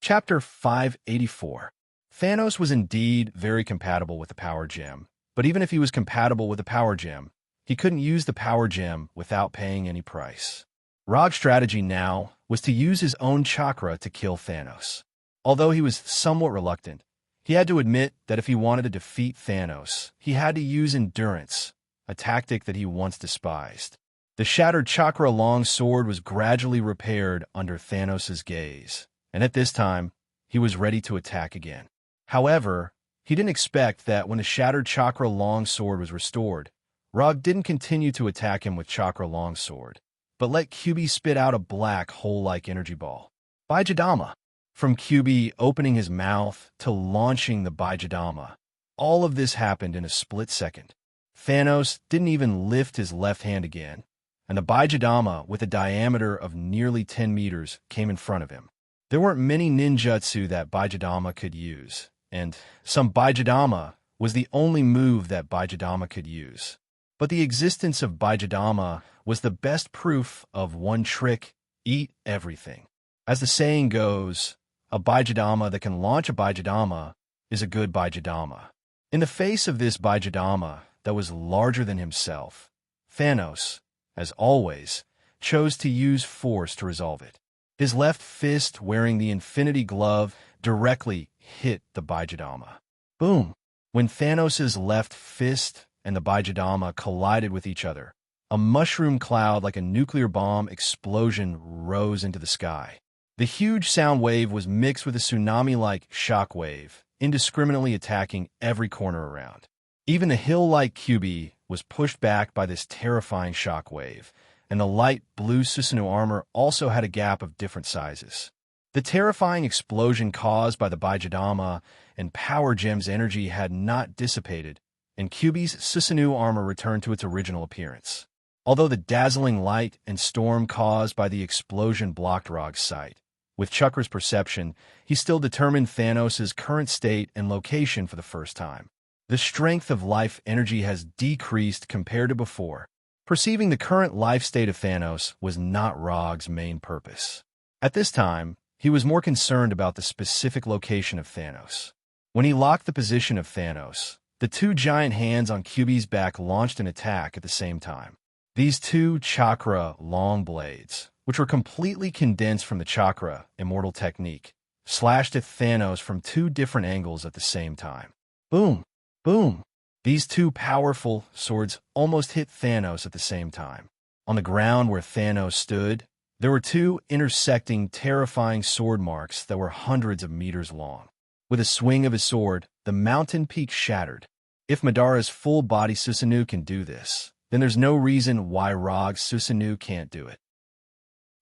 Chapter 584. Thanos was indeed very compatible with the Power Gem, but even if he was compatible with the Power Gem, he couldn't use the Power Gem without paying any price. Rog's strategy now was to use his own chakra to kill Thanos. Although he was somewhat reluctant, he had to admit that if he wanted to defeat Thanos, he had to use endurance, a tactic that he once despised. The shattered chakra long sword was gradually repaired under Thanos' gaze, and at this time, he was ready to attack again. However, he didn't expect that when the shattered chakra long sword was restored, Rog didn't continue to attack him with chakra long sword, but let QB spit out a black hole-like energy ball. Bijadama. From QB opening his mouth to launching the Bijadama, all of this happened in a split second. Thanos didn't even lift his left hand again, and the Bijadama with a diameter of nearly 10 meters came in front of him. There weren't many ninjutsu that Bijadama could use, and some Bijadama was the only move that Bijadama could use. But the existence of Bijadama was the best proof of one trick, eat everything. As the saying goes, a Bijadama that can launch a Bijadama is a good Bijadama. In the face of this Bijadama that was larger than himself, Thanos, as always, chose to use force to resolve it. His left fist, wearing the Infinity Glove, directly hit the Bijadama. Boom! When Thanos' left fist and the Bijadama collided with each other, a mushroom cloud like a nuclear bomb explosion rose into the sky. The huge sound wave was mixed with a tsunami-like shock wave, indiscriminately attacking every corner around. Even the hill-like QB was pushed back by this terrifying shock wave, and the light blue Susanoo armor also had a gap of different sizes. The terrifying explosion caused by the Bijadama and Power Gem's energy had not dissipated, and QB's Susanoo armor returned to its original appearance. Although the dazzling light and storm caused by the explosion blocked Rog's sight, with Chakra's perception, he still determined Thanos' current state and location for the first time. The strength of life energy has decreased compared to before. Perceiving the current life state of Thanos was not Rog's main purpose. At this time, he was more concerned about the specific location of Thanos. When he locked the position of Thanos, the two giant hands on QB's back launched an attack at the same time. These two chakra long blades, which were completely condensed from the chakra immortal technique, slashed at Thanos from two different angles at the same time. Boom! Boom! These two powerful swords almost hit Thanos at the same time. On the ground where Thanos stood, there were two intersecting, terrifying sword marks that were hundreds of meters long. With a swing of his sword, the mountain peak shattered. If Madara's full-body Susanoo can do this, then there's no reason why Rog's Susanoo can't do it.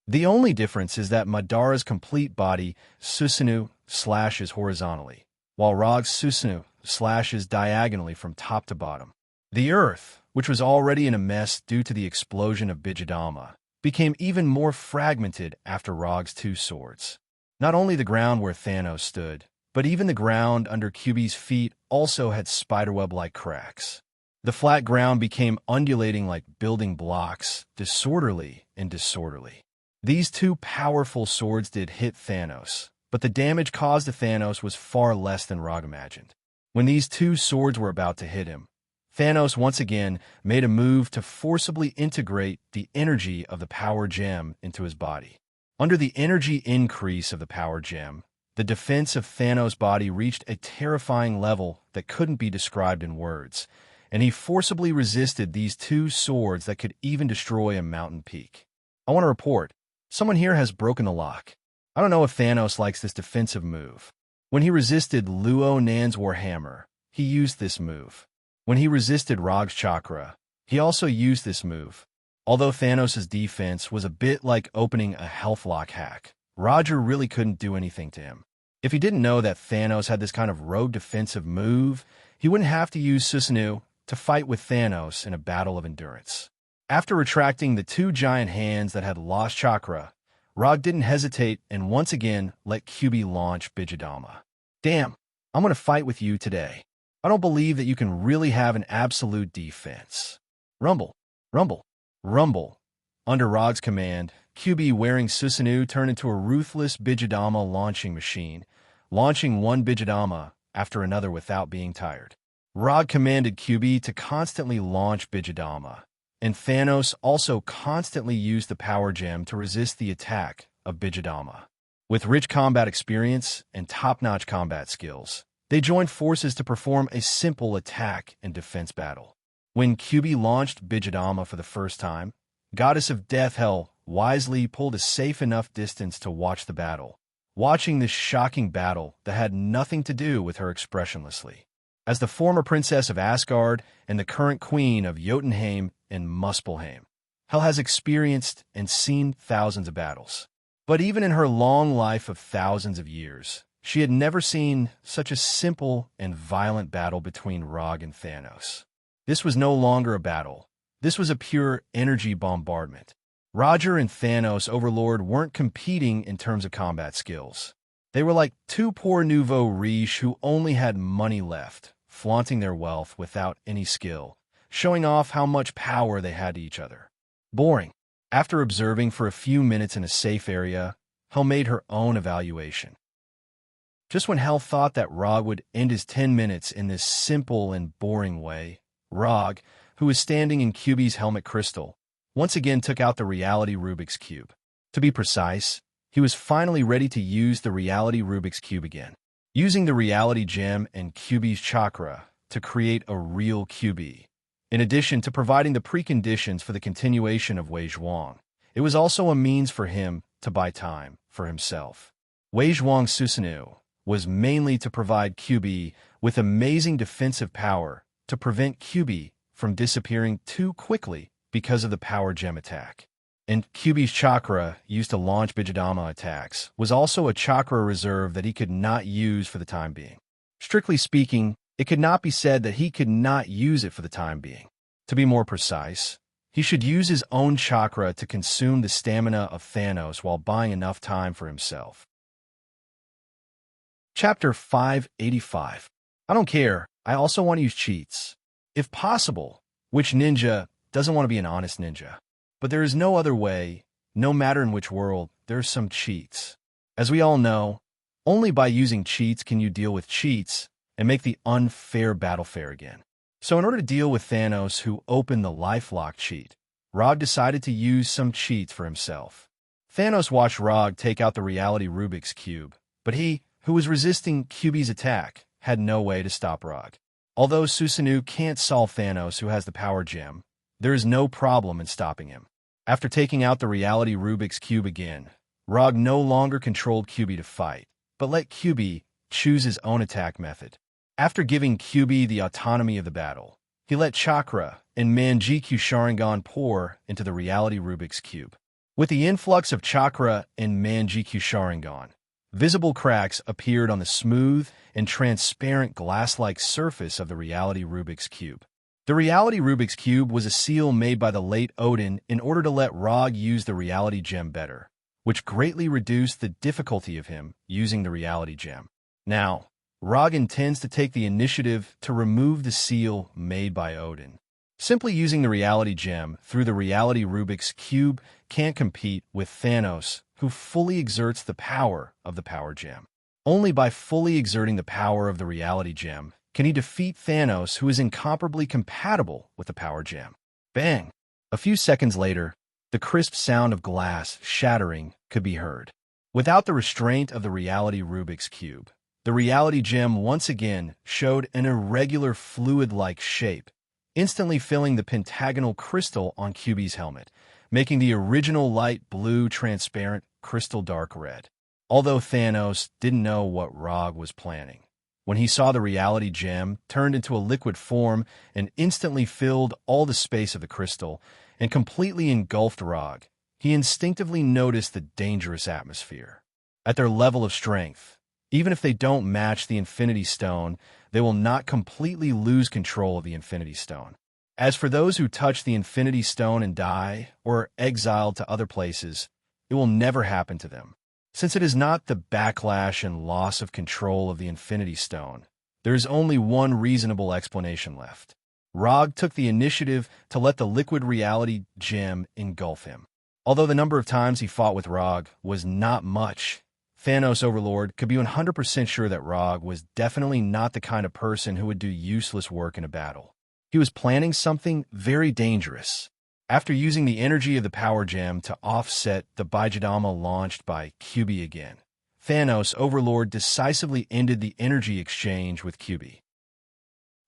The only difference is that Madara's complete body Susanoo slashes horizontally, while Rog's Susanoo slashes diagonally from top to bottom. The earth, which was already in a mess due to the explosion of Bijadama, became even more fragmented after Rog's two swords. Not only the ground where Thanos stood, but even the ground under QB's feet also had spiderweb-like cracks. The flat ground became undulating like building blocks, disorderly and disorderly. These two powerful swords did hit Thanos, but the damage caused to Thanos was far less than Rog imagined. When these two swords were about to hit him, Thanos once again made a move to forcibly integrate the energy of the Power Gem into his body. Under the energy increase of the Power Gem, the defense of Thanos' body reached a terrifying level that couldn't be described in words, and he forcibly resisted these two swords that could even destroy a mountain peak. I want to report, someone here has broken the lock. I don't know if Thanos likes this defensive move. When he resisted Luo Nan's Warhammer, he used this move. When he resisted Rog's Chakra, he also used this move. Although Thanos' defense was a bit like opening a health lock hack, Roger really couldn't do anything to him. If he didn't know that Thanos had this kind of rogue defensive move, he wouldn't have to use Susanoo to fight with Thanos in a battle of endurance. After retracting the two giant hands that had lost Chakra, Rog didn't hesitate and once again let QB launch Bijadama. Damn, I'm going to fight with you today. I don't believe that you can really have an absolute defense. Rumble, rumble, rumble. Under Rog's command, QB wearing Susanoo turned into a ruthless Bijadama launching machine, launching one Bijadama after another without being tired. Rog commanded QB to constantly launch Bijadama, and Thanos also constantly used the power gem to resist the attack of Bijadama. With rich combat experience and top-notch combat skills, they joined forces to perform a simple attack and defense battle. When QB launched Bijadama for the first time, Goddess of Death Hell wisely pulled a safe enough distance to watch the battle, watching this shocking battle that had nothing to do with her expressionlessly. As the former princess of Asgard and the current queen of Jotunheim and Muspelheim, Hel has experienced and seen thousands of battles. But even in her long life of thousands of years, she had never seen such a simple and violent battle between Rog and Thanos. This was no longer a battle. This was a pure energy bombardment. Roger and Thanos Overlord weren't competing in terms of combat skills. They were like two poor nouveau riche who only had money left, flaunting their wealth without any skill, showing off how much power they had to each other. Boring. After observing for a few minutes in a safe area, Hel made her own evaluation. Just when Hel thought that Rog would end his 10 minutes in this simple and boring way, Rog, who was standing in QB's helmet crystal, once again took out the reality Rubik's Cube. To be precise, he was finally ready to use the reality Rubik's Cube again, using the reality gem and QB's chakra to create a real QB. In addition to providing the preconditions for the continuation of Wei Zhuang, it was also a means for him to buy time for himself. Wei Zhuang's Susanoo was mainly to provide QB with amazing defensive power to prevent QB from disappearing too quickly because of the power gem attack. And QB's chakra, used to launch Bijadama attacks, was also a chakra reserve that he could not use for the time being. Strictly speaking, it could not be said that he could not use it for the time being. To be more precise, he should use his own chakra to consume the stamina of Thanos while buying enough time for himself. Chapter 585. I don't care. I also want to use cheats. If possible, which ninja doesn't want to be an honest ninja? But there is no other way, no matter in which world, there are some cheats. As we all know, only by using cheats can you deal with cheats and make the unfair battle fair again. So in order to deal with Thanos, who opened the lifelock cheat, Rog decided to use some cheats for himself. Thanos watched Rog take out the reality Rubik's Cube, but he, who was resisting QB's attack, had no way to stop Rog. Although Susanoo can't solve Thanos, who has the power gem, there is no problem in stopping him. After taking out the reality Rubik's Cube again, Rog no longer controlled QB to fight, but let QB choose his own attack method. After giving QB the autonomy of the battle, he let Chakra and Manjikyu Sharingan pour into the reality Rubik's Cube. With the influx of Chakra and Manjikyu Sharingan, visible cracks appeared on the smooth and transparent glass-like surface of the reality Rubik's Cube. The reality Rubik's Cube was a seal made by the late Odin in order to let Rog use the reality gem better, which greatly reduced the difficulty of him using the reality gem. Now, Rog intends to take the initiative to remove the seal made by Odin. Simply using the reality gem through the reality Rubik's Cube can't compete with Thanos, who fully exerts the power of the power gem. Only by fully exerting the power of the reality gem can he defeat Thanos, who is incomparably compatible with the power gem. Bang! A few seconds later, the crisp sound of glass shattering could be heard. Without the restraint of the reality Rubik's Cube, the reality gem once again showed an irregular fluid-like shape, instantly filling the pentagonal crystal on QB's helmet, making the original light blue transparent crystal dark red. Although Thanos didn't know what Rog was planning, when he saw the reality gem turned into a liquid form and instantly filled all the space of the crystal and completely engulfed Rog, he instinctively noticed the dangerous atmosphere. At their level of strength, even if they don't match the Infinity Stone, they will not completely lose control of the Infinity Stone. As for those who touch the Infinity Stone and die, or are exiled to other places, it will never happen to them. Since it is not the backlash and loss of control of the Infinity Stone, there is only one reasonable explanation left. Rog took the initiative to let the liquid reality gem engulf him. Although the number of times he fought with Rog was not much, Thanos Overlord could be 100% sure that Rog was definitely not the kind of person who would do useless work in a battle. He was planning something very dangerous. After using the energy of the Power Gem to offset the Bijadama launched by QB again, Thanos Overlord decisively ended the energy exchange with QB.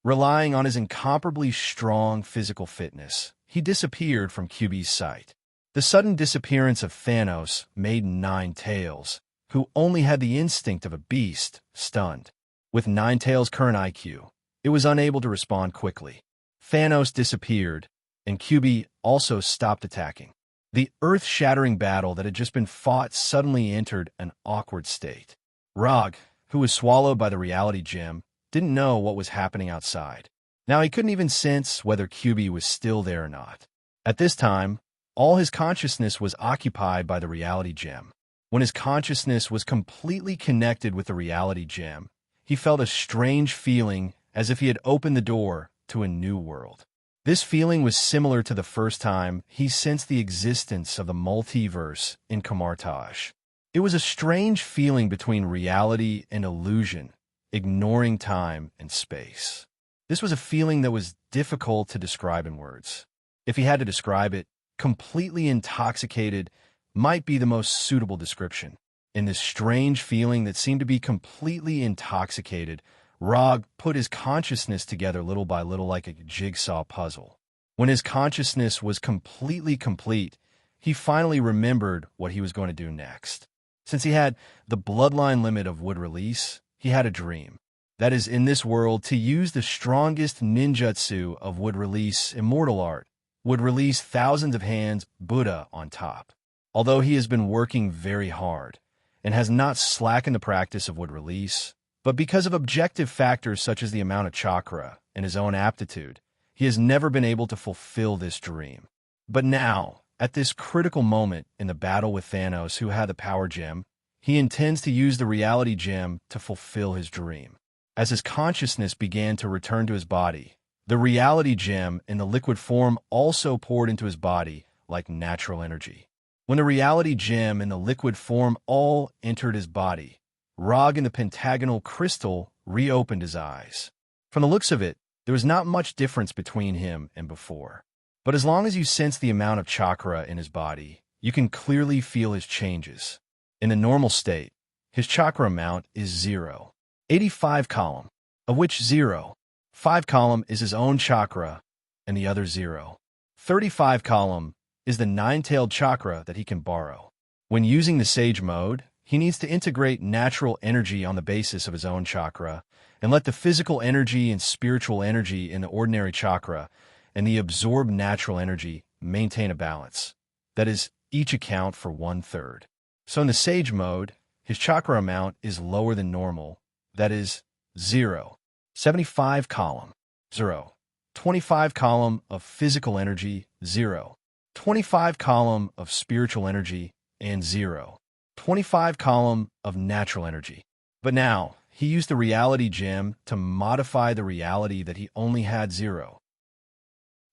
Relying on his incomparably strong physical fitness, he disappeared from QB's sight. The sudden disappearance of Thanos made Ninetales, who only had the instinct of a beast, stunned. With Ninetales' current IQ, it was unable to respond quickly. Thanos disappeared, and QB also stopped attacking. The earth-shattering battle that had just been fought suddenly entered an awkward state. Rog, who was swallowed by the reality gem, didn't know what was happening outside. Now he couldn't even sense whether QB was still there or not. At this time, all his consciousness was occupied by the reality gem. When his consciousness was completely connected with the reality gem, he felt a strange feeling as if he had opened the door to a new world. This feeling was similar to the first time he sensed the existence of the multiverse in Kamartaj. It was a strange feeling between reality and illusion, ignoring time and space. This was a feeling that was difficult to describe in words. If he had to describe it, completely intoxicated might be the most suitable description. In this strange feeling that seemed to be completely intoxicated, Rog put his consciousness together little by little like a jigsaw puzzle. When his consciousness was completely complete, he finally remembered what he was going to do next. Since he had the bloodline limit of would release, he had a dream. That is, in this world, to use the strongest ninjutsu of would release immortal art, would release thousands of hands Buddha on top. Although he has been working very hard and has not slackened the practice of would release, but because of objective factors such as the amount of chakra and his own aptitude, he has never been able to fulfill this dream. But now, at this critical moment in the battle with Thanos, who had the Power Gem, he intends to use the Reality Gem to fulfill his dream. As his consciousness began to return to his body, the Reality Gem in the liquid form also poured into his body like natural energy. When the Reality Gem in the liquid form all entered his body, Rog in the pentagonal crystal reopened his eyes. From the looks of it, there was not much difference between him and before. But as long as you sense the amount of chakra in his body, you can clearly feel his changes. In the normal state, his chakra amount is 0. 85 column, of which 0. 5 column is his own chakra, and the other 0. 35 column is the nine-tailed chakra that he can borrow. When using the Sage mode, he needs to integrate natural energy on the basis of his own chakra, and let the physical energy and spiritual energy in the ordinary chakra and the absorbed natural energy maintain a balance. That is, each account for 1/3. So in the Sage mode, his chakra amount is lower than normal, that is, 0. 75 column, 0. 25 column of physical energy, 0. 25 column of spiritual energy, and 0. 25 column of natural energy. But now, he used the Reality Gem to modify the reality that he only had 0.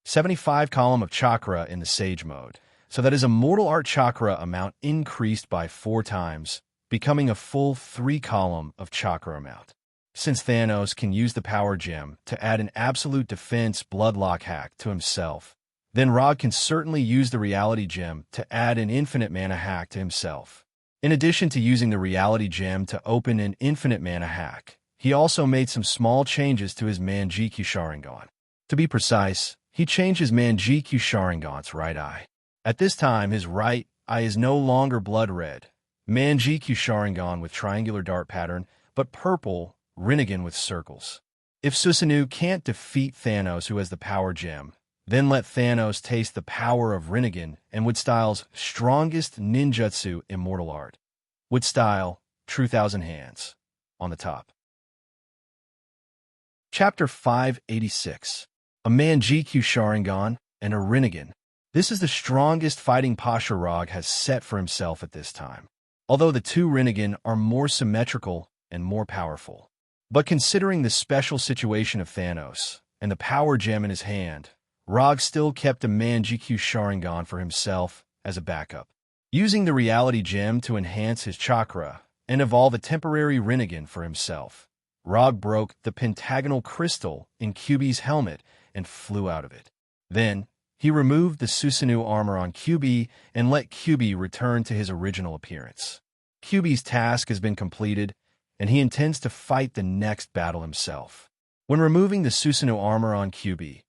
75 column of chakra in the Sage mode, so that his immortal art chakra amount increased by 4 times, becoming a full 3 column of chakra amount. Since Thanos can use the Power Gem to add an absolute defense bloodlock hack to himself, then Rog can certainly use the Reality Gem to add an infinite mana hack to himself. In addition to using the Reality Gem to open an infinite mana hack, he also made some small changes to his Manjikyu Sharingan. To be precise, he changed his Manjikyu Sharingan's right eye. At this time, his right eye is no longer blood red, Manjikyu Sharingan with triangular dart pattern, but purple, Rinnegan with circles. If Susanoo can't defeat Thanos, who has the Power Gem, then let Thanos taste the power of Rinnegan and Woodstyle's strongest ninjutsu immortal art. Woodstyle, True Thousand Hands, on the top. Chapter 586. A Manjikyu Sharingan and a Rinnegan. This is the strongest fighting posture Rog has set for himself at this time, although the two Rinnegan are more symmetrical and more powerful. But considering the special situation of Thanos and the Power Gem in his hand, Rog still kept a Manjikyu Sharingan for himself as a backup. Using the reality gem to enhance his chakra and evolve a temporary Rinnegan for himself, Rog broke the pentagonal crystal in QB's helmet and flew out of it. Then, he removed the Susanoo armor on QB and let QB return to his original appearance. QB's task has been completed, and he intends to fight the next battle himself. When removing the Susanoo armor on QB,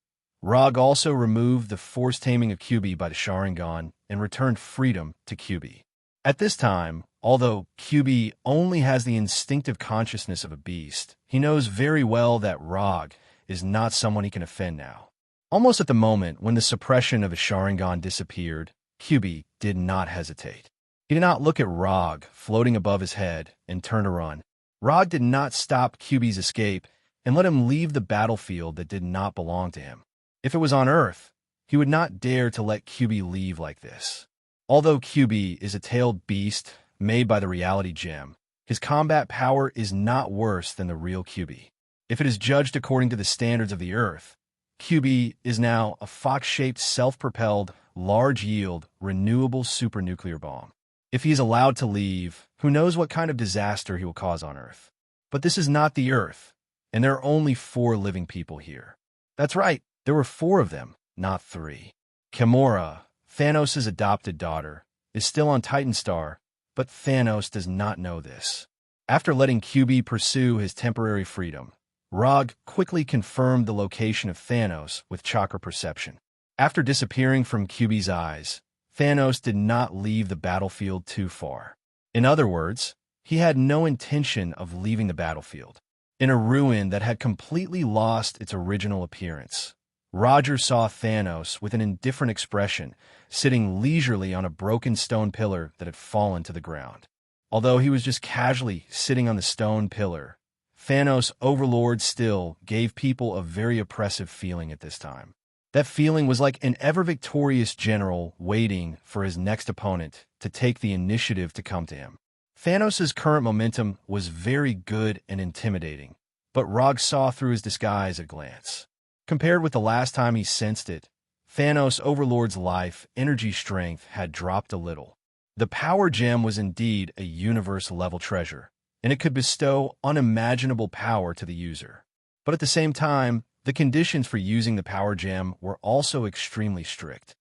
Rog also removed the force taming of QB by the Sharingan and returned freedom to QB. At this time, although QB only has the instinctive consciousness of a beast, he knows very well that Rog is not someone he can offend now. Almost at the moment when the suppression of his Sharingan disappeared, QB did not hesitate. He did not look at Rog floating above his head and turn to run. Rog did not stop QB's escape and let him leave the battlefield that did not belong to him. If it was on Earth, he would not dare to let QB leave like this. Although QB is a tailed beast made by the reality gem, his combat power is not worse than the real QB. If it is judged according to the standards of the Earth, QB is now a fox-shaped, self-propelled, large-yield, renewable supernuclear bomb. If he is allowed to leave, who knows what kind of disaster he will cause on Earth. But this is not the Earth, and there are only 4 living people here. That's right, there were 4 of them, not 3. Kimura, Thanos' adopted daughter, is still on Titan Star, but Thanos does not know this. After letting QB pursue his temporary freedom, Rog quickly confirmed the location of Thanos with chakra perception. After disappearing from QB's eyes, Thanos did not leave the battlefield too far. In other words, he had no intention of leaving the battlefield. In a ruin that had completely lost its original appearance, Roger saw Thanos with an indifferent expression, sitting leisurely on a broken stone pillar that had fallen to the ground. Although he was just casually sitting on the stone pillar, Thanos' overlord still gave people a very oppressive feeling at this time. That feeling was like an ever-victorious general waiting for his next opponent to take the initiative to come to him. Thanos' current momentum was very good and intimidating, but Rog saw through his disguise at a glance. Compared with the last time he sensed it, Thanos' overlord's life energy strength had dropped a little. The power gem was indeed a universe-level treasure, and it could bestow unimaginable power to the user. But at the same time, the conditions for using the power gem were also extremely strict.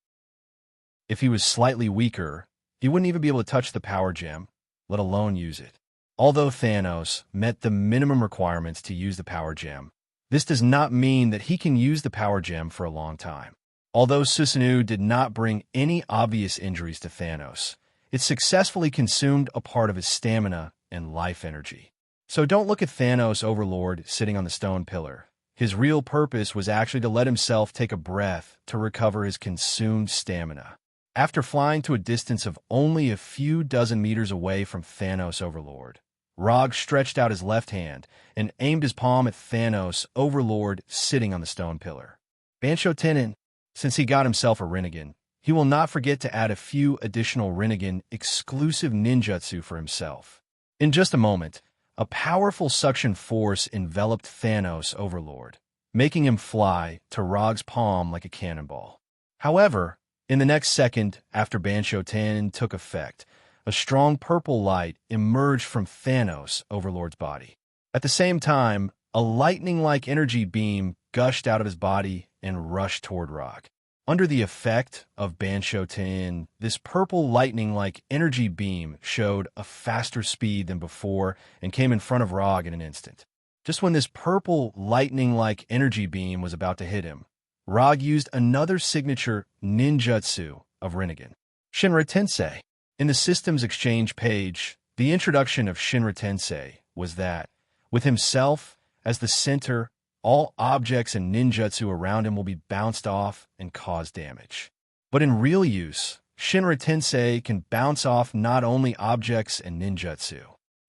If he was slightly weaker, he wouldn't even be able to touch the power gem, let alone use it. Although Thanos met the minimum requirements to use the power gem, this does not mean that he can use the power gem for a long time. Although Susanoo did not bring any obvious injuries to Thanos, it successfully consumed a part of his stamina and life energy. So don't look at Thanos' overlord sitting on the stone pillar. His real purpose was actually to let himself take a breath to recover his consumed stamina. After flying to a distance of only a few dozen meters away from Thanos' overlord, Rog stretched out his left hand and aimed his palm at Thanos' overlord sitting on the stone pillar. Bansho Tenen, since he got himself a Rinnegan, he will not forget to add a few additional Rinnegan exclusive ninjutsu for himself. In just a moment, a powerful suction force enveloped Thanos' overlord, making him fly to Rog's palm like a cannonball. However, in the next second after Bansho Tenen took effect, a strong purple light emerged from Thanos' overlord's body. At the same time, a lightning-like energy beam gushed out of his body and rushed toward Rog. Under the effect of Bansho Tenen, this purple lightning-like energy beam showed a faster speed than before and came in front of Rog in an instant. Just when this purple lightning-like energy beam was about to hit him, Rog used another signature ninjutsu of Rinnegan, Shinra Tensei. In the Systems Exchange page, the introduction of Shinra Tensei was that, with himself as the center, all objects and ninjutsu around him will be bounced off and cause damage. But in real use, Shinra Tensei can bounce off not only objects and ninjutsu.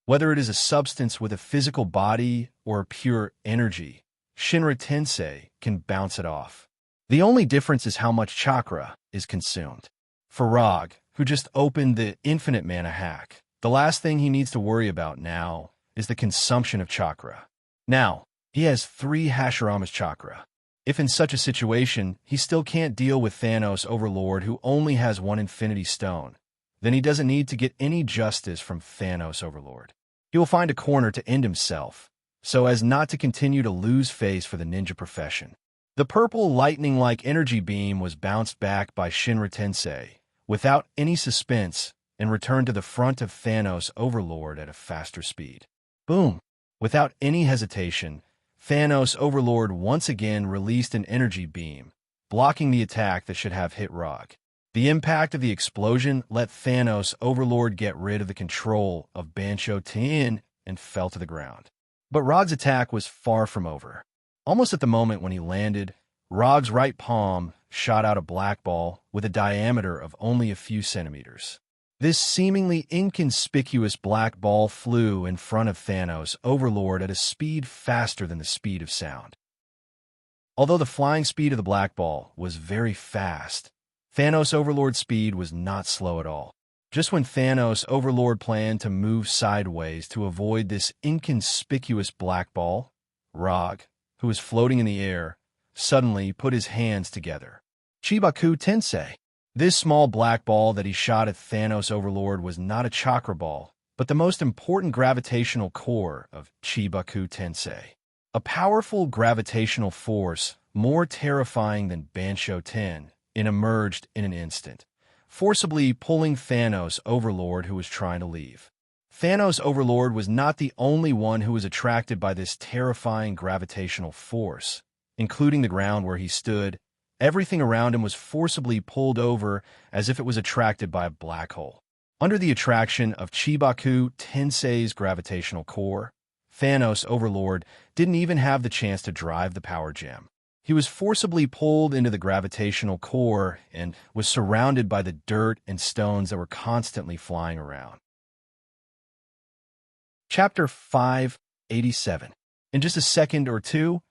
Whether it is a substance with a physical body or pure energy, Shinra Tensei can bounce it off. The only difference is how much chakra is consumed. For Rog, who just opened the infinite mana hack, the last thing he needs to worry about now is the consumption of chakra. Now, he has 3 Hashirama's chakra. If in such a situation, he still can't deal with Thanos Overlord who only has one Infinity Stone, then he doesn't need to get any justice from Thanos Overlord. He will find a corner to end himself, so as not to continue to lose face for the ninja profession. The purple lightning-like energy beam was bounced back by Shinra Tensei, without any suspense, and returned to the front of Thanos Overlord at a faster speed. Boom! Without any hesitation, Thanos Overlord once again released an energy beam, blocking the attack that should have hit Rog. The impact of the explosion let Thanos Overlord get rid of the control of Enchanting and fell to the ground. But Rog's attack was far from over. Almost at the moment when he landed, Rog's right palm shot out a black ball with a diameter of only a few centimeters. This seemingly inconspicuous black ball flew in front of Thanos Overlord at a speed faster than the speed of sound. Although the flying speed of the black ball was very fast, Thanos Overlord's speed was not slow at all. Just when Thanos Overlord planned to move sideways to avoid this inconspicuous black ball, Rog, who was floating in the air, suddenly put his hands together. Chibaku Tensei. This small black ball that he shot at Thanos Overlord was not a chakra ball, but the most important gravitational core of Chibaku Tensei. A powerful gravitational force, more terrifying than Bansho Ten, emerged in an instant, forcibly pulling Thanos Overlord who was trying to leave. Thanos Overlord was not the only one who was attracted by this terrifying gravitational force. Including the ground where he stood, everything around him was forcibly pulled over as if it was attracted by a black hole. Under the attraction of Chibaku Tensei's gravitational core, Thanos Overlord didn't even have the chance to drive the power gem. He was forcibly pulled into the gravitational core and was surrounded by the dirt and stones that were constantly flying around. Chapter 587. In just a second or two,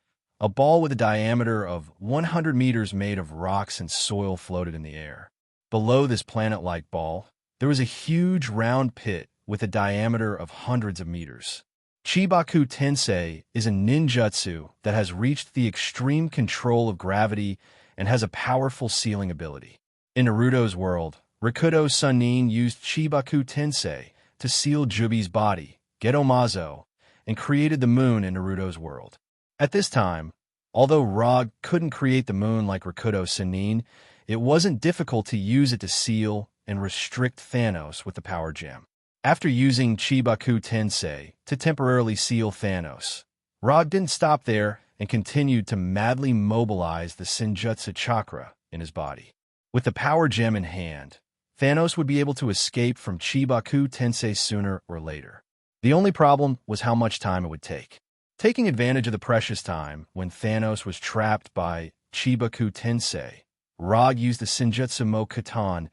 a ball with a diameter of 100 meters made of rocks and soil floated in the air. Below this planet-like ball, there was a huge round pit with a diameter of hundreds of meters. Chibaku Tensei is a ninjutsu that has reached the extreme control of gravity and has a powerful sealing ability. In Naruto's world, Rikudo Sunin used Chibaku Tensei to seal Jubi's body, Geto Mazo, and created the moon in Naruto's world. At this time, although Rog couldn't create the moon like Rikudo Sunin, it wasn't difficult to use it to seal and restrict Thanos with the power gem. After using Chibaku Tensei to temporarily seal Thanos, Rog didn't stop there and continued to madly mobilize the Senjutsu chakra in his body. With the power gem in hand, Thanos would be able to escape from Chibaku Tensei sooner or later. The only problem was how much time it would take. Taking advantage of the precious time when Thanos was trapped by Chibaku Tensei, Rog used the Senjutsu Mo Katan,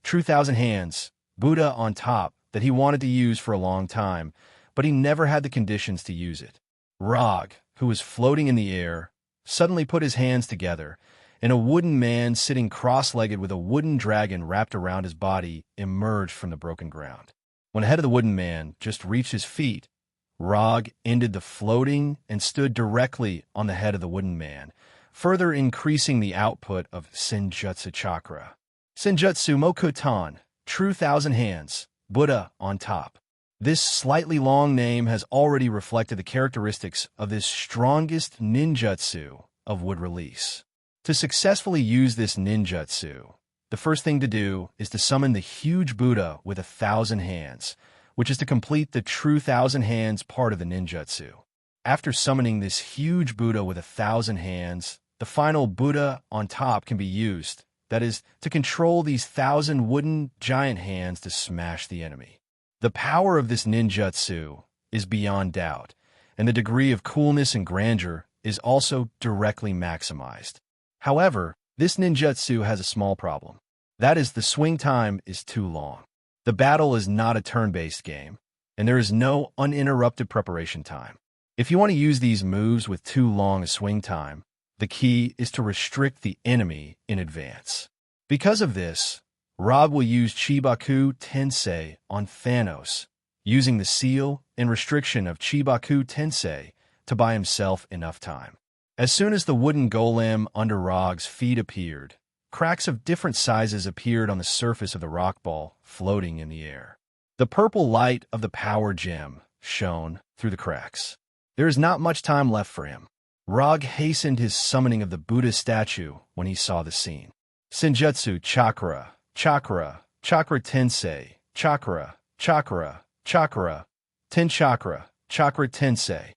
True Thousand Hands, Buddha on top, that he wanted to use for a long time, but he never had the conditions to use it. Rog, who was floating in the air, suddenly put his hands together, and a wooden man sitting cross-legged with a wooden dragon wrapped around his body emerged from the broken ground. When the head of the wooden man just reached his feet, Rog ended the floating and stood directly on the head of the wooden man, further increasing the output of Senjutsu chakra. Senjutsu Mokutan, True Thousand Hands, Buddha on top. This slightly long name has already reflected the characteristics of this strongest ninjutsu of wood release. To successfully use this ninjutsu, the first thing to do is to summon the huge Buddha with 1,000 hands, which is to complete the True Thousand Hands part of the ninjutsu. After summoning this huge Buddha with 1,000 hands, the final Buddha on top can be used, that is, to control these 1,000 wooden giant hands to smash the enemy. The power of this ninjutsu is beyond doubt, and the degree of coolness and grandeur is also directly maximized. However, this ninjutsu has a small problem. That is, the swing time is too long. The battle is not a turn-based game, and there is no uninterrupted preparation time. If you want to use these moves with too long a swing time, the key is to restrict the enemy in advance. Because of this, Rog will use Chibaku Tensei on Thanos, using the seal and restriction of Chibaku Tensei to buy himself enough time. As soon as the wooden golem under Rog's feet appeared, cracks of different sizes appeared on the surface of the rock ball, floating in the air. The purple light of the power gem shone through the cracks. There is not much time left for him. Rog hastened his summoning of the Buddha statue when he saw the scene. Senjutsu Chakra, Chakra, Chakra Tensei, Chakra, Chakra, Chakra, Ten Chakra, Chakra Tensei.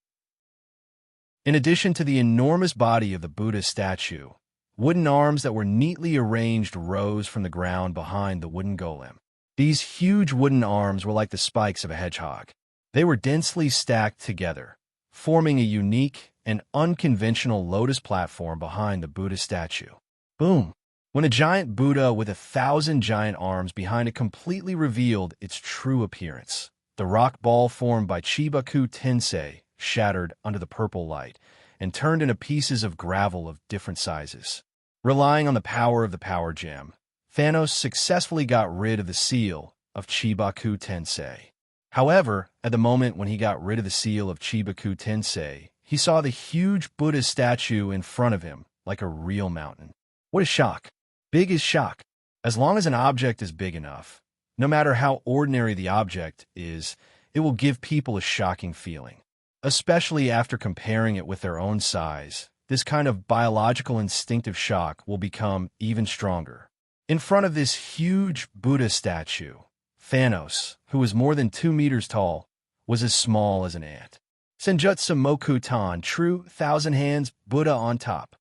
In addition to the enormous body of the Buddha statue, wooden arms that were neatly arranged rose from the ground behind the wooden golem. These huge wooden arms were like the spikes of a hedgehog. They were densely stacked together, forming a unique and unconventional lotus platform behind the Buddha statue. Boom! When a giant Buddha with 1,000 giant arms behind it completely revealed its true appearance, the rock ball formed by Chibaku Tensei shattered under the purple light and turned into pieces of gravel of different sizes. Relying on the power of the power gem, Thanos successfully got rid of the seal of Chibaku Tensei. However, at the moment when he got rid of the seal of Chibaku Tensei, he saw the huge Buddha statue in front of him like a real mountain. What a shock! Big is shock. As long as an object is big enough, no matter how ordinary the object is, it will give people a shocking feeling. Especially after comparing it with their own size, this kind of biological instinctive shock will become even stronger. In front of this huge Buddha statue, Thanos, who was more than 2 meters tall, was as small as an ant. Senjutsu Mokutan, true 1,000 hands, Buddha on top.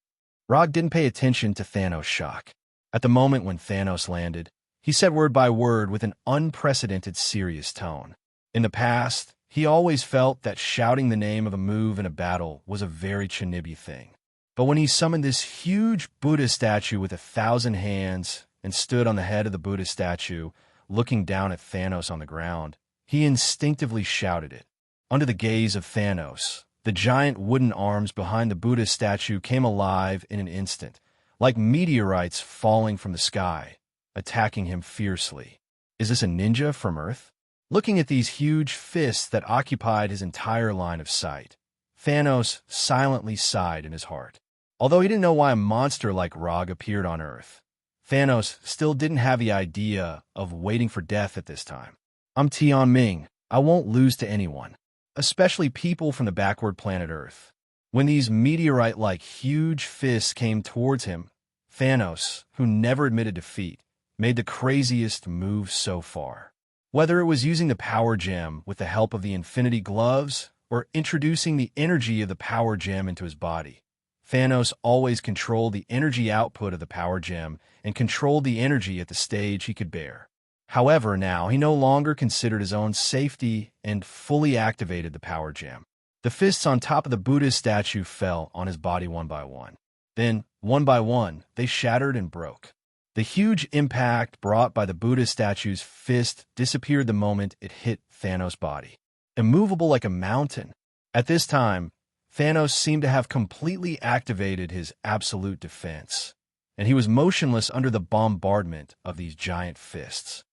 Rog didn't pay attention to Thanos' shock. At the moment when Thanos landed, he said word by word with an unprecedented serious tone. In the past, he always felt that shouting the name of a move in a battle was a very Chinibi thing. But when he summoned this huge Buddha statue with 1,000 hands and stood on the head of the Buddha statue, looking down at Thanos on the ground, he instinctively shouted it. Under the gaze of Thanos, the giant wooden arms behind the Buddha statue came alive in an instant, like meteorites falling from the sky, attacking him fiercely. Is this a ninja from Earth? Looking at these huge fists that occupied his entire line of sight, Thanos silently sighed in his heart. Although he didn't know why a monster like Rog appeared on Earth, Thanos still didn't have the idea of waiting for death at this time. I'm Tian Ming. I won't lose to anyone, especially people from the backward planet Earth. When these meteorite-like huge fists came towards him, Thanos, who never admitted defeat, made the craziest move so far. Whether it was using the power gem with the help of the infinity gloves or introducing the energy of the power gem into his body, Thanos always controlled the energy output of the power gem and controlled the energy at the stage he could bear. However, now he no longer considered his own safety and fully activated the power gem. The fists on top of the Buddha statue fell on his body one by one. Then, one by one, they shattered and broke. The huge impact brought by the Buddha statue's fist disappeared the moment it hit Thanos' body. Immovable like a mountain. At this time, Thanos seemed to have completely activated his absolute defense, and he was motionless under the bombardment of these giant fists.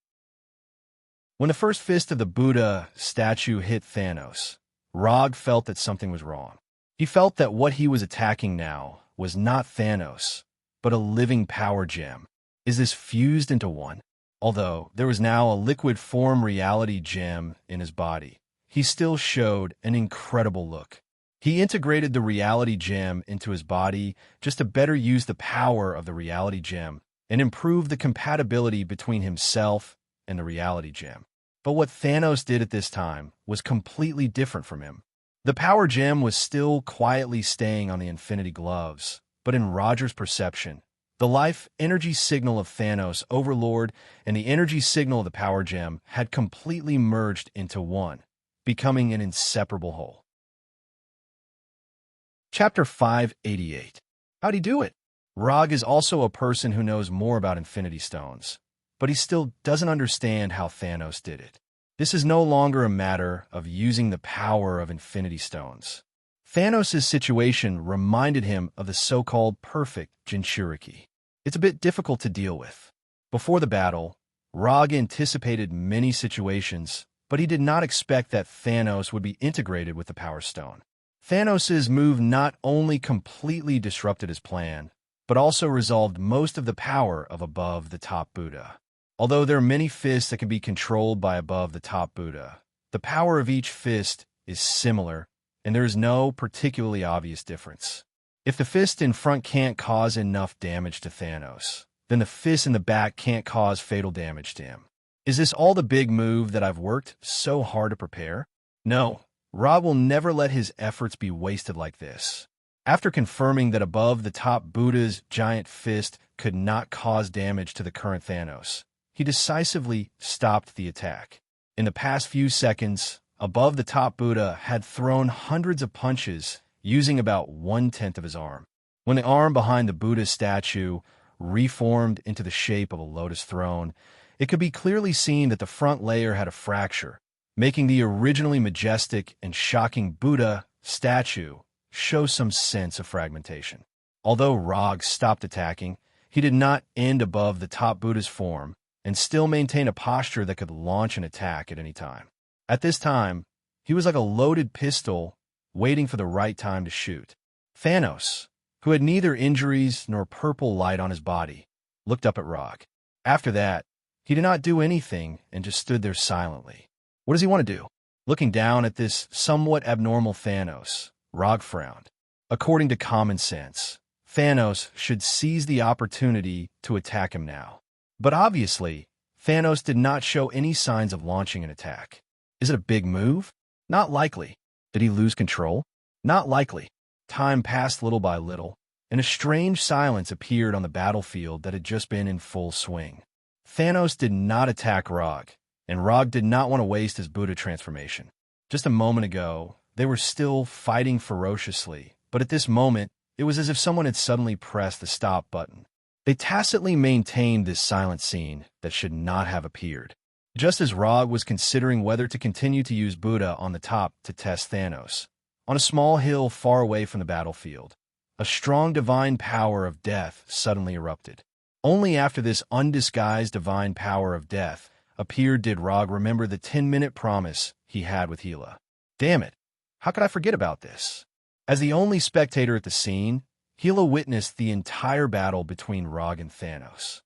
When the first fist of the Buddha statue hit Thanos, Rog felt that something was wrong. He felt that what he was attacking now was not Thanos, but a living power gem. Is this fused into one? Although there was now a liquid form reality gem in his body, he still showed an incredible look. He integrated the reality gem into his body just to better use the power of the reality gem and improve the compatibility between himself and the reality gem. But what Thanos did at this time was completely different from him. The power gem was still quietly staying on the infinity gloves, but in Roger's perception, the life energy signal of Thanos, Overlord, and the energy signal of the power gem had completely merged into one, becoming an inseparable whole. Chapter 588. How'd he do it? Rog is also a person who knows more about Infinity Stones, but he still doesn't understand how Thanos did it. This is no longer a matter of using the power of Infinity Stones. Thanos' situation reminded him of the so-called perfect Jinchuriki. It's a bit difficult to deal with. Before the battle, Rog anticipated many situations, but he did not expect that Thanos would be integrated with the Power Stone. Thanos' move not only completely disrupted his plan, but also resolved most of the power of above-the-top Buddha. Although there are many fists that can be controlled by above-the-top Buddha, the power of each fist is similar, and there is no particularly obvious difference. If the fist in front can't cause enough damage to Thanos, then the fist in the back can't cause fatal damage to him. Is this all the big move that I've worked so hard to prepare? No, Rob will never let his efforts be wasted like this. After confirming that above-the-top Buddha's giant fist could not cause damage to the current Thanos, he decisively stopped the attack. In the past few seconds, above-the-top Buddha had thrown hundreds of punches using about 1/10 of his arm. When the arm behind the Buddha's statue reformed into the shape of a lotus throne, it could be clearly seen that the front layer had a fracture, making the originally majestic and shocking Buddha statue show some sense of fragmentation. Although Rog stopped attacking, he did not end above the top Buddha's form and still maintain a posture that could launch an attack at any time. At this time, he was like a loaded pistol waiting for the right time to shoot. Thanos, who had neither injuries nor purple light on his body, looked up at Rog. After that, he did not do anything and just stood there silently. What does he want to do? Looking down at this somewhat abnormal Thanos, Rog frowned. According to common sense, Thanos should seize the opportunity to attack him now. But obviously, Thanos did not show any signs of launching an attack. Is it a big move? Not likely. Did he lose control? Not likely. Time passed little by little, and a strange silence appeared on the battlefield that had just been in full swing. Thanos did not attack Rog, and Rog did not want to waste his Buddha transformation. Just a moment ago, they were still fighting ferociously, but at this moment, it was as if someone had suddenly pressed the stop button. They tacitly maintained this silent scene that should not have appeared. Just as Rog was considering whether to continue to use Buddha on the top to test Thanos, on a small hill far away from the battlefield, a strong divine power of death suddenly erupted. Only after this undisguised divine power of death appeared did Rog remember the 10-minute promise he had with Hela. Damn it, how could I forget about this? As the only spectator at the scene, Hela witnessed the entire battle between Rog and Thanos.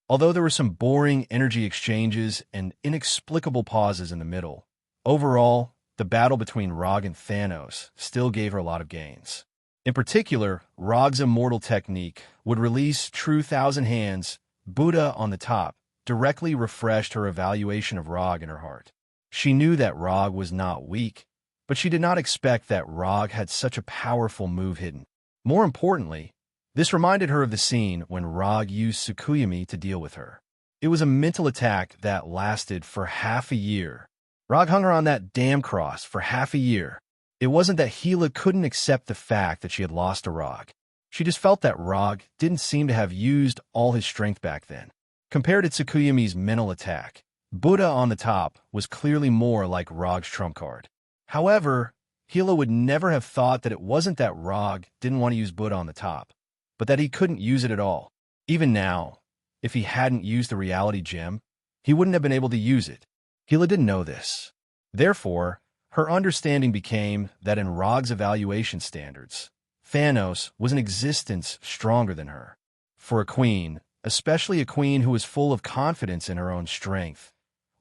Although there were some boring energy exchanges and inexplicable pauses in the middle, overall, the battle between Rog and Thanos still gave her a lot of gains. In particular, Rog's immortal technique would release True Thousand Hands, Buddha on the top, directly refreshed her evaluation of Rog in her heart. She knew that Rog was not weak, but she did not expect that Rog had such a powerful move hidden. More importantly, this reminded her of the scene when Rog used Tsukuyomi to deal with her. It was a mental attack that lasted for half a year. Rog hung her on that damn cross for half a year. It wasn't that Hela couldn't accept the fact that she had lost to Rog. She just felt that Rog didn't seem to have used all his strength back then. Compared to Tsukuyomi's mental attack, Buddha on the top was clearly more like Rog's trump card. However, Hela would never have thought that it wasn't that Rog didn't want to use Buddha on the top, but that he couldn't use it at all. Even now, if he hadn't used the reality gem, he wouldn't have been able to use it. Hela didn't know this. Therefore, her understanding became that in Rog's evaluation standards, Thanos was an existence stronger than her. For a queen, especially a queen who was full of confidence in her own strength,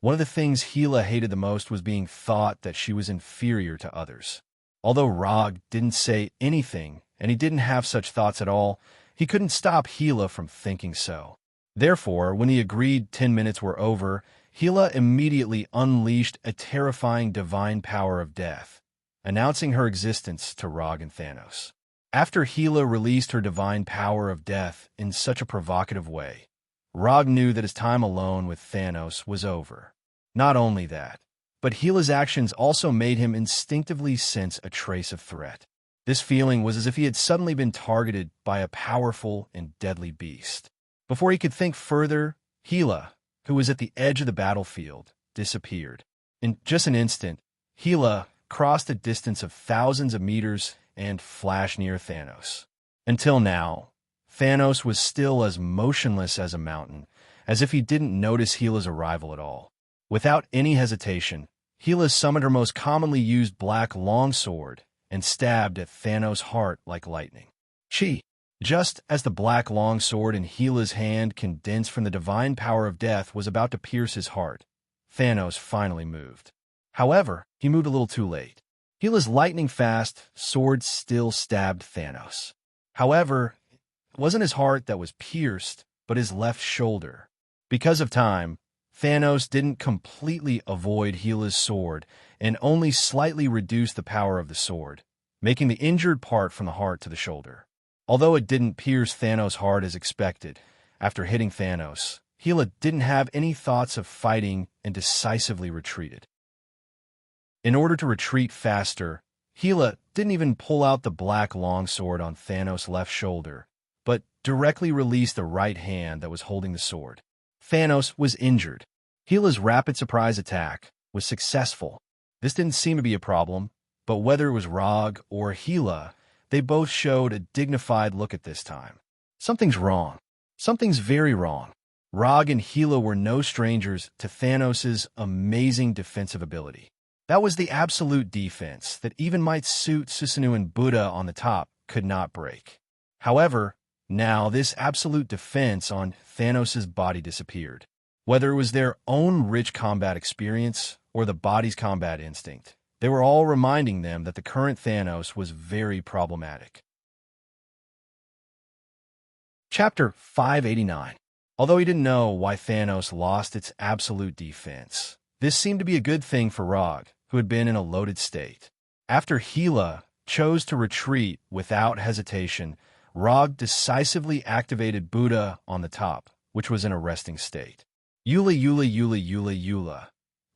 one of the things Hela hated the most was being thought that she was inferior to others. Although Rog didn't say anything, and he didn't have such thoughts at all, he couldn't stop Hela from thinking so. Therefore, when the agreed 10 minutes were over, Hela immediately unleashed a terrifying divine power of death, announcing her existence to Rog and Thanos. After Hela released her divine power of death in such a provocative way, Rog knew that his time alone with Thanos was over. Not only that, but Hela's actions also made him instinctively sense a trace of threat. This feeling was as if he had suddenly been targeted by a powerful and deadly beast. Before he could think further, Hela, who was at the edge of the battlefield, disappeared. In just an instant, Hela crossed a distance of thousands of meters and flashed near Thanos. Until now, Thanos was still as motionless as a mountain, as if he didn't notice Hela's arrival at all. Without any hesitation, Hela summoned her most commonly used black longsword and stabbed at Thanos' heart like lightning. Chi! Just as the black longsword in Hela's hand, condensed from the divine power of death, was about to pierce his heart, Thanos finally moved. However, he moved a little too late. Hela's lightning-fast sword still stabbed Thanos. However, it wasn't his heart that was pierced, but his left shoulder. Because of time, Thanos didn't completely avoid Hela's sword and only slightly reduced the power of the sword, making the injured part from the heart to the shoulder. Although it didn't pierce Thanos' heart as expected, after hitting Thanos, Hela didn't have any thoughts of fighting and decisively retreated. In order to retreat faster, Hela didn't even pull out the black longsword on Thanos' left shoulder, but directly released the right hand that was holding the sword. Thanos was injured. Hela's rapid surprise attack was successful. This didn't seem to be a problem, but whether it was Rog or Hela, they both showed a dignified look at this time. Something's wrong. Something's very wrong. Rog and Hela were no strangers to Thanos' amazing defensive ability. That was the absolute defense that even might suit Susanoo and Buddha on the top could not break. However, now this absolute defense on Thanos' body disappeared. Whether it was their own rich combat experience or the body's combat instinct, they were all reminding them that the current Thanos was very problematic. Chapter 589. Although he didn't know why Thanos lost its absolute defense, this seemed to be a good thing for Rog, who had been in a loaded state. After Hela chose to retreat without hesitation, Rog decisively activated Buddha on the top, which was in a resting state. Eula, Eula, Eula, Eula, Eula.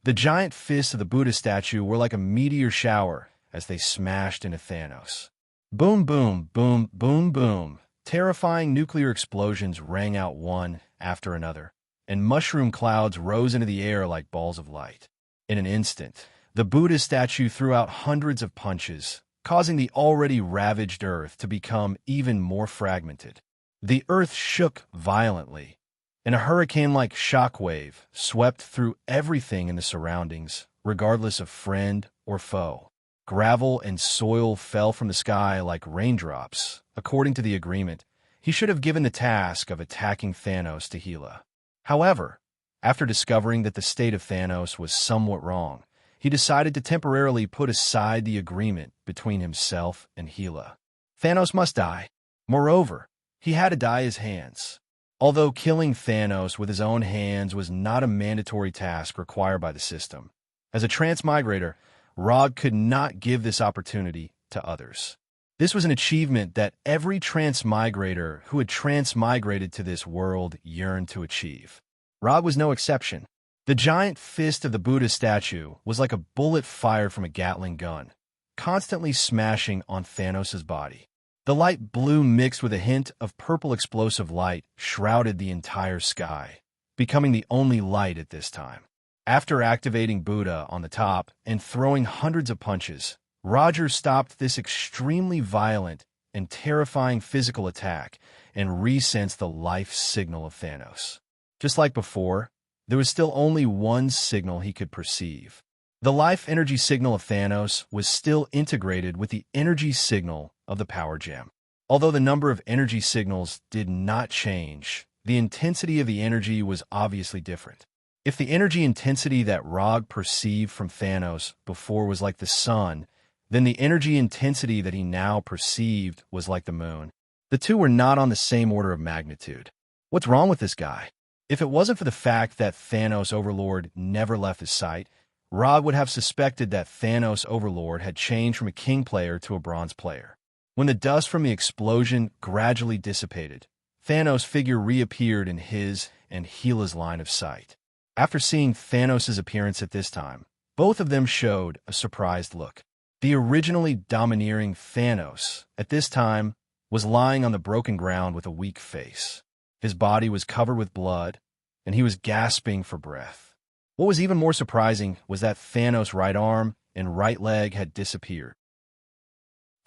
The giant fists of the Buddha statue were like a meteor shower as they smashed into Thanos. Boom, boom, boom, boom, boom. Terrifying nuclear explosions rang out one after another, and mushroom clouds rose into the air like balls of light. In an instant, the Buddha statue threw out hundreds of punches, causing the already ravaged Earth to become even more fragmented. The Earth shook violently, and a hurricane-like shockwave swept through everything in the surroundings, regardless of friend or foe. Gravel and soil fell from the sky like raindrops. According to the agreement, he should have given the task of attacking Thanos to Hela. However, after discovering that the state of Thanos was somewhat wrong, he decided to temporarily put aside the agreement between himself and Hela. Thanos must die. Moreover, he had to dye his hands. Although killing Thanos with his own hands was not a mandatory task required by the system, as a transmigrator, Rog could not give this opportunity to others. This was an achievement that every transmigrator who had transmigrated to this world yearned to achieve. Rog was no exception. The giant fist of the Buddha statue was like a bullet fired from a Gatling gun, constantly smashing on Thanos' body. The light blue mixed with a hint of purple explosive light shrouded the entire sky, becoming the only light at this time. After activating Buddha on the top and throwing hundreds of punches, Roger stopped this extremely violent and terrifying physical attack and resensed the life signal of Thanos. Just like before, there was still only one signal he could perceive. The life energy signal of Thanos was still integrated with the energy signal of the power gem. Although the number of energy signals did not change, the intensity of the energy was obviously different. If the energy intensity that Rog perceived from Thanos before was like the sun, then the energy intensity that he now perceived was like the moon. The two were not on the same order of magnitude. What's wrong with this guy? If it wasn't for the fact that Thanos Overlord never left his sight, Rog would have suspected that Thanos Overlord had changed from a king player to a bronze player. When the dust from the explosion gradually dissipated, Thanos' figure reappeared in his and Hela's line of sight. After seeing Thanos' appearance at this time, both of them showed a surprised look. The originally domineering Thanos, at this time, was lying on the broken ground with a weak face. His body was covered with blood, and he was gasping for breath. What was even more surprising was that Thanos' right arm and right leg had disappeared.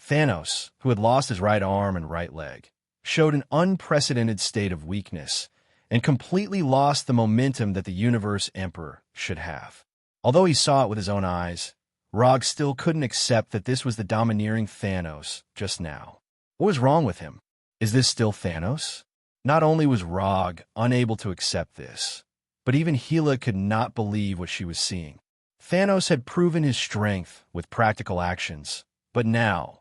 Thanos, who had lost his right arm and right leg, showed an unprecedented state of weakness and completely lost the momentum that the Universe Emperor should have. Although he saw it with his own eyes, Rog still couldn't accept that this was the domineering Thanos just now. What was wrong with him? Is this still Thanos? Not only was Rog unable to accept this, but even Gila could not believe what she was seeing. Thanos had proven his strength with practical actions, but now,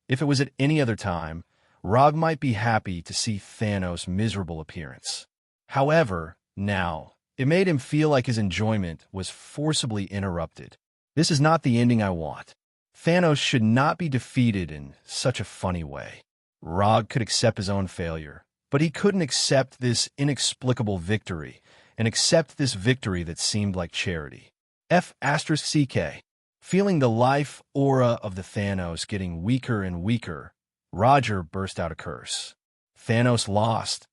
if it was at any other time, Rog might be happy to see Thanos' miserable appearance. However, now, it made him feel like his enjoyment was forcibly interrupted. This is not the ending I want. Thanos should not be defeated in such a funny way. Rog could accept his own failure, but he couldn't accept this inexplicable victory, and accept this victory that seemed like charity. F***CK. Feeling the life aura of the Thanos getting weaker and weaker, Roger burst out a curse. Thanos lost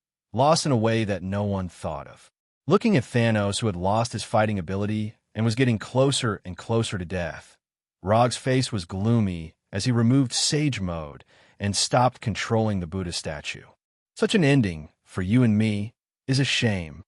in a way that no one thought of. Looking at Thanos, who had lost his fighting ability and was getting closer and closer to death, Rog's face was gloomy as he removed Sage Mode and stopped controlling the Buddha statue. Such an ending, for you and me, is a shame.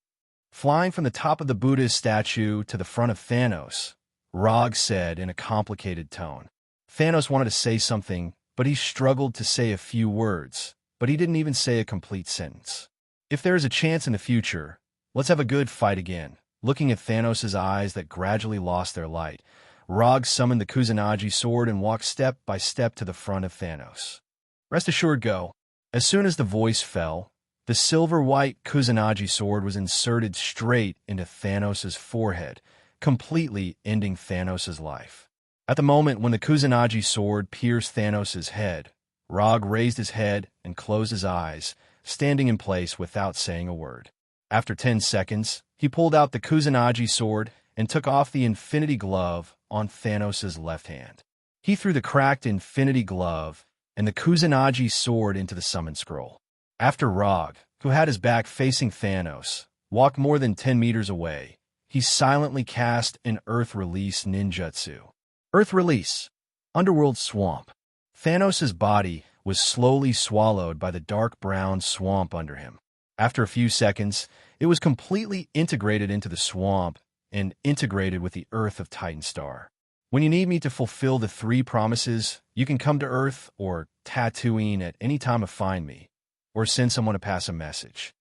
Flying from the top of the Buddha's statue to the front of Thanos, Rog said in a complicated tone. Thanos wanted to say something, but he struggled to say a few words, but he didn't even say a complete sentence. If there is a chance in the future, let's have a good fight again. Looking at Thanos' eyes that gradually lost their light, Rog summoned the Kusanagi sword and walked step by step to the front of Thanos. Rest assured, go. As soon as the voice fell, the silver-white Kusanagi sword was inserted straight into Thanos' forehead, completely ending Thanos' life. At the moment when the Kusanagi sword pierced Thanos' head, Rog raised his head and closed his eyes, standing in place without saying a word. After 10 seconds, he pulled out the Kusanagi sword and took off the Infinity Glove on Thanos' left hand. He threw the cracked Infinity Glove and the Kusanagi sword into the summon scroll. After Rog, who had his back facing Thanos, walked more than 10 meters away, he silently cast an Earth Release ninjutsu. Earth Release. Underworld Swamp. Thanos' body was slowly swallowed by the dark brown swamp under him. After a few seconds, it was completely integrated into the swamp and integrated with the Earth of Titan Star. When you need me to fulfill the 3 promises, you can come to Earth or Tatooine at any time to find me, or send someone to pass a message.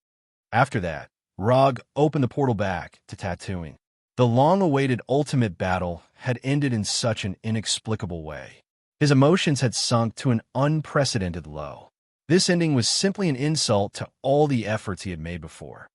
After that, Rog opened the portal back to Tatooine. The long-awaited ultimate battle had ended in such an inexplicable way. His emotions had sunk to an unprecedented low. This ending was simply an insult to all the efforts he had made before.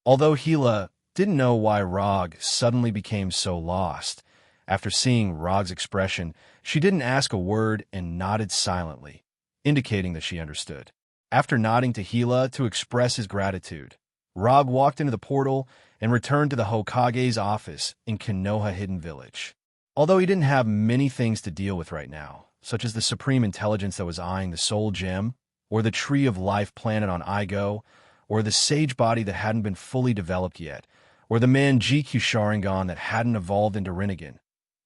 Although Gila didn't know why Rog suddenly became so lost, after seeing Rog's expression, she didn't ask a word and nodded silently, indicating that she understood. After nodding to Gila to express his gratitude, Rog walked into the portal and returned to the Hokage's office in Konoha Hidden Village. Although he didn't have many things to deal with right now, such as the supreme intelligence that was eyeing the Soul Gem, or the Tree of Life planet on Igo, or the Sage Body that hadn't been fully developed yet, or the Man-GQ Sharingan that hadn't evolved into Rinnegan.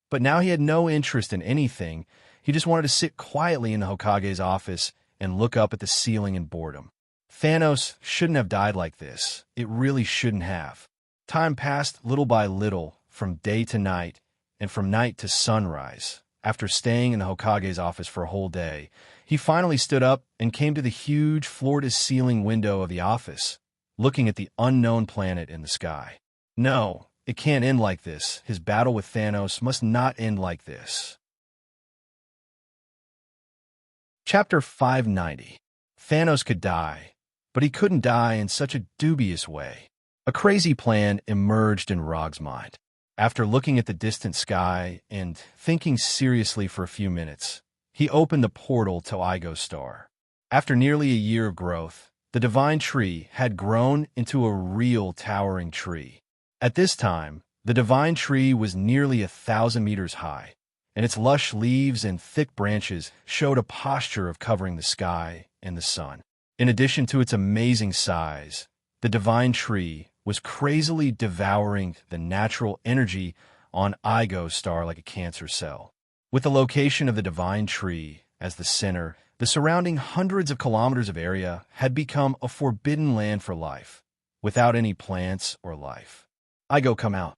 But now he had no interest in anything. He just wanted to sit quietly in the Hokage's office and look up at the ceiling in boredom. Thanos shouldn't have died like this. It really shouldn't have. Time passed little by little, from day to night, and from night to sunrise. After staying in the Hokage's office for a whole day, he finally stood up and came to the huge floor-to-ceiling window of the office, looking at the unknown planet in the sky. No, it can't end like this. His battle with Thanos must not end like this. Chapter 590. Thanos could die, but he couldn't die in such a dubious way. A crazy plan emerged in Rog's mind. After looking at the distant sky and thinking seriously for a few minutes, he opened the portal to Igo Star. After nearly a year of growth, the divine tree had grown into a real towering tree. At this time, the divine tree was nearly 1,000 meters high, and its lush leaves and thick branches showed a posture of covering the sky and the sun. In addition to its amazing size, the divine tree was crazily devouring the natural energy on Igo Star like a cancer cell. With the location of the divine tree as the center, the surrounding hundreds of kilometers of area had become a forbidden land for life, without any plants or life. Igo, come out.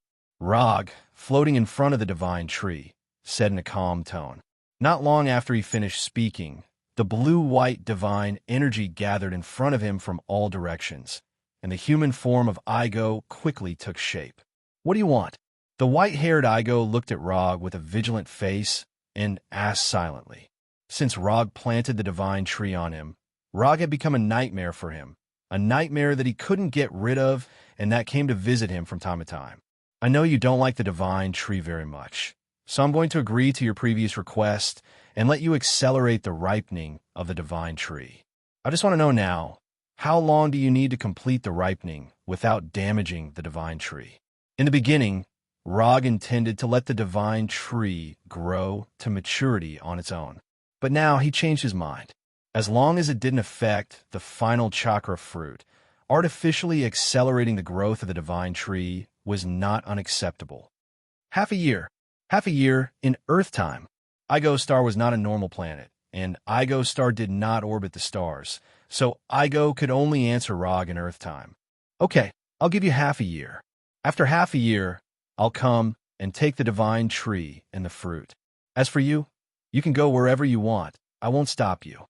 Rog, floating in front of the divine tree, said in a calm tone. Not long after he finished speaking, the blue-white divine energy gathered in front of him from all directions, and the human form of Igo quickly took shape. What do you want? The white-haired Igo looked at Rog with a vigilant face and asked silently. Since Rog planted the divine tree on him, Rog had become a nightmare for him, a nightmare that he couldn't get rid of and that came to visit him from time to time. I know you don't like the divine tree very much, so I'm going to agree to your previous request and let you accelerate the ripening of the divine tree. I just want to know now, how long do you need to complete the ripening without damaging the divine tree? In the beginning, Rog intended to let the divine tree grow to maturity on its own. But now he changed his mind. As long as it didn't affect the final chakra fruit, artificially accelerating the growth of the divine tree was not unacceptable. Half a year in Earth time. Igo Star was not a normal planet, and Igo Star did not orbit the stars, so Igo could only answer Rog in Earth time. Okay, I'll give you half a year. After half a year, I'll come and take the divine tree and the fruit. As for you, you can go wherever you want. I won't stop you.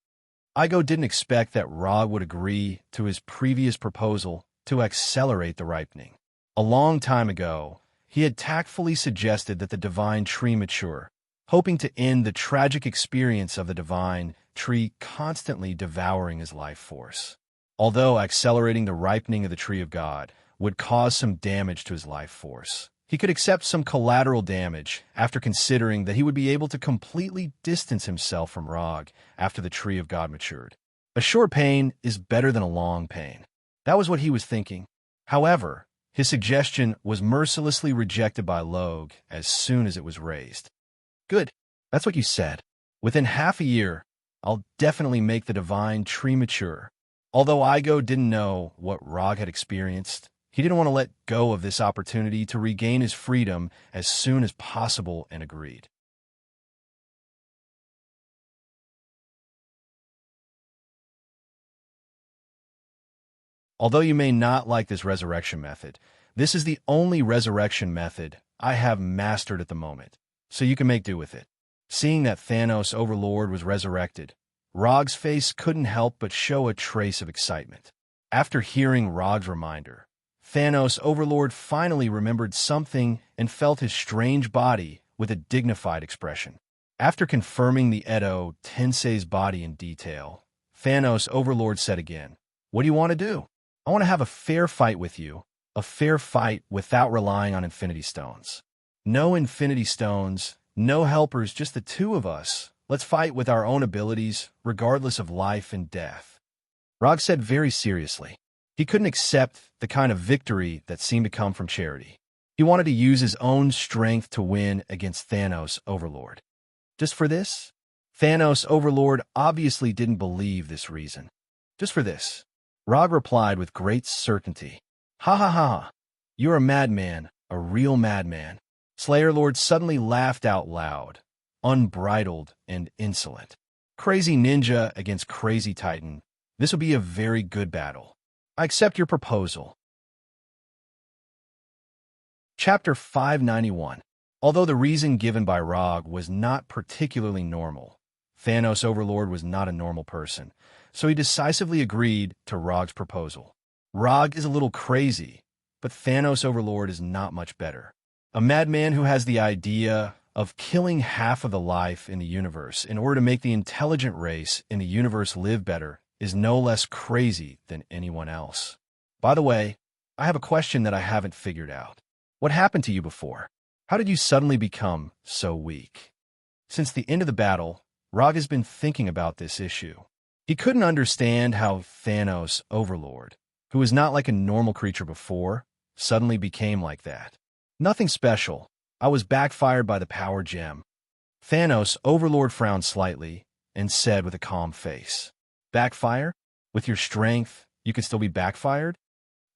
Igo didn't expect that Rog would agree to his previous proposal to accelerate the ripening. A long time ago, he had tactfully suggested that the divine tree mature, hoping to end the tragic experience of the divine tree constantly devouring his life force. Although accelerating the ripening of the tree of God would cause some damage to his life force, he could accept some collateral damage after considering that he would be able to completely distance himself from Rog after the tree of God matured. A short pain is better than a long pain. That was what he was thinking. However, his suggestion was mercilessly rejected by Log as soon as it was raised. Good, that's what you said. Within half a year, I'll definitely make the divine tree mature. Although Igo didn't know what Rog had experienced, he didn't want to let go of this opportunity to regain his freedom as soon as possible and agreed. Although you may not like this resurrection method, this is the only resurrection method I have mastered at the moment, so you can make do with it. Seeing that Thanos Overlord was resurrected, Rog's face couldn't help but show a trace of excitement. After hearing Rog's reminder, Thanos Overlord finally remembered something and felt his strange body with a dignified expression. After confirming the Edo Tensei's body in detail, Thanos Overlord said again, "What do you want to do? I want to have a fair fight with you, a fair fight without relying on Infinity Stones. No Infinity Stones, no helpers, just the two of us. Let's fight with our own abilities, regardless of life and death." Rog said very seriously. He couldn't accept the kind of victory that seemed to come from charity. He wanted to use his own strength to win against Thanos Overlord. Just for this? Thanos Overlord obviously didn't believe this reason. Just for this. Rog replied with great certainty. Ha ha ha. You're a madman, a real madman. Slayer Lord suddenly laughed out loud, unbridled and insolent. Crazy ninja against crazy titan. This will be a very good battle. I accept your proposal. Chapter 591. Although the reason given by Rog was not particularly normal, Thanos Overlord was not a normal person, so he decisively agreed to Rog's proposal. Rog is a little crazy, but Thanos Overlord is not much better. A madman who has the idea of killing half of the life in the universe in order to make the intelligent race in the universe live better is no less crazy than anyone else. By the way, I have a question that I haven't figured out. What happened to you before? How did you suddenly become so weak? Since the end of the battle, Rog has been thinking about this issue. He couldn't understand how Thanos Overlord, who was not like a normal creature before, suddenly became like that. Nothing special. I was backfired by the power gem. Thanos Overlord frowned slightly and said with a calm face, "Backfire? With your strength, you could still be backfired?"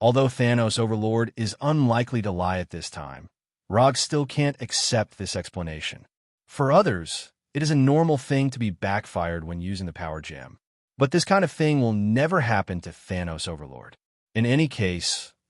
Although Thanos Overlord is unlikely to lie at this time, Rog still can't accept this explanation. For others, it is a normal thing to be backfired when using the power gem. But this kind of thing will never happen to Thanos Overlord. In any case,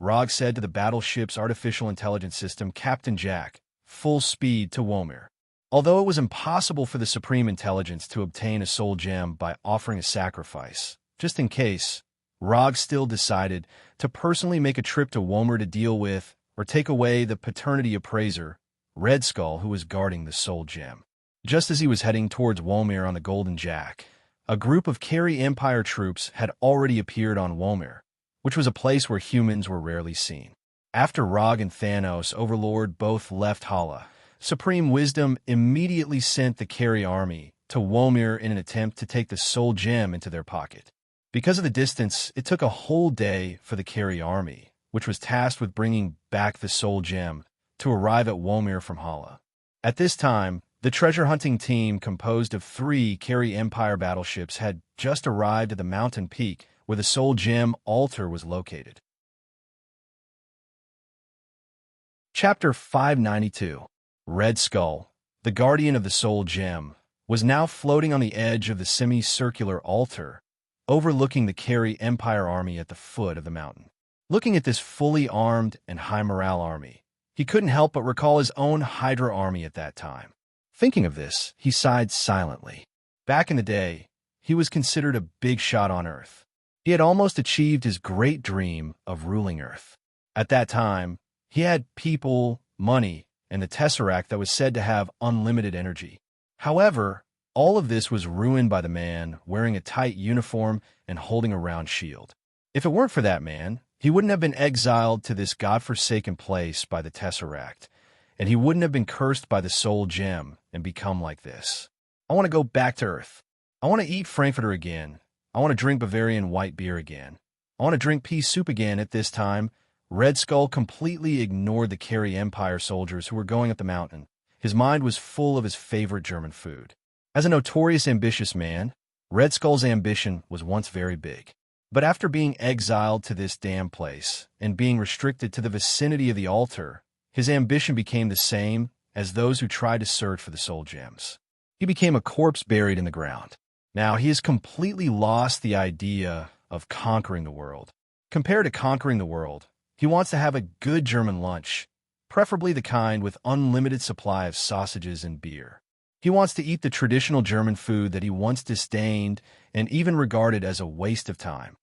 Rog said to the battleship's artificial intelligence system, Captain Jack, full speed to Womir. Although it was impossible for the Supreme Intelligence to obtain a soul gem by offering a sacrifice, just in case, Rog still decided to personally make a trip to Womir to deal with or take away the paternity appraiser, Red Skull, who was guarding the soul gem. Just as he was heading towards Womir on the Golden Jack, a group of Carey Empire troops had already appeared on Womir, which was a place where humans were rarely seen. After Rog and Thanos, Overlord, both left Hala, Supreme Wisdom immediately sent the Carey army to Womir in an attempt to take the soul gem into their pocket. Because of the distance, it took a whole day for the Carey army, which was tasked with bringing back the soul gem, to arrive at Womir from Hala. At this time, the treasure-hunting team, composed of 3 Carey Empire battleships, had just arrived at the mountain peak where the soul gem altar was located. Chapter 592. Red Skull, the guardian of the soul gem, was now floating on the edge of the semicircular altar, overlooking the Carey Empire army at the foot of the mountain. Looking at this fully armed and high-morale army, he couldn't help but recall his own Hydra army at that time. Thinking of this, he sighed silently. Back in the day, he was considered a big shot on Earth. He had almost achieved his great dream of ruling Earth. At that time, he had people, money, and the Tesseract that was said to have unlimited energy. However, all of this was ruined by the man wearing a tight uniform and holding a round shield. If it weren't for that man, he wouldn't have been exiled to this godforsaken place by the Tesseract, and he wouldn't have been cursed by the soul gem and become like this. I want to go back to Earth. I want to eat Frankfurter again. I want to drink Bavarian white beer again. I want to drink pea soup again. At this time, Red Skull completely ignored the Carey Empire soldiers who were going up the mountain. His mind was full of his favorite German food. As a notorious ambitious man, Red Skull's ambition was once very big. But after being exiled to this damn place and being restricted to the vicinity of the altar, his ambition became the same as those who tried to search for the soul gems. He became a corpse buried in the ground. Now he has completely lost the idea of conquering the world. Compared to conquering the world, he wants to have a good German lunch, preferably the kind with unlimited supply of sausages and beer. He wants to eat the traditional German food that he once disdained and even regarded as a waste of time.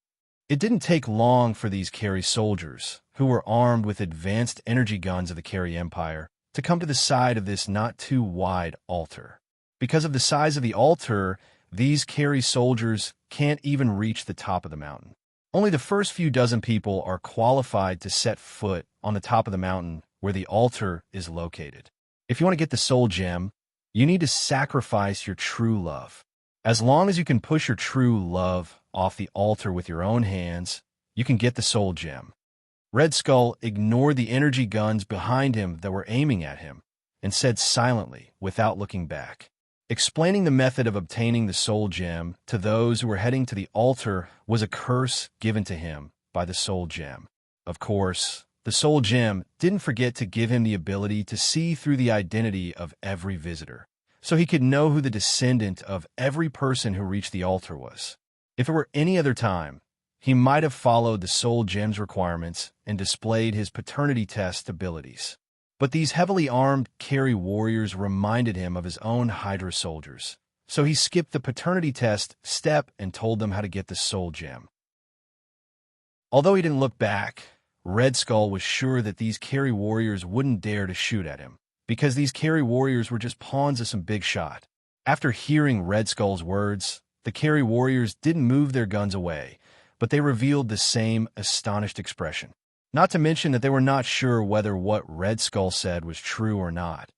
It didn't take long for these Carey soldiers, who were armed with advanced energy guns of the Carey Empire, to come to the side of this not-too-wide altar. Because of the size of the altar, these Carey soldiers can't even reach the top of the mountain. Only the first few dozen people are qualified to set foot on the top of the mountain where the altar is located. If you want to get the soul gem, you need to sacrifice your true love. As long as you can push your true love off the altar with your own hands, you can get the soul gem. Red Skull ignored the energy guns behind him that were aiming at him and said silently, without looking back. Explaining the method of obtaining the soul gem to those who were heading to the altar was a curse given to him by the soul gem. Of course, the soul gem didn't forget to give him the ability to see through the identity of every visitor, so he could know who the descendant of every person who reached the altar was. If it were any other time, he might have followed the soul gem's requirements and displayed his paternity test abilities. But these heavily armed Carey warriors reminded him of his own Hydra soldiers, so he skipped the paternity test step and told them how to get the soul gem. Although he didn't look back, Red Skull was sure that these Carey warriors wouldn't dare to shoot at him, because these Carey warriors were just pawns of some big shot. After hearing Red Skull's words, the Carey warriors didn't move their guns away, but they revealed the same astonished expression. Not to mention that they were not sure whether what Red Skull said was true or not.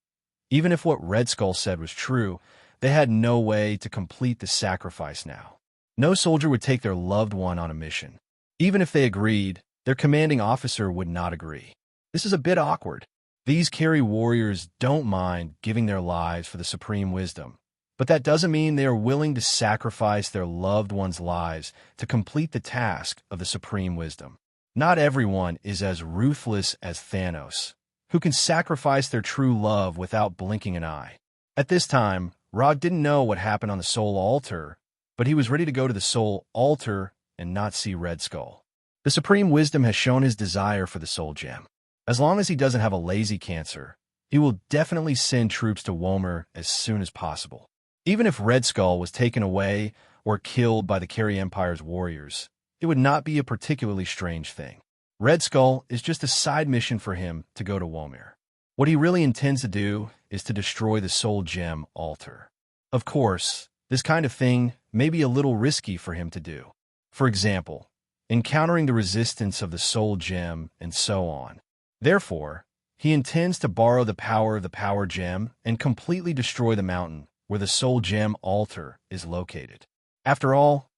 Even if what Red Skull said was true, they had no way to complete the sacrifice now. No soldier would take their loved one on a mission. Even if they agreed, their commanding officer would not agree. This is a bit awkward. These Carey warriors don't mind giving their lives for the Supreme Wisdom, but that doesn't mean they are willing to sacrifice their loved ones' lives to complete the task of the Supreme Wisdom. Not everyone is as ruthless as Thanos, who can sacrifice their true love without blinking an eye. At this time, Rod didn't know what happened on the soul altar, but he was ready to go to the soul altar and not see Red Skull. The Supreme Wisdom has shown his desire for the Soul Gem. As long as he doesn't have a lazy cancer, he will definitely send troops to Womer as soon as possible. Even if Red Skull was taken away or killed by the Carry Empire's warriors, it would not be a particularly strange thing. Red Skull is just a side mission for him to go to Womer. What he really intends to do is to destroy the Soul Gem altar. Of course, this kind of thing may be a little risky for him to do. For example, encountering the resistance of the Soul Gem and so on. Therefore, he intends to borrow the power of the Power Gem and completely destroy the mountain where the Soul Gem altar is located. After all,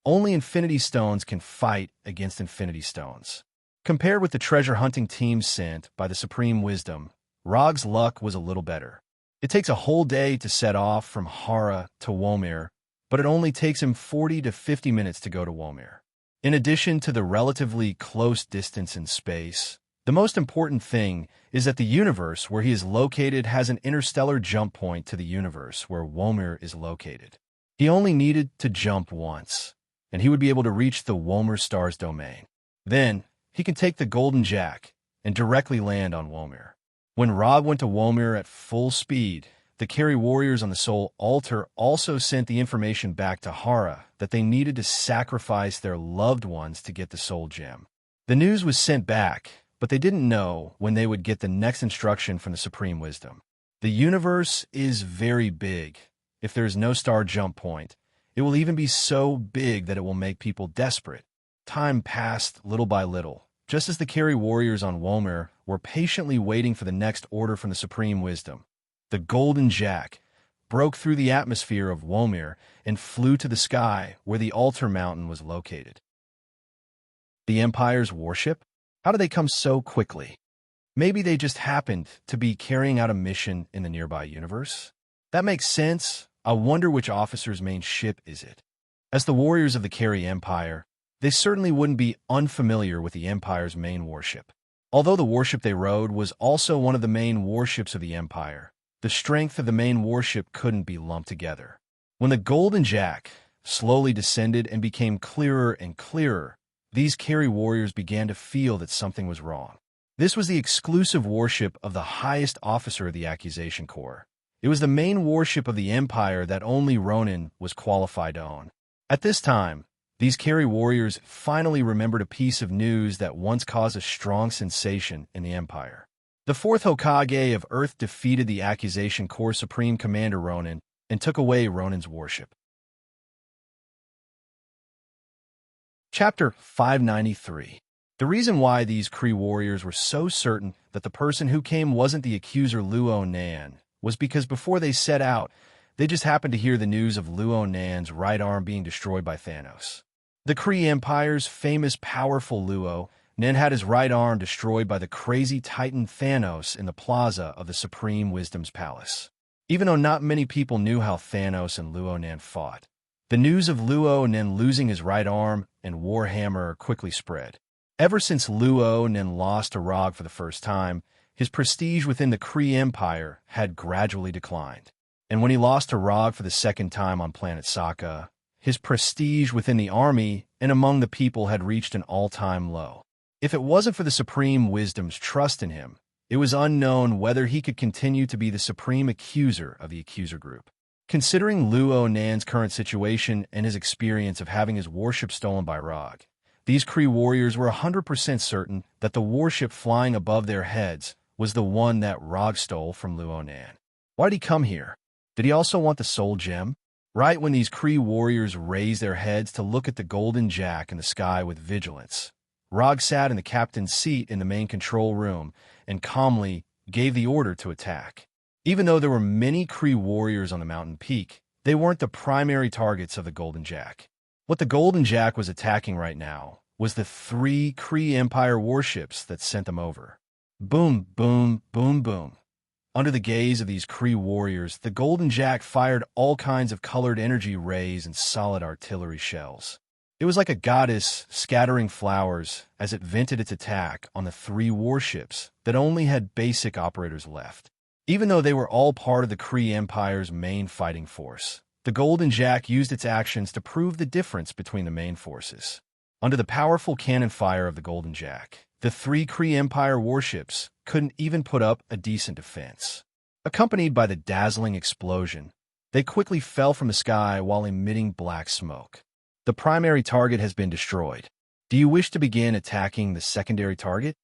only Infinity Stones can fight against Infinity Stones. Compared with the treasure hunting team sent by the Supreme Wisdom, Rog's luck was a little better. It takes a whole day to set off from Hara to Womer, but it only takes him 40 to 50 minutes to go to Womer. In addition to the relatively close distance in space, the most important thing is that the universe where he is located has an interstellar jump point to the universe where Womer is located. He only needed to jump once, and he would be able to reach the Womer star's domain. Then, he can take the Golden Jack and directly land on Womer. When Rog went to Womer at full speed, the Carry warriors on the Soul Altar also sent the information back to Hara that they needed to sacrifice their loved ones to get the Soul Gem. The news was sent back, but they didn't know when they would get the next instruction from the Supreme Wisdom. The universe is very big. If there is no star jump point, it will even be so big that it will make people desperate. Time passed little by little, just as the Carry warriors on Womer were patiently waiting for the next order from the Supreme Wisdom. The Golden Jack broke through the atmosphere of Womer and flew to the sky where the altar mountain was located. The Empire's warship? How did they come so quickly? Maybe they just happened to be carrying out a mission in the nearby universe? That makes sense. I wonder which officer's main ship is it. As the warriors of the Carry Empire, they certainly wouldn't be unfamiliar with the Empire's main warship. Although the warship they rode was also one of the main warships of the Empire, the strength of the main warship couldn't be lumped together. When the Golden Jack slowly descended and became clearer and clearer, these Carry warriors began to feel that something was wrong. This was the exclusive warship of the highest officer of the Accusation Corps. It was the main warship of the Empire that only Ronin was qualified to own. At this time, these Carry warriors finally remembered a piece of news that once caused a strong sensation in the Empire. The fourth Hokage of Earth defeated the Accusation Corps Supreme Commander Ronin and took away Ronin's warship. Chapter 593. The reason why these Kree warriors were so certain that the person who came wasn't the accuser Luo Nan was because before they set out, they just happened to hear the news of Luo Nan's right arm being destroyed by Thanos. The Kree Empire's famous powerful Luo Nan had his right arm destroyed by the crazy Titan Thanos in the plaza of the Supreme Wisdom's Palace. Even though not many people knew how Thanos and Luo Nan fought, the news of Luo Nan losing his right arm and Warhammer quickly spread. Ever since Luo Nan lost to Rog for the first time, his prestige within the Kree Empire had gradually declined. And when he lost to Rog for the second time on planet Sokka, his prestige within the army and among the people had reached an all-time low. If it wasn't for the Supreme Wisdom's trust in him, it was unknown whether he could continue to be the supreme accuser of the accuser group. Considering Luo Nan's current situation and his experience of having his warship stolen by Rog, these Kree warriors were 100% certain that the warship flying above their heads was the one that Rog stole from Luo Nan. Why did he come here? Did he also want the Soul Gem? Right when these Kree warriors raised their heads to look at the Golden Jack in the sky with vigilance, Rog sat in the captain's seat in the main control room and calmly gave the order to attack. Even though there were many Kree warriors on the mountain peak, they weren't the primary targets of the Golden Jack. What the Golden Jack was attacking right now was the 3 Kree Empire warships that sent them over. Boom, boom, boom, boom. Under the gaze of these Kree warriors, the Golden Jack fired all kinds of colored energy rays and solid artillery shells. It was like a goddess scattering flowers as it vented its attack on the 3 warships that only had basic operators left. Even though they were all part of the Kree Empire's main fighting force, the Golden Jack used its actions to prove the difference between the main forces. Under the powerful cannon fire of the Golden Jack, the three Kree Empire warships couldn't even put up a decent defense. Accompanied by the dazzling explosion, they quickly fell from the sky while emitting black smoke. The primary target has been destroyed. Do you wish to begin attacking the secondary target?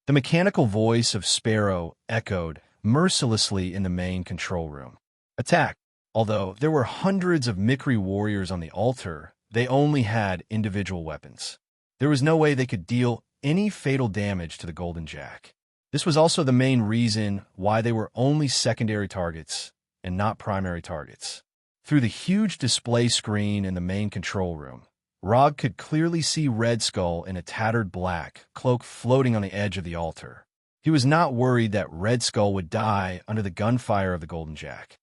The mechanical voice of Sparrow echoed mercilessly in the main control room. Attack! Although there were hundreds of Mikri warriors on the altar, they only had individual weapons. There was no way they could deal any fatal damage to the Golden Jack. This was also the main reason why they were only secondary targets and not primary targets. Through the huge display screen in the main control room, Rog could clearly see Red Skull in a tattered black cloak floating on the edge of the altar. He was not worried that Red Skull would die under the gunfire of the Golden Jack.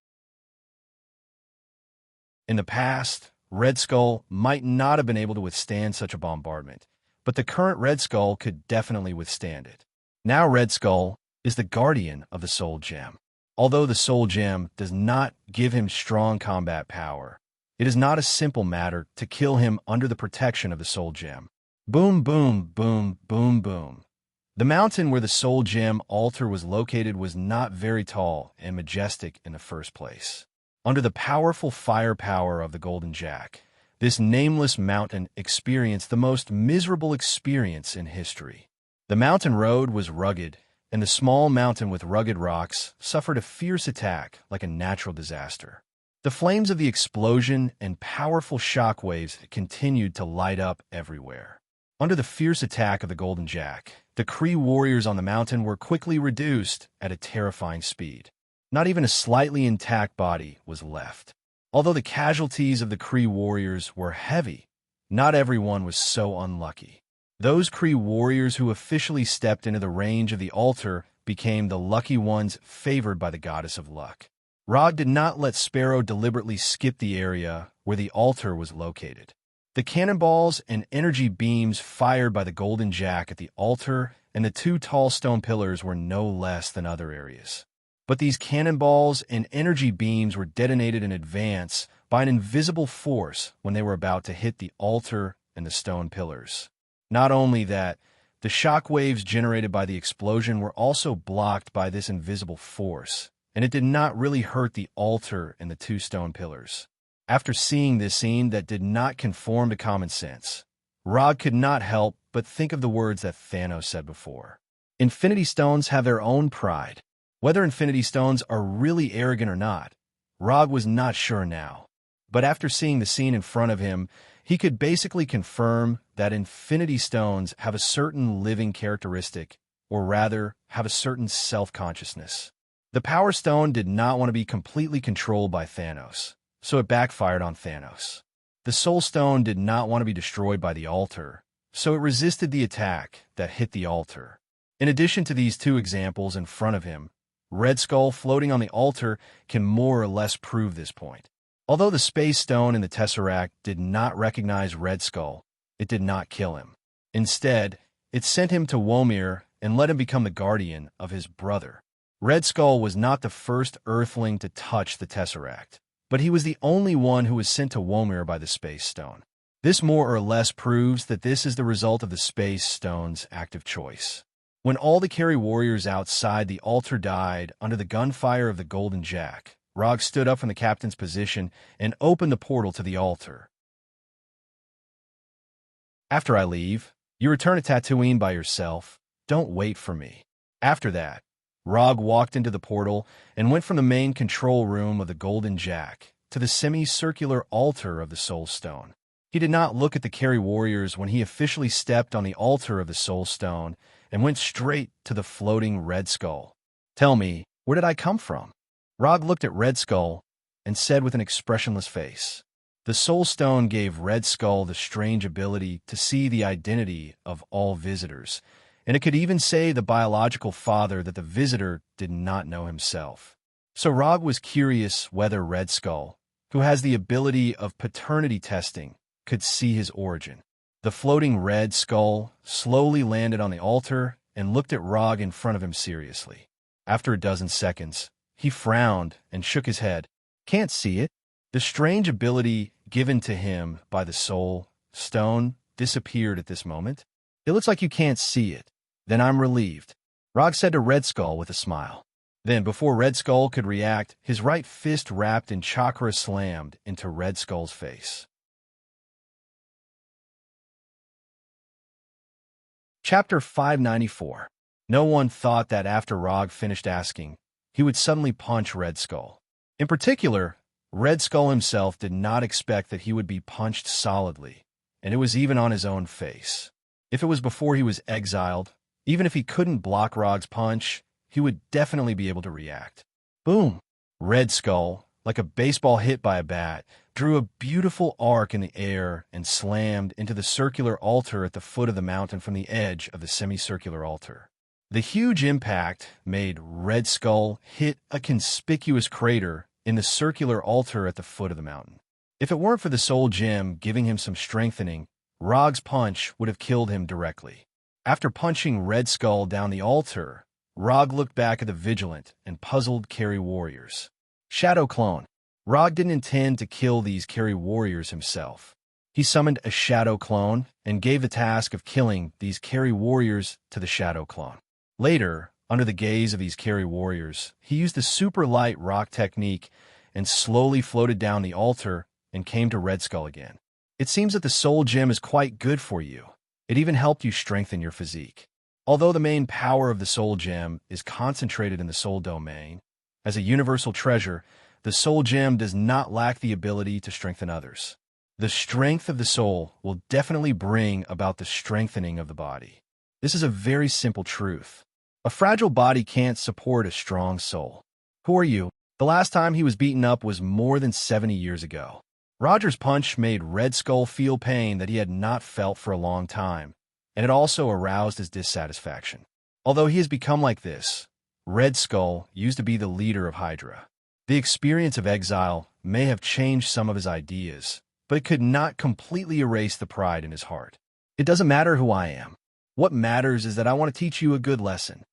In the past, Red Skull might not have been able to withstand such a bombardment, but the current Red Skull could definitely withstand it. Now Red Skull is the guardian of the Soul Gem. Although the Soul Gem does not give him strong combat power, it is not a simple matter to kill him under the protection of the Soul Gem. Boom, boom, boom, boom, boom. The mountain where the Soul Gem altar was located was not very tall and majestic in the first place. Under the powerful firepower of the Golden Jack, this nameless mountain experienced the most miserable experience in history. The mountain road was rugged, and the small mountain with rugged rocks suffered a fierce attack like a natural disaster. The flames of the explosion and powerful shock waves continued to light up everywhere. Under the fierce attack of the Golden Jack, the Kree warriors on the mountain were quickly reduced at a terrifying speed. Not even a slightly intact body was left. Although the casualties of the Kree warriors were heavy, not everyone was so unlucky. Those Kree warriors who officially stepped into the range of the altar became the lucky ones favored by the goddess of luck. Rog did not let Sparrow deliberately skip the area where the altar was located. The cannonballs and energy beams fired by the Golden Jack at the altar and the two tall stone pillars were no less than other areas. But these cannonballs and energy beams were detonated in advance by an invisible force when they were about to hit the altar and the stone pillars. Not only that, the shock waves generated by the explosion were also blocked by this invisible force, and it did not really hurt the altar and the two stone pillars. After seeing this scene that did not conform to common sense, Rog could not help but think of the words that Thanos said before. Infinity Stones have their own pride. Whether Infinity Stones are really arrogant or not, Rog was not sure now. But after seeing the scene in front of him, he could basically confirm that Infinity Stones have a certain living characteristic, or rather, have a certain self-consciousness. The Power Stone did not want to be completely controlled by Thanos, so it backfired on Thanos. The Soul Stone did not want to be destroyed by the altar, so it resisted the attack that hit the altar. In addition to these two examples in front of him, Red Skull floating on the altar can more or less prove this point. Although the Space Stone in the Tesseract did not recognize Red Skull, it did not kill him. Instead, it sent him to Womir and let him become the guardian of his brother. Red Skull was not the first Earthling to touch the Tesseract, but he was the only one who was sent to Womir by the Space Stone. This more or less proves that this is the result of the Space Stone's active choice. When all the Carry warriors outside the altar died under the gunfire of the Golden Jack, Rog stood up from the captain's position and opened the portal to the altar. After I leave, you return to Tatooine by yourself. Don't wait for me. After that, Rog walked into the portal and went from the main control room of the Golden Jack to the semicircular altar of the Soul Stone. He did not look at the Carry warriors when he officially stepped on the altar of the Soul Stone and went straight to the floating Red Skull. Tell me, where did I come from? Rog looked at Red Skull and said with an expressionless face. The Soul Stone gave Red Skull the strange ability to see the identity of all visitors, and it could even say the biological father that the visitor did not know himself. So Rog was curious whether Red Skull, who has the ability of paternity testing, could see his origin. The floating Red Skull slowly landed on the altar and looked at Rog in front of him seriously. After a dozen seconds, he frowned and shook his head. Can't see it. The strange ability given to him by the Soul Stone disappeared at this moment. It looks like you can't see it. Then I'm relieved, Rog said to Red Skull with a smile. Then, before Red Skull could react, his right fist wrapped in chakra slammed into Red Skull's face. Chapter 594. No one thought that after Rog finished asking, he would suddenly punch Red Skull. In particular, Red Skull himself did not expect that he would be punched solidly, and it was even on his own face. If it was before he was exiled, even if he couldn't block Rog's punch, he would definitely be able to react. Boom! Red Skull, like a baseball hit by a bat, drew a beautiful arc in the air and slammed into the circular altar at the foot of the mountain from the edge of the semicircular altar. The huge impact made Red Skull hit a conspicuous crater in the circular altar at the foot of the mountain. If it weren't for the soul gem giving him some strengthening, Rog's punch would have killed him directly. After punching Red Skull down the altar, Rog looked back at the vigilant and puzzled Carry warriors. Shadow clone. Rog didn't intend to kill these Carry warriors himself. He summoned a Shadow clone and gave the task of killing these Carry warriors to the Shadow clone. Later, under the gaze of these Carry warriors, he used the super light rock technique and slowly floated down the altar and came to Red Skull again. It seems that the soul gem is quite good for you. It even helped you strengthen your physique. Although the main power of the soul gem is concentrated in the soul domain, as a universal treasure, the soul gem does not lack the ability to strengthen others. The strength of the soul will definitely bring about the strengthening of the body. This is a very simple truth. A fragile body can't support a strong soul. Who are you? The last time he was beaten up was more than 70 years ago. Roger's punch made Red Skull feel pain that he had not felt for a long time, and it also aroused his dissatisfaction. Although he has become like this, Red Skull used to be the leader of Hydra. The experience of exile may have changed some of his ideas, but it could not completely erase the pride in his heart. It doesn't matter who I am. What matters is that I want to teach you a good lesson.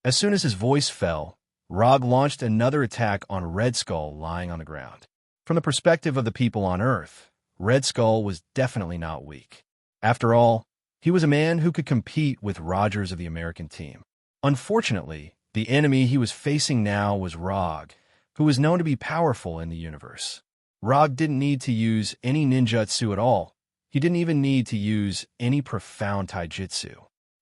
As soon as his voice fell, Rog launched another attack on Red Skull lying on the ground. From the perspective of the people on Earth, Red Skull was definitely not weak. After all, he was a man who could compete with Rogers of the American team. Unfortunately, the enemy he was facing now was Rog, who was known to be powerful in the universe. Rog didn't need to use any ninjutsu at all. He didn't even need to use any profound taijutsu.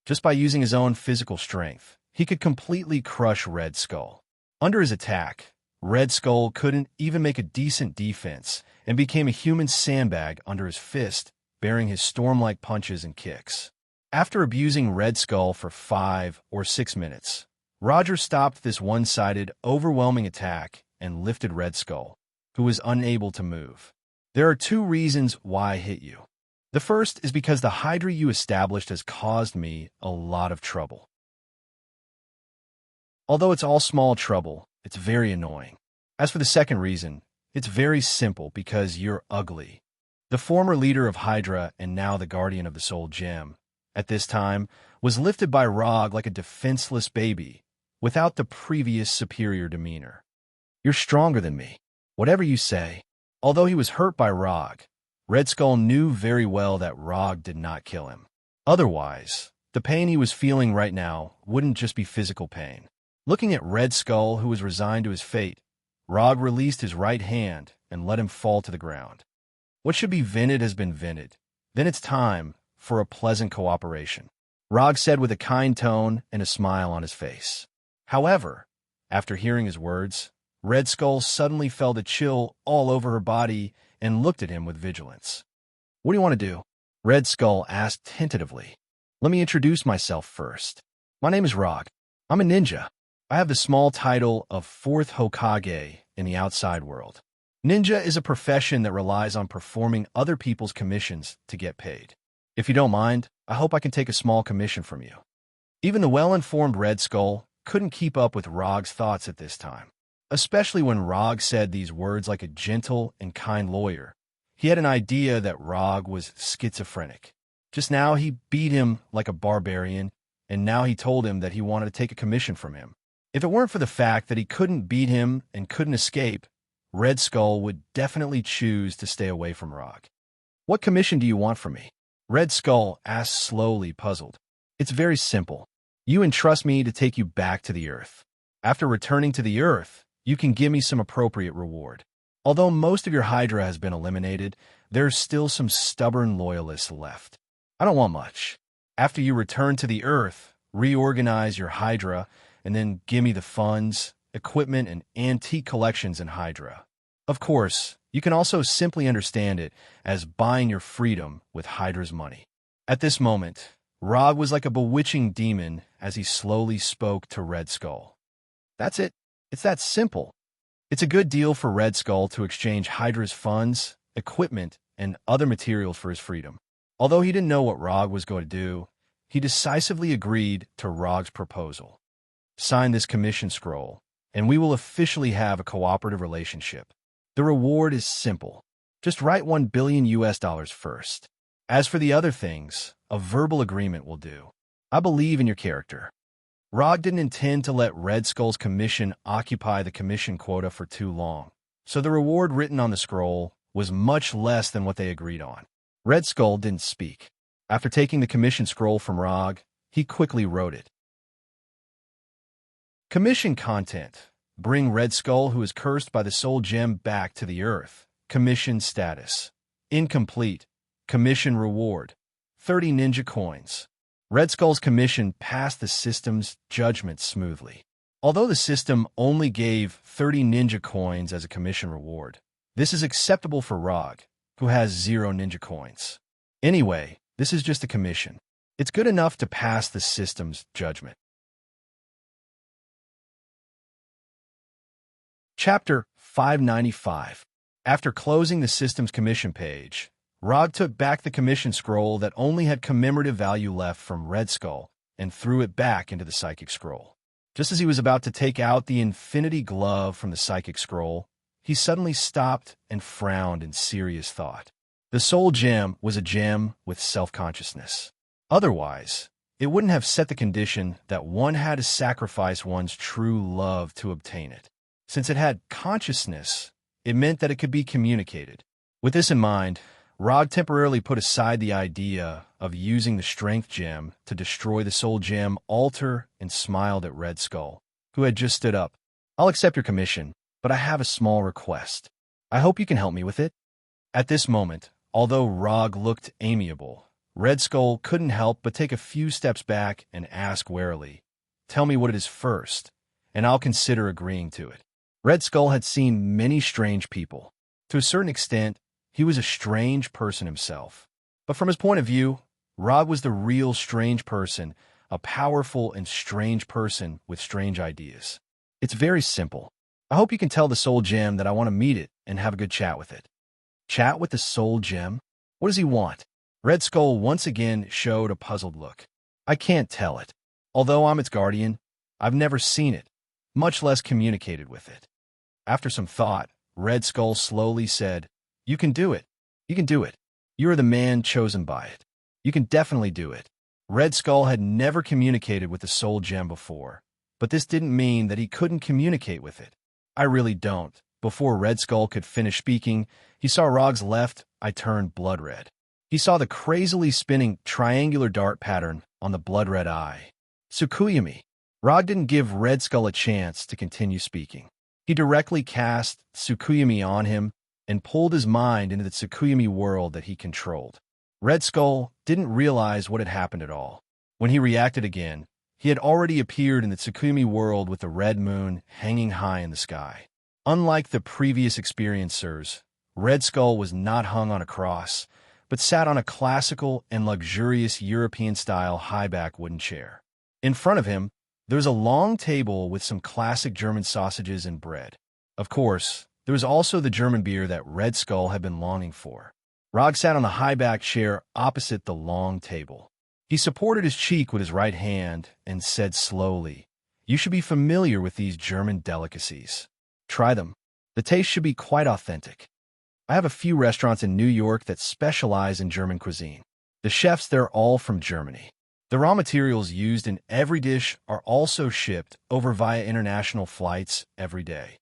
Just by using his own physical strength, he could completely crush Red Skull. Under his attack, Red Skull couldn't even make a decent defense and became a human sandbag under his fist, bearing his storm-like punches and kicks. After abusing Red Skull for 5 or 6 minutes, Roger stopped this one-sided, overwhelming attack and lifted Red Skull, who was unable to move. There are 2 reasons why I hit you. The first is because the Hydra you established has caused me a lot of trouble. Although it's all small trouble, it's very annoying. As for the second reason, it's very simple because you're ugly. The former leader of Hydra and now the guardian of the Soul Gem, at this time, was lifted by Rog like a defenseless baby, without the previous superior demeanor. You're stronger than me. Whatever you say. Although he was hurt by Rog, Red Skull knew very well that Rog did not kill him. Otherwise, the pain he was feeling right now wouldn't just be physical pain. Looking at Red Skull, who was resigned to his fate, Rog released his right hand and let him fall to the ground. What should be vented has been vented. Then it's time for a pleasant cooperation, Rog said with a kind tone and a smile on his face. However, after hearing his words, Red Skull suddenly felt a chill all over her body and looked at him with vigilance. What do you want to do? Red Skull asked tentatively. Let me introduce myself first. My name is Rog. I'm a ninja. I have the small title of 4th Hokage in the outside world. Ninja is a profession that relies on performing other people's commissions to get paid. If you don't mind, I hope I can take a small commission from you. Even the well-informed Red Skull couldn't keep up with Rog's thoughts at this time, especially when Rog said these words like a gentle and kind lawyer. He had an idea that Rog was schizophrenic. Just now he beat him like a barbarian, and now he told him that he wanted to take a commission from him. If it weren't for the fact that he couldn't beat him and couldn't escape, Red Skull would definitely choose to stay away from Rog. What commission do you want from me? Red Skull asked slowly, puzzled. It's very simple. You entrust me to take you back to the Earth. After returning to the Earth, you can give me some appropriate reward. Although most of your Hydra has been eliminated, there's still some stubborn loyalists left. I don't want much. After you return to the Earth, reorganize your Hydra, and then give me the funds, equipment, and antique collections in Hydra. Of course, you can also simply understand it as buying your freedom with Hydra's money. At this moment, Rog was like a bewitching demon as he slowly spoke to Red Skull. That's it. It's that simple. It's a good deal for Red Skull to exchange Hydra's funds, equipment, and other materials for his freedom. Although he didn't know what Rog was going to do, he decisively agreed to Rog's proposal. Sign this commission scroll, and we will officially have a cooperative relationship. The reward is simple. Just write $1 billion first. As for the other things, a verbal agreement will do. I believe in your character. Rog didn't intend to let Red Skull's commission occupy the commission quota for too long, so the reward written on the scroll was much less than what they agreed on. Red Skull didn't speak. After taking the commission scroll from Rog, he quickly wrote it. Commission content. Bring Red Skull, who is cursed by the soul gem, back to the Earth. Commission status. Incomplete. Commission reward. 30 ninja coins. Red Skull's commission passed the system's judgment smoothly. Although the system only gave 30 ninja coins as a commission reward, this is acceptable for Rog, who has 0 ninja coins. Anyway, this is just a commission. It's good enough to pass the system's judgment. Chapter 595. After closing the system's commission page, Rog took back the commission scroll that only had commemorative value left from Red Skull and threw it back into the psychic scroll. Just as he was about to take out the infinity glove from the psychic scroll, he suddenly stopped and frowned in serious thought. The soul gem was a gem with self-consciousness. Otherwise, it wouldn't have set the condition that one had to sacrifice one's true love to obtain it. Since it had consciousness, it meant that it could be communicated. With this in mind, Rog temporarily put aside the idea of using the strength gem to destroy the soul gem altar and smiled at Red Skull, who had just stood up. I'll accept your commission, but I have a small request. I hope you can help me with it. At this moment, although Rog looked amiable, Red Skull couldn't help but take a few steps back and ask warily, "Tell me what it is first, and I'll consider agreeing to it." Red Skull had seen many strange people. To a certain extent, he was a strange person himself. But from his point of view, Rog was the real strange person, a powerful and strange person with strange ideas. It's very simple. I hope you can tell the soul gem that I want to meet it and have a good chat with it. Chat with the soul gem? What does he want? Red Skull once again showed a puzzled look. I can't tell it. Although I'm its guardian, I've never seen it, much less communicated with it. After some thought, Red Skull slowly said, "You can do it. You can do it. You are the man chosen by it. You can definitely do it." Red Skull had never communicated with the soul gem before, but this didn't mean that he couldn't communicate with it. I really don't. Before Red Skull could finish speaking, he saw Rog's left eye turn blood red. He saw the crazily spinning triangular dart pattern on the blood red eye. Tsukuyami. Rog didn't give Red Skull a chance to continue speaking. He directly cast Tsukuyami on him and pulled his mind into the Tsukuyami world that he controlled. Red Skull didn't realize what had happened at all. When he reacted again, he had already appeared in the Tsukuyami world with the red moon hanging high in the sky. Unlike the previous experiencers, Red Skull was not hung on a cross, but sat on a classical and luxurious European-style high-back wooden chair. In front of him, there was a long table with some classic German sausages and bread. Of course, there was also the German beer that Red Skull had been longing for. Rog sat on the high-back chair opposite the long table. He supported his cheek with his right hand and said slowly, "You should be familiar with these German delicacies. Try them. The taste should be quite authentic. I have a few restaurants in New York that specialize in German cuisine. The chefs there are all from Germany. The raw materials used in every dish are also shipped over via international flights every day.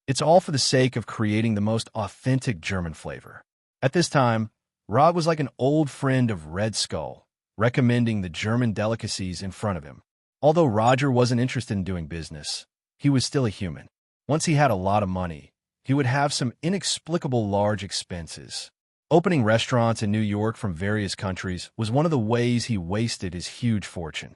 It's all for the sake of creating the most authentic German flavor. At this time, Rog was like an old friend of Red Skull, recommending the German delicacies in front of him. Although Roger wasn't interested in doing business, he was still a human. Once he had a lot of money, he would have some inexplicable large expenses. Opening restaurants in New York from various countries was one of the ways he wasted his huge fortune.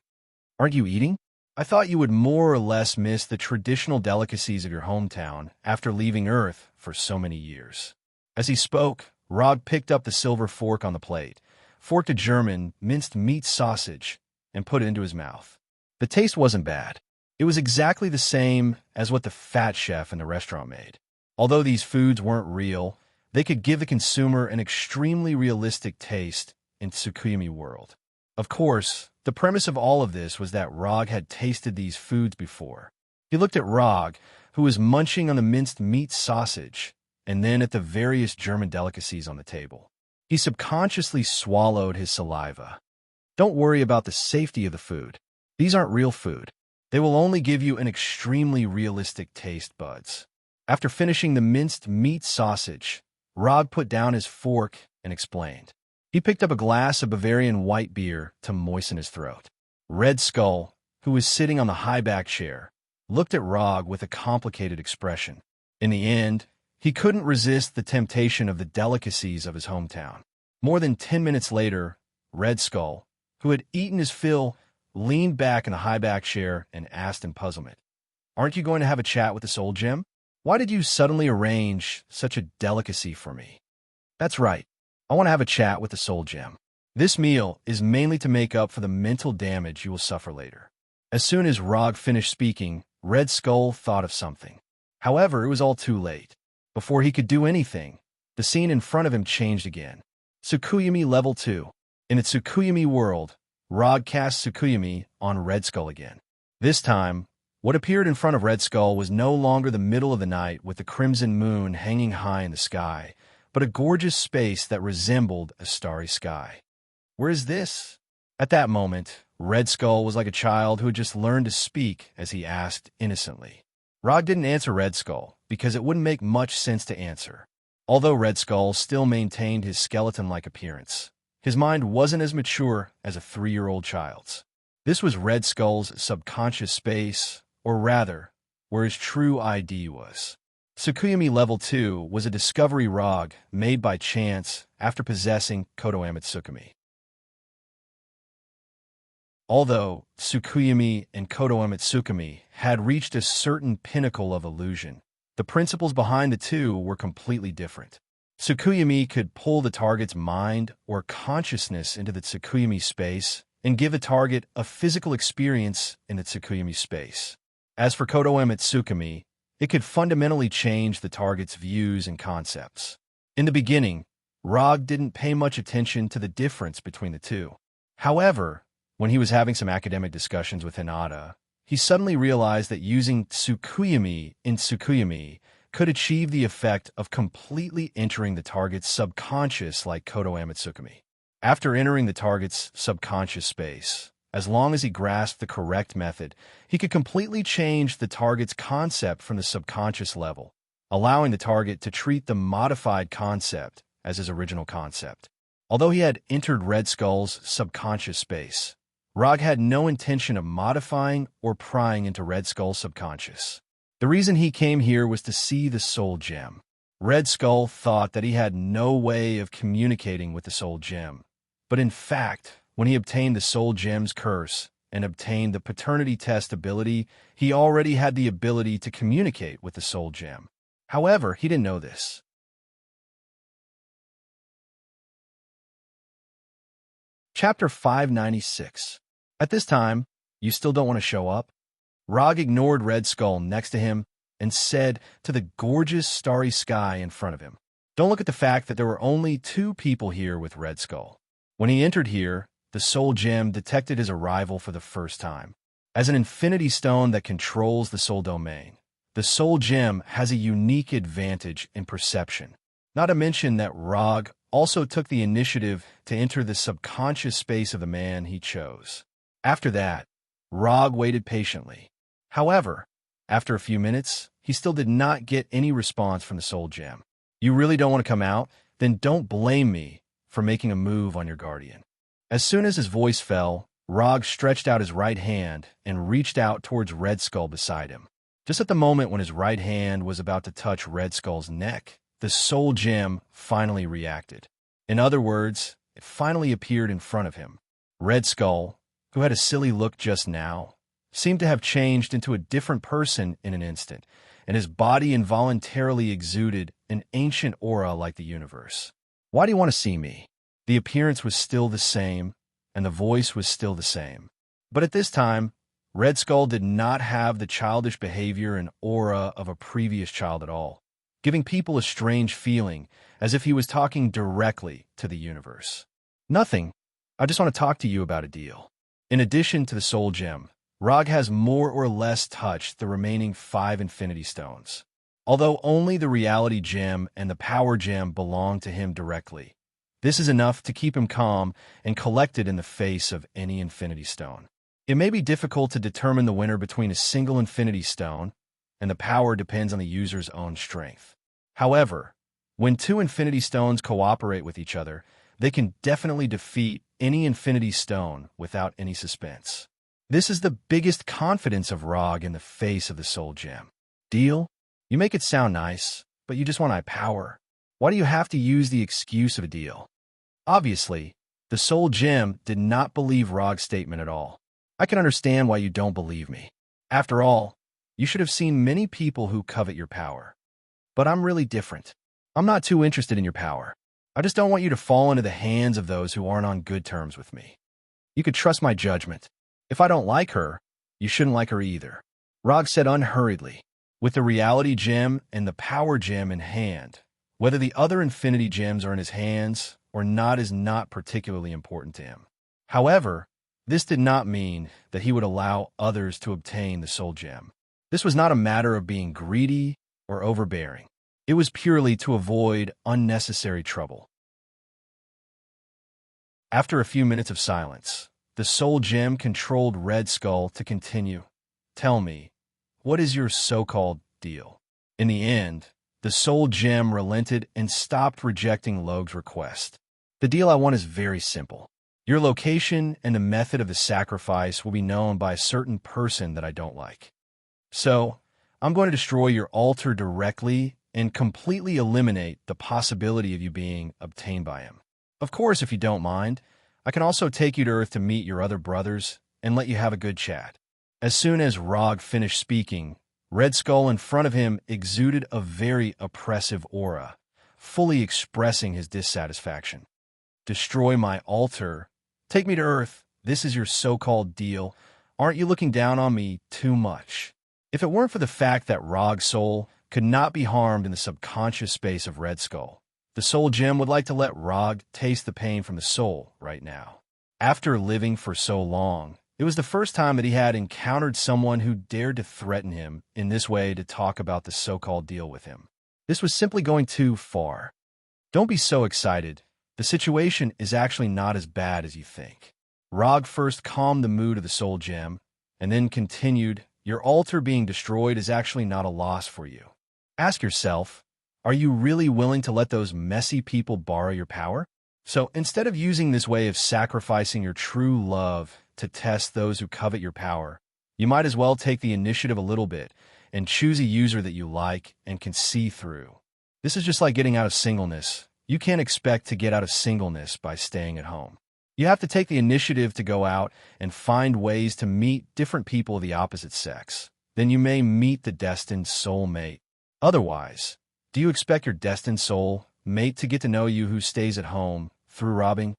Aren't you eating? I thought you would more or less miss the traditional delicacies of your hometown after leaving Earth for so many years. As he spoke, Rog picked up the silver fork on the plate, forked a German minced meat sausage, and put it into his mouth. The taste wasn't bad. It was exactly the same as what the fat chef in the restaurant made. Although these foods weren't real, they could give the consumer an extremely realistic taste in Tsukuyomi world. Of course, the premise of all of this was that Rog had tasted these foods before. He looked at Rog, who was munching on the minced meat sausage, and then at the various German delicacies on the table. He subconsciously swallowed his saliva. Don't worry about the safety of the food. These aren't real food. They will only give you an extremely realistic taste buds. After finishing the minced meat sausage, Rog put down his fork and explained. He picked up a glass of Bavarian white beer to moisten his throat. Red Skull, who was sitting on the high-back chair, looked at Rog with a complicated expression. In the end, he couldn't resist the temptation of the delicacies of his hometown. More than 10 minutes later, Red Skull, who had eaten his fill, leaned back in the high-back chair and asked in puzzlement, "Aren't you going to have a chat with the Soul Gem? Why did you suddenly arrange such a delicacy for me?" "That's right. I want to have a chat with the Soul Gem. This meal is mainly to make up for the mental damage you will suffer later." As soon as Rog finished speaking, Red Skull thought of something. However, it was all too late. Before he could do anything, the scene in front of him changed again. Tsukuyomi Level 2. In the Tsukuyomi world, Rog cast Tsukuyomi on Red Skull again. This time, what appeared in front of Red Skull was no longer the middle of the night with the crimson moon hanging high in the sky, but a gorgeous space that resembled a starry sky. "Where is this?" At that moment, Red Skull was like a child who had just learned to speak as he asked innocently. Rog didn't answer Red Skull because it wouldn't make much sense to answer. Although Red Skull still maintained his skeleton-like appearance, his mind wasn't as mature as a 3-year-old child's. This was Red Skull's subconscious space, or rather, where his true ID was. Tsukuyomi Level 2 was a discovery Rog made by chance after possessing Kodo Amatsukami. Although Tsukuyomi and Kodo Amatsukami had reached a certain pinnacle of illusion, the principles behind the two were completely different. Tsukuyomi could pull the target's mind or consciousness into the Tsukuyomi space and give a target a physical experience in the Tsukuyomi space. As for Kodo Amatsukami, it could fundamentally change the target's views and concepts. In the beginning, Rog didn't pay much attention to the difference between the two. However, when he was having some academic discussions with Hinata, he suddenly realized that using Tsukuyomi in Tsukuyomi could achieve the effect of completely entering the target's subconscious like Kodo Amatsukami. After entering the target's subconscious space, as long as he grasped the correct method, he could completely change the target's concept from the subconscious level, allowing the target to treat the modified concept as his original concept. Although he had entered Red Skull's subconscious space, Rog had no intention of modifying or prying into Red Skull's subconscious. The reason he came here was to see the Soul Gem. Red Skull thought that he had no way of communicating with the Soul Gem, but in fact, when he obtained the Soul Gem's curse and obtained the paternity test ability, he already had the ability to communicate with the Soul Gem. However, he didn't know this. Chapter 596. At this time, you still don't want to show up? Rog ignored Red Skull next to him and said to the gorgeous starry sky in front of him, "Don't look at the fact that there were only 2 people here with Red Skull." When he entered here, the Soul Gem detected his arrival for the first time. As an infinity stone that controls the soul domain, the Soul Gem has a unique advantage in perception. Not to mention that Rog also took the initiative to enter the subconscious space of the man he chose. After that, Rog waited patiently. However, after a few minutes, he still did not get any response from the Soul Gem. "You really don't want to come out? then don't blame me for making a move on your guardian. As soon as his voice fell, Rog stretched out his right hand and reached out towards Red Skull beside him. Just at the moment when his right hand was about to touch Red Skull's neck, the soul gem finally reacted. In other words, it finally appeared in front of him. Red Skull, who had a silly look just now, seemed to have changed into a different person in an instant, and his body involuntarily exuded an ancient aura like the universe. "Why do you want to see me?" The appearance was still the same, and the voice was still the same. But at this time, Red Skull did not have the childish behavior and aura of a previous child at all, giving people a strange feeling, as if he was talking directly to the universe. "Nothing. I just want to talk to you about a deal." In addition to the soul gem, Rog has more or less touched the remaining 5 Infinity Stones. Although only the reality gem and the power gem belong to him directly, this is enough to keep him calm and collected in the face of any Infinity Stone. It may be difficult to determine the winner between a single Infinity Stone, and the power depends on the user's own strength. However, when 2 Infinity Stones cooperate with each other, they can definitely defeat any Infinity Stone without any suspense. This is the biggest confidence of Rog in the face of the soul gem. "Deal? You make it sound nice, but you just want power. Why do you have to use the excuse of a deal?" Obviously, the soul gem did not believe Rog's statement at all. "I can understand why you don't believe me. After all, you should have seen many people who covet your power. But I'm really different. I'm not too interested in your power. I just don't want you to fall into the hands of those who aren't on good terms with me. You could trust my judgment. If I don't like her, you shouldn't like her either," Rog said unhurriedly, with the reality gem and the power gem in hand. Whether the other infinity gems are in his hands or not is not particularly important to him. However, this did not mean that he would allow others to obtain the soul gem. This was not a matter of being greedy or overbearing. It was purely to avoid unnecessary trouble. After a few minutes of silence, the soul gem controlled Red Skull to continue. "Tell me, what is your so-called deal?" In the end, the soul gem relented and stopped rejecting Logue's request. "The deal I want is very simple. Your location and the method of the sacrifice will be known by a certain person that I don't like. So, I'm going to destroy your altar directly and completely eliminate the possibility of you being obtained by him. Of course, if you don't mind, I can also take you to Earth to meet your other brothers and let you have a good chat." As soon as Rog finished speaking, Red Skull in front of him exuded a very oppressive aura, fully expressing his dissatisfaction. "Destroy my altar? Take me to Earth? This is your so-called deal? Aren't you looking down on me too much?" If it weren't for the fact that Rog's soul could not be harmed in the subconscious space of Red Skull, the soul gem would like to let Rog taste the pain from the soul right now. After living for so long, it was the first time that he had encountered someone who dared to threaten him in this way to talk about the so-called deal with him. This was simply going too far. "Don't be so excited. The situation is actually not as bad as you think." Rog first calmed the mood of the soul gem, and then continued, "Your altar being destroyed is actually not a loss for you. Ask yourself, are you really willing to let those messy people borrow your power? So instead of using this way of sacrificing your true love to test those who covet your power, you might as well take the initiative a little bit and choose a user that you like and can see through. This is just like getting out of singleness. You can't expect to get out of singleness by staying at home. You have to take the initiative to go out and find ways to meet different people of the opposite sex. Then you may meet the destined soulmate. Otherwise, do you expect your destined soul mate to get to know you who stays at home through robbing?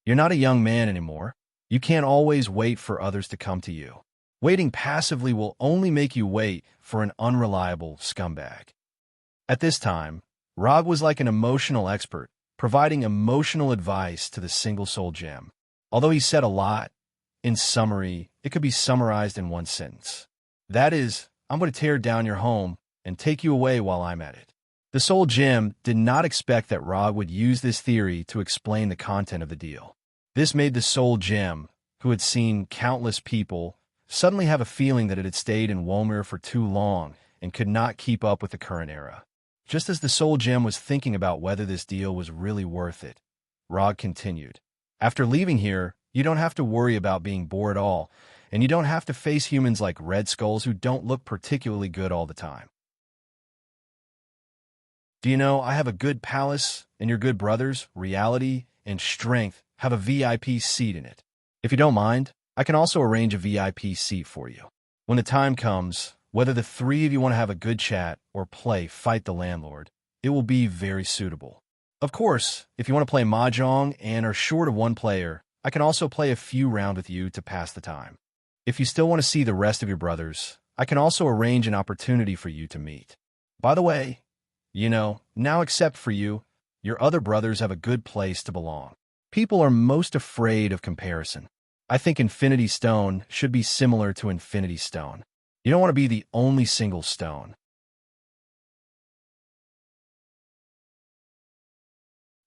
You're not a young man anymore. You can't always wait for others to come to you. Waiting passively will only make you wait for an unreliable scumbag." At this time, Rog was like an emotional expert, providing emotional advice to the single soul gem. Although he said a lot, in summary, it could be summarized in one sentence. That is, "I'm going to tear down your home and take you away while I'm at it." The soul gem did not expect that Rog would use this theory to explain the content of the deal. This made the soul gem, who had seen countless people, suddenly have a feeling that it had stayed in Womir for too long and could not keep up with the current era. Just as the soul gem was thinking about whether this deal was really worth it, Rog continued. After leaving here, you don't have to worry about being bored at all, and you don't have to face humans like Red Skulls who don't look particularly good all the time. Do you know, I have a good palace, and your good brothers, Reality and Strength, have a VIP seat in it. If you don't mind, I can also arrange a VIP seat for you. When the time comes, whether the three of you want to have a good chat or play Fight the Landlord, it will be very suitable. Of course, if you want to play Mahjong and are short of one player, I can also play a few rounds with you to pass the time. If you still want to see the rest of your brothers, I can also arrange an opportunity for you to meet. By the way, now except for you, your other brothers have a good place to belong. People are most afraid of comparison. I think Infinity Stone should be similar to Infinity Stone. You don't want to be the only single stone.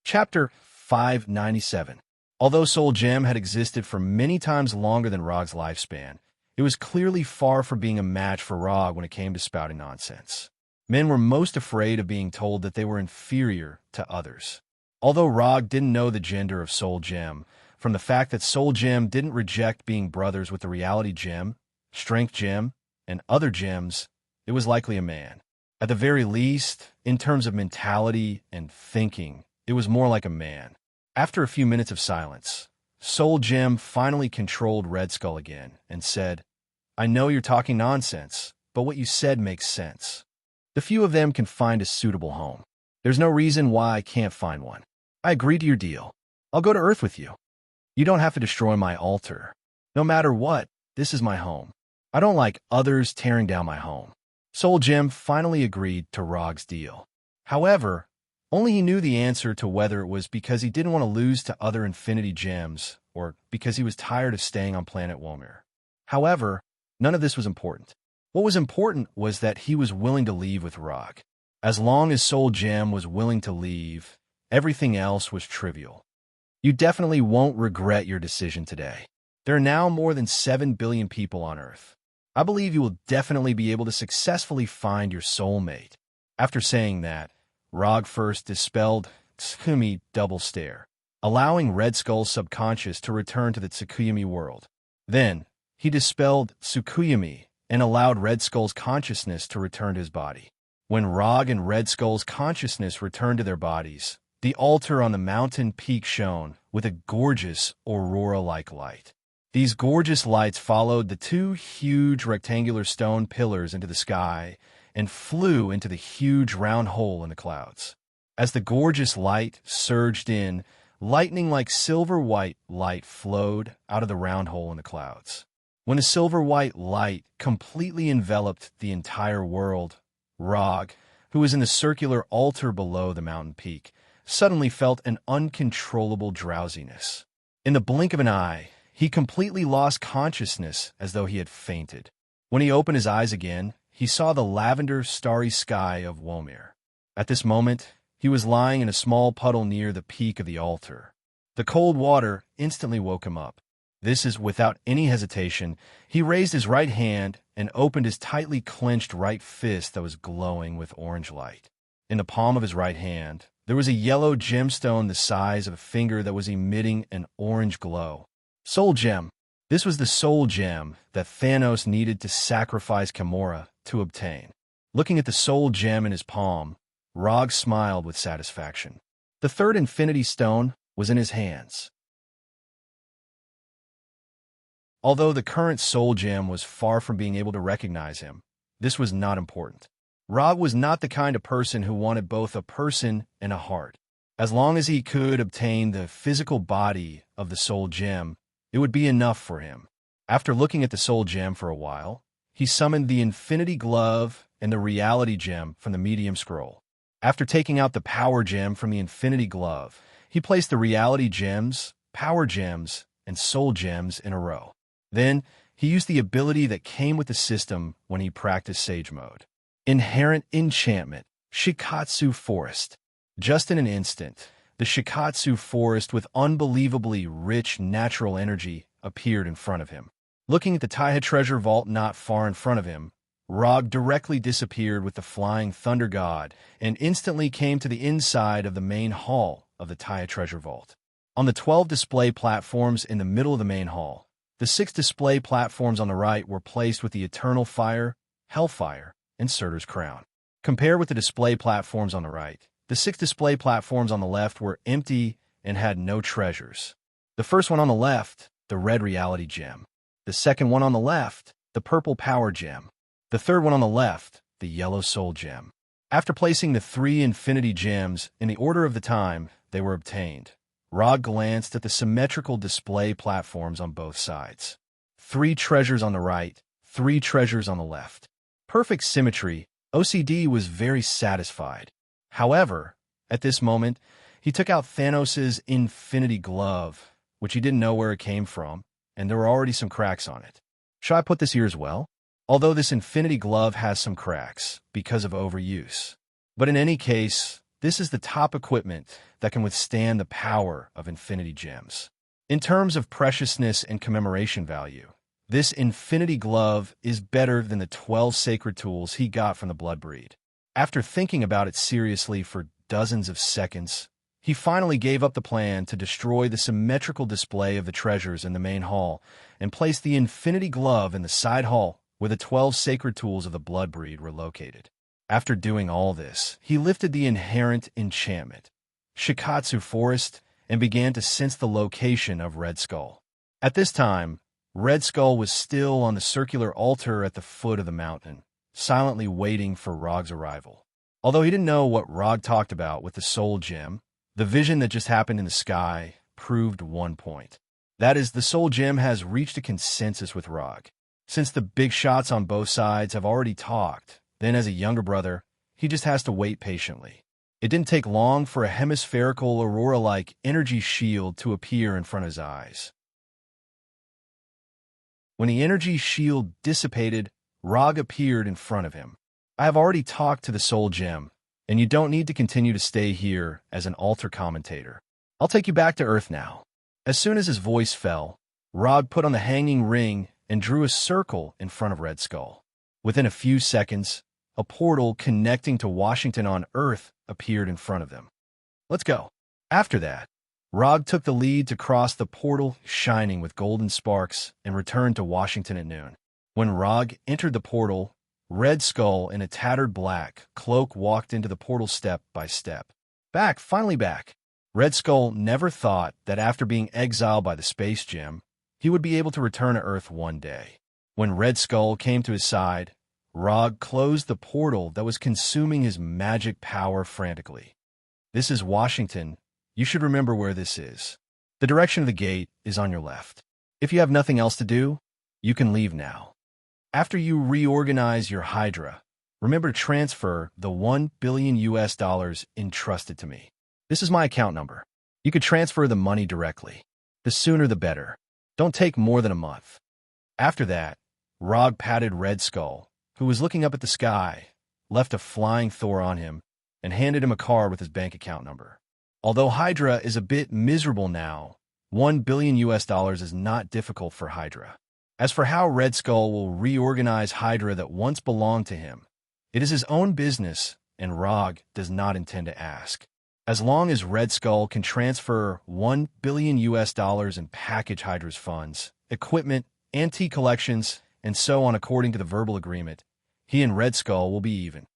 Chapter 597. Although Soul Gem had existed for many times longer than Rog's lifespan, it was clearly far from being a match for Rog when it came to spouting nonsense. Men were most afraid of being told that they were inferior to others. Although Rog didn't know the gender of Soul Gem, from the fact that Soul Gem didn't reject being brothers with the Reality Gem, Strength Gem, and other gems, it was likely a man. At the very least, in terms of mentality and thinking, it was more like a man. After a few minutes of silence, Soul Gem finally controlled Red Skull again and said, I know you're talking nonsense, but what you said makes sense. The few of them can find a suitable home. There's no reason why I can't find one. I agree to your deal. I'll go to Earth with you. You don't have to destroy my altar. No matter what, this is my home. I don't like others tearing down my home. Soul Gem finally agreed to Rog's deal. However, only he knew the answer to whether it was because he didn't want to lose to other Infinity Gems or because he was tired of staying on planet Womir. However, none of this was important. What was important was that he was willing to leave with Rog. As long as Soul Gem was willing to leave, everything else was trivial. You definitely won't regret your decision today. There are now more than 7 billion people on Earth. I believe you will definitely be able to successfully find your soulmate. After saying that, Rog first dispelled Tsukumi double stare, allowing Red Skull's subconscious to return to the Tsukuyumi world. Then, he dispelled Tsukuyumi and allowed Red Skull's consciousness to return to his body. When Rog and Red Skull's consciousness returned to their bodies, the altar on the mountain peak shone with a gorgeous aurora-like light. These gorgeous lights followed the two huge rectangular stone pillars into the sky and flew into the huge round hole in the clouds. As the gorgeous light surged in, lightning-like silver-white light flowed out of the round hole in the clouds. When the silver-white light completely enveloped the entire world, Rog, who was in the circular altar below the mountain peak, suddenly felt an uncontrollable drowsiness. In the blink of an eye, he completely lost consciousness as though he had fainted. When he opened his eyes again, he saw the lavender, starry sky of Womir. At this moment, he was lying in a small puddle near the peak of the altar. The cold water instantly woke him up. This is without any hesitation. He raised his right hand and opened his tightly clenched right fist that was glowing with orange light. In the palm of his right hand, there was a yellow gemstone the size of a finger that was emitting an orange glow. Soul Gem. This was the Soul Gem that Thanos needed to sacrifice Gamora to obtain. Looking at the Soul Gem in his palm, Rog smiled with satisfaction. The third Infinity Stone was in his hands. Although the current Soul Gem was far from being able to recognize him, this was not important. Rog was not the kind of person who wanted both a person and a heart. As long as he could obtain the physical body of the Soul Gem, it would be enough for him. After looking at the Soul Gem for a while, he summoned the Infinity Glove and the Reality Gem from the Medium Scroll. After taking out the Power Gem from the Infinity Glove, he placed the Reality Gems, Power Gems, and Soul Gems in a row. Then, he used the ability that came with the system when he practiced Sage Mode. Inherent Enchantment, Shikatsu Forest. Just in an instant, the Shikatsu Forest with unbelievably rich natural energy appeared in front of him. Looking at the Taiha treasure vault not far in front of him, Rog directly disappeared with the flying thunder god and instantly came to the inside of the main hall of the Taya treasure vault. On the 12 display platforms in the middle of the main hall, the 6 display platforms on the right were placed with the Eternal Fire, Hellfire, and Surtur's Crown. Compared with the display platforms on the right, the 6 display platforms on the left were empty and had no treasures. The first one on the left, the Red Reality Gem. The second one on the left, the Purple Power Gem. The third one on the left, the Yellow Soul Gem. After placing the 3 Infinity Gems in the order of the time they were obtained, Rog glanced at the symmetrical display platforms on both sides. 3 treasures on the right, 3 treasures on the left. Perfect symmetry. OCD was very satisfied. However, at this moment, he took out Thanos' Infinity Glove, which he didn't know where it came from, and there were already some cracks on it. Should I put this here as well? Although this Infinity Glove has some cracks because of overuse. But in any case, this is the top equipment that can withstand the power of Infinity Gems. In terms of preciousness and commemoration value, this Infinity Glove is better than the 12 sacred tools he got from the Bloodbreed. After thinking about it seriously for dozens of seconds, he finally gave up the plan to destroy the symmetrical display of the treasures in the main hall and place the Infinity Glove in the side hall where the 12 sacred tools of the Bloodbreed were located. After doing all this, he lifted the inherent enchantment, Shikatsu Forest, and began to sense the location of Red Skull. At this time, Red Skull was still on the circular altar at the foot of the mountain, silently waiting for Rog's arrival. Although he didn't know what Rog talked about with the Soul Gem, the vision that just happened in the sky proved one point. That is, the Soul Gem has reached a consensus with Rog. Since the big shots on both sides have already talked, then as a younger brother, he just has to wait patiently. It didn't take long for a hemispherical aurora-like energy shield to appear in front of his eyes. When the energy shield dissipated, Rog appeared in front of him. I have already talked to the Soul Gem, and you don't need to continue to stay here as an altar commentator. I'll take you back to Earth now. As soon as his voice fell, Rog put on the hanging ring and drew a circle in front of Red Skull. Within a few seconds, a portal connecting to Washington on Earth appeared in front of them. Let's go. After that, Rog took the lead to cross the portal, shining with golden sparks, and returned to Washington at noon. When Rog entered the portal, Red Skull in a tattered black cloak walked into the portal step by step. Back, finally back. Red Skull never thought that after being exiled by the Space Gem, he would be able to return to Earth one day. When Red Skull came to his side, Rog closed the portal that was consuming his magic power frantically. This is Washington. You should remember where this is. The direction of the gate is on your left. If you have nothing else to do, you can leave now. After you reorganize your Hydra, remember to transfer the $1 billion entrusted to me. This is my account number. You could transfer the money directly. The sooner the better. Don't take more than a month. After that, Rog patted Red Skull, who was looking up at the sky, left a flying Thor on him, and handed him a card with his bank account number. Although Hydra is a bit miserable now, $1 billion is not difficult for Hydra. As for how Red Skull will reorganize Hydra that once belonged to him, it is his own business, and Rog does not intend to ask. As long as Red Skull can transfer $1 billion and package Hydra's funds, equipment, antique collections, and so on according to the verbal agreement, he and Red Skull will be even.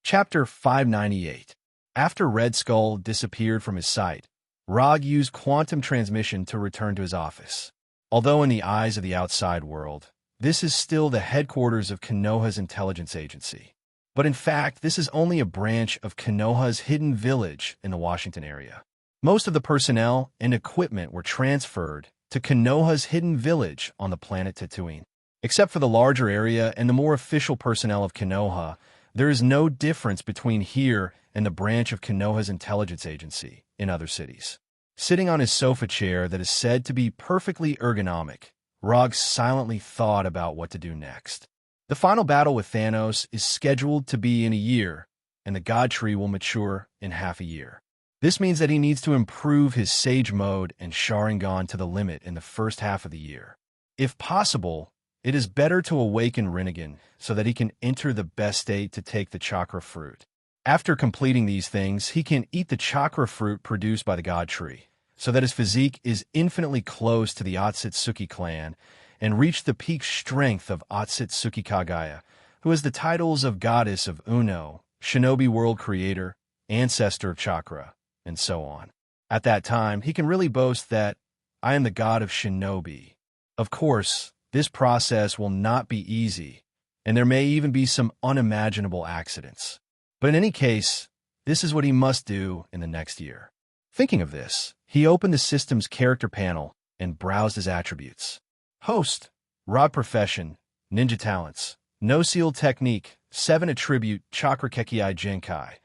Chapter 598. After Red Skull disappeared from his sight, Rog used quantum transmission to return to his office. Although in the eyes of the outside world, this is still the headquarters of Konoha's intelligence agency. But in fact, this is only a branch of Konoha's hidden village in the Washington area. Most of the personnel and equipment were transferred to Konoha's hidden village on the planet Tatooine. Except for the larger area and the more official personnel of Konoha, there is no difference between here and the branch of Konoha's intelligence agency in other cities. Sitting on his sofa chair that is said to be perfectly ergonomic, Rog silently thought about what to do next. The final battle with Thanos is scheduled to be in a year, and the God Tree will mature in half a year. This means that he needs to improve his Sage mode and Sharingan to the limit in the first half of the year. If possible, it is better to awaken Rinnegan so that he can enter the best state to take the chakra fruit. After completing these things, he can eat the chakra fruit produced by the god tree, so that his physique is infinitely close to the Otsutsuki clan and reach the peak strength of Otsutsuki Kagaya, who has the titles of Goddess of Uno, Shinobi World Creator, Ancestor of Chakra, and so on. At that time, he can really boast that, "I am the god of Shinobi." Of course, this process will not be easy, and there may even be some unimaginable accidents. But in any case, this is what he must do in the next year. Thinking of this, he opened the system's character panel and browsed his attributes. Host, Rod Profession, Ninja Talents, No Seal Technique, 7 Attribute, Chakra Kekkei Genkai,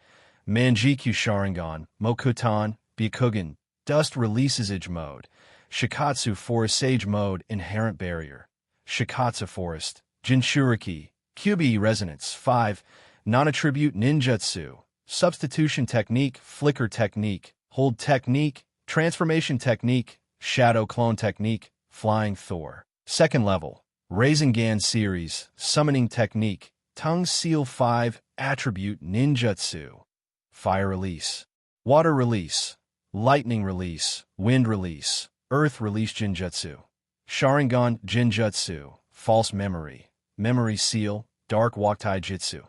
Manjikyu Sharingan, Mokutan, Byakugan, Dust Releasage Mode, Shikatsu Forest Sage Mode, Inherent Barrier, Shikatsu Forest, Jinchuriki, QB Resonance, 5, Non-Attribute Ninjutsu, Substitution Technique, Flicker Technique, Hold Technique, Transformation Technique, Shadow Clone Technique, Flying Thor. Second level, Rasengan Series, Summoning Technique, Tongue Seal 5, Attribute Ninjutsu, Fire Release, Water Release, Lightning Release, Wind Release, Earth Release Jinjutsu, Sharingan Jinjutsu, False Memory, Memory Seal, Dark Waktai Jitsu,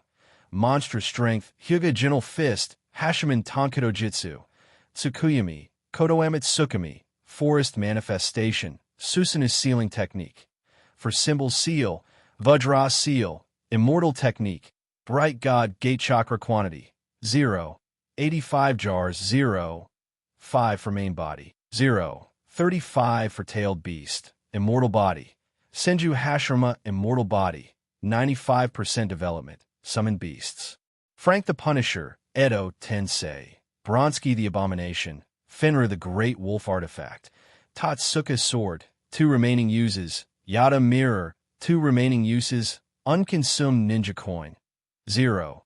Monstrous Strength, Hyuga Gentle Fist, Hashiman Tankido Jitsu, Tsukuyami, Kodoame Tsukumi, Forest Manifestation, Susanoo Sealing Technique. For Symbol Seal, Vajra Seal, Immortal Technique, Bright God Gate Chakra Quantity, 0, 85 jars, 0, 5 for Main Body, 0, 35 for Tailed Beast, Immortal Body, Senju Hashirama Immortal Body, 95% Development, Summon Beasts. Frank the Punisher, Edo Tensei, Bronski the Abomination, Fenrir the Great Wolf Artifact, Tatsuka Sword, 2 remaining uses, Yada Mirror, 2 remaining uses, Unconsumed Ninja Coin, 0.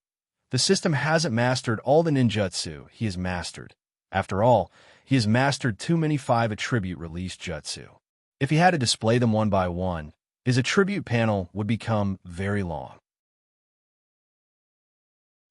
The system hasn't mastered all the ninjutsu he has mastered. After all, he has mastered too many 5 attribute release jutsu. If he had to display them one by one, his attribute panel would become very long.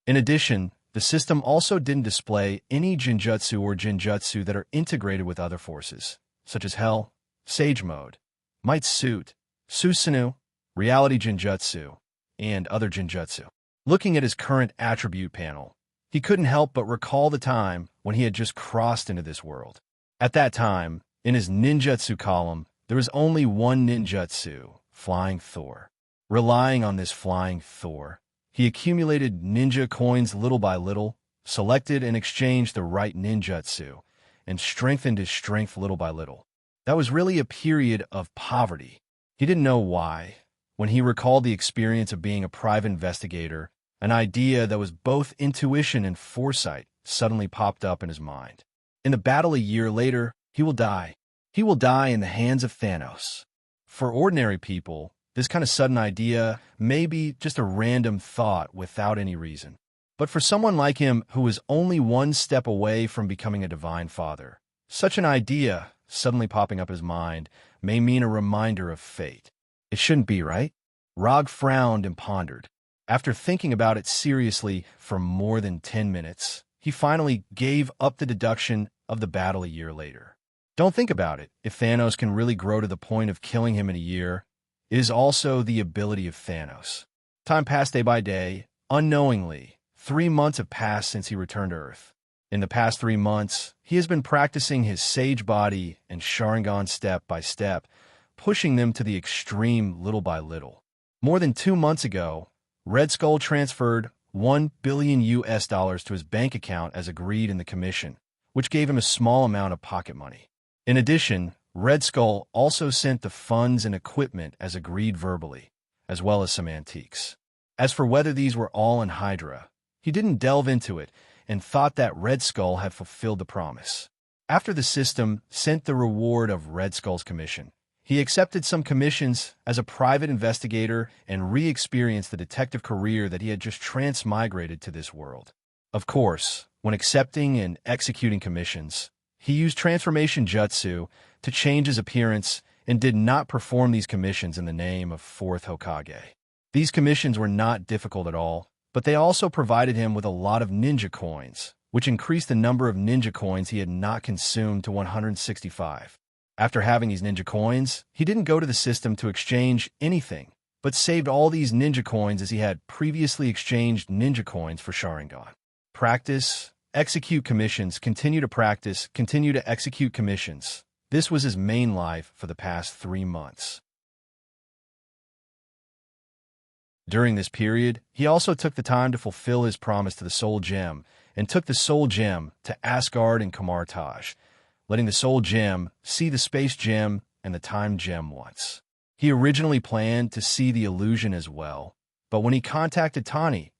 In addition, the system also didn't display any jinjutsu or jinjutsu that are integrated with other forces, such as Hell, Sage Mode, Might Suit, Susanoo, Reality Jinjutsu, and other jinjutsu. Looking at his current attribute panel, he couldn't help but recall the time when he had just crossed into this world. At that time, in his ninjutsu column, there was only one ninjutsu, Flying Thor. Relying on this Flying Thor, he accumulated ninja coins little by little, selected and exchanged the right ninjutsu, and strengthened his strength little by little. That was really a period of poverty. He didn't know why. When he recalled the experience of being a private investigator, an idea that was both intuition and foresight suddenly popped up in his mind. In the battle a year later, he will die. He will die in the hands of Thanos. For ordinary people, this kind of sudden idea may be just a random thought without any reason. But for someone like him who is only one step away from becoming a divine father, such an idea suddenly popping up his mind may mean a reminder of fate. It shouldn't be, right? Rog frowned and pondered. After thinking about it seriously for more than 10 minutes, he finally gave up the deduction of the battle a year later. Don't think about it. If Thanos can really grow to the point of killing him in a year, it is also the ability of Thanos. Time passed day by day. Unknowingly, 3 months have passed since he returned to Earth. In the past 3 months, he has been practicing his Sage Body and Sharingan step by step, pushing them to the extreme little by little. More than 2 months ago, Red Skull transferred $1 billion to his bank account as agreed in the commission, which gave him a small amount of pocket money. In addition, Red Skull also sent the funds and equipment as agreed verbally, as well as some antiques. As for whether these were all in Hydra, he didn't delve into it and thought that Red Skull had fulfilled the promise. After the system sent the reward of Red Skull's commission, he accepted some commissions as a private investigator and re-experienced the detective career that he had just transmigrated to this world. Of course, when accepting and executing commissions, he used transformation jutsu to change his appearance and did not perform these commissions in the name of fourth Hokage. These commissions were not difficult at all, but they also provided him with a lot of ninja coins, which increased the number of ninja coins he had not consumed to 165. After having these ninja coins, he didn't go to the system to exchange anything, but saved all these ninja coins as he had previously exchanged ninja coins for Sharingan. Practice, execute commissions, continue to practice, continue to execute commissions. This was his main life for the past 3 months. During this period, he also took the time to fulfill his promise to the Soul Gem and took the Soul Gem to Asgard and Kamartaj, letting the Soul Gem see the Space Gem and the Time Gem once. He originally planned to see the illusion as well, but when he contacted Tani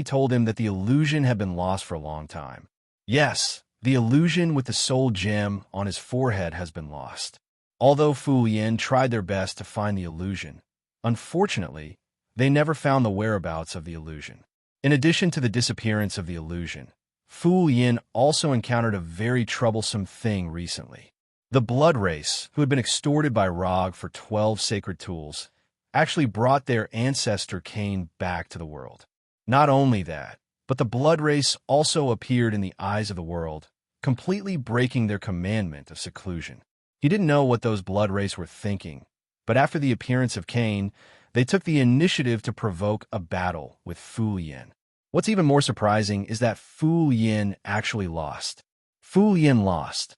told him that the illusion had been lost for a long time. Yes, the illusion with the Soul Gem on his forehead has been lost. Although Fu Yin tried their best to find the illusion, unfortunately, they never found the whereabouts of the illusion. In addition to the disappearance of the illusion, Fu Yin also encountered a very troublesome thing recently. The blood race, who had been extorted by Rog for 12 sacred tools, actually brought their ancestor Cain back to the world. Not only that, but the blood race also appeared in the eyes of the world, completely breaking their commandment of seclusion. He didn't know what those blood race were thinking, but after the appearance of Cain, they took the initiative to provoke a battle with Fu Yin. What's even more surprising is that Fu Yin actually lost. Fu Yin lost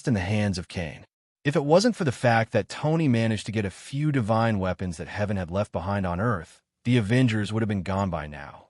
in the hands of Cain. If it wasn't for the fact that Tony managed to get a few divine weapons that heaven had left behind on Earth, the Avengers would have been gone by now.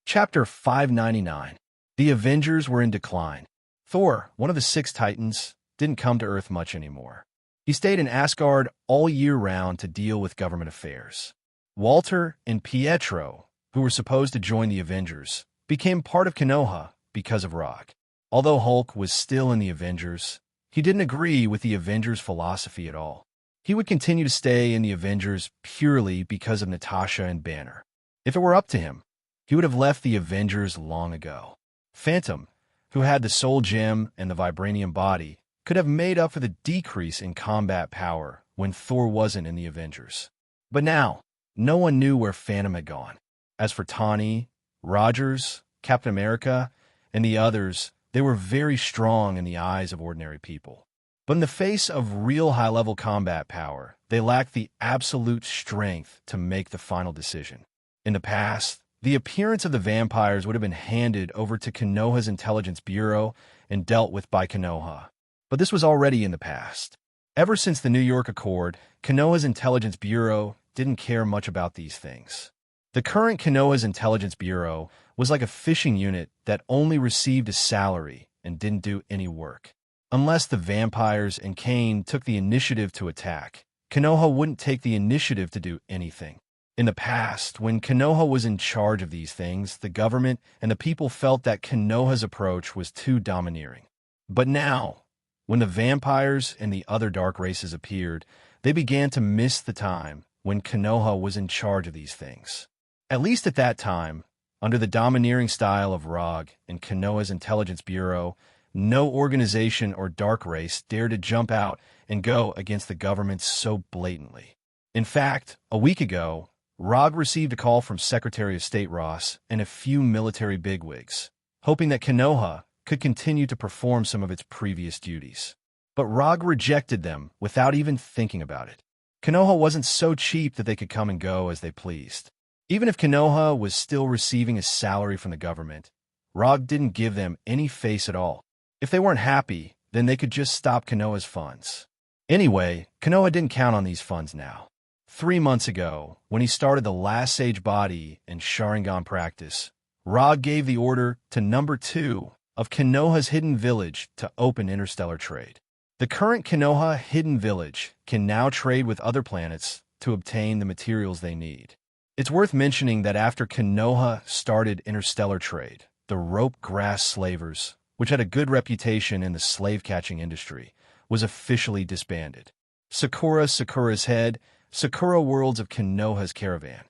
Chapter 599. The Avengers were in decline. Thor, one of the 6 Titans, didn't come to Earth much anymore. He stayed in Asgard all year round to deal with government affairs. Walter and Pietro, who were supposed to join the Avengers, became part of Konoha because of Rock. Although Hulk was still in the Avengers, he didn't agree with the Avengers' philosophy at all. He would continue to stay in the Avengers purely because of Natasha and Banner. If it were up to him, he would have left the Avengers long ago. Phantom, who had the Soul Gem and the Vibranium body, could have made up for the decrease in combat power when Thor wasn't in the Avengers. But now, no one knew where Phantom had gone. As for Tawny, Rogers, Captain America, and the others, they were very strong in the eyes of ordinary people. But in the face of real high-level combat power, they lacked the absolute strength to make the final decision. In the past, the appearance of the vampires would have been handed over to Konoha's Intelligence Bureau and dealt with by Konoha. But this was already in the past. Ever since the New York Accord, Konoha's Intelligence Bureau didn't care much about these things. The current Konoha's Intelligence Bureau was like a fishing unit that only received a salary and didn't do any work. Unless the vampires and Cain took the initiative to attack, Konoha wouldn't take the initiative to do anything. In the past, when Konoha was in charge of these things, the government and the people felt that Konoha's approach was too domineering. But now, when the vampires and the other dark races appeared, they began to miss the time when Konoha was in charge of these things. At least at that time, under the domineering style of Rog and Konoha's Intelligence Bureau, no organization or dark race dared to jump out and go against the government so blatantly. In fact, a week ago, Rog received a call from Secretary of State Ross and a few military bigwigs, hoping that Konoha could continue to perform some of its previous duties. But Rog rejected them without even thinking about it. Konoha wasn't so cheap that they could come and go as they pleased. Even if Konoha was still receiving a salary from the government, Rog didn't give them any face at all. If they weren't happy, then they could just stop Konoha's funds. Anyway, Konoha didn't count on these funds now. 3 months ago, when he started the Last Sage Body and Sharingan practice, Rog gave the order to number 2 of Konoha's Hidden Village to open interstellar trade. The current Konoha Hidden Village can now trade with other planets to obtain the materials they need. It's worth mentioning that after Konoha started interstellar trade, the rope grass slavers, which had a good reputation in the slave-catching industry, was officially disbanded. Sakura's head, Sakura Worlds of Konoha's Caravan.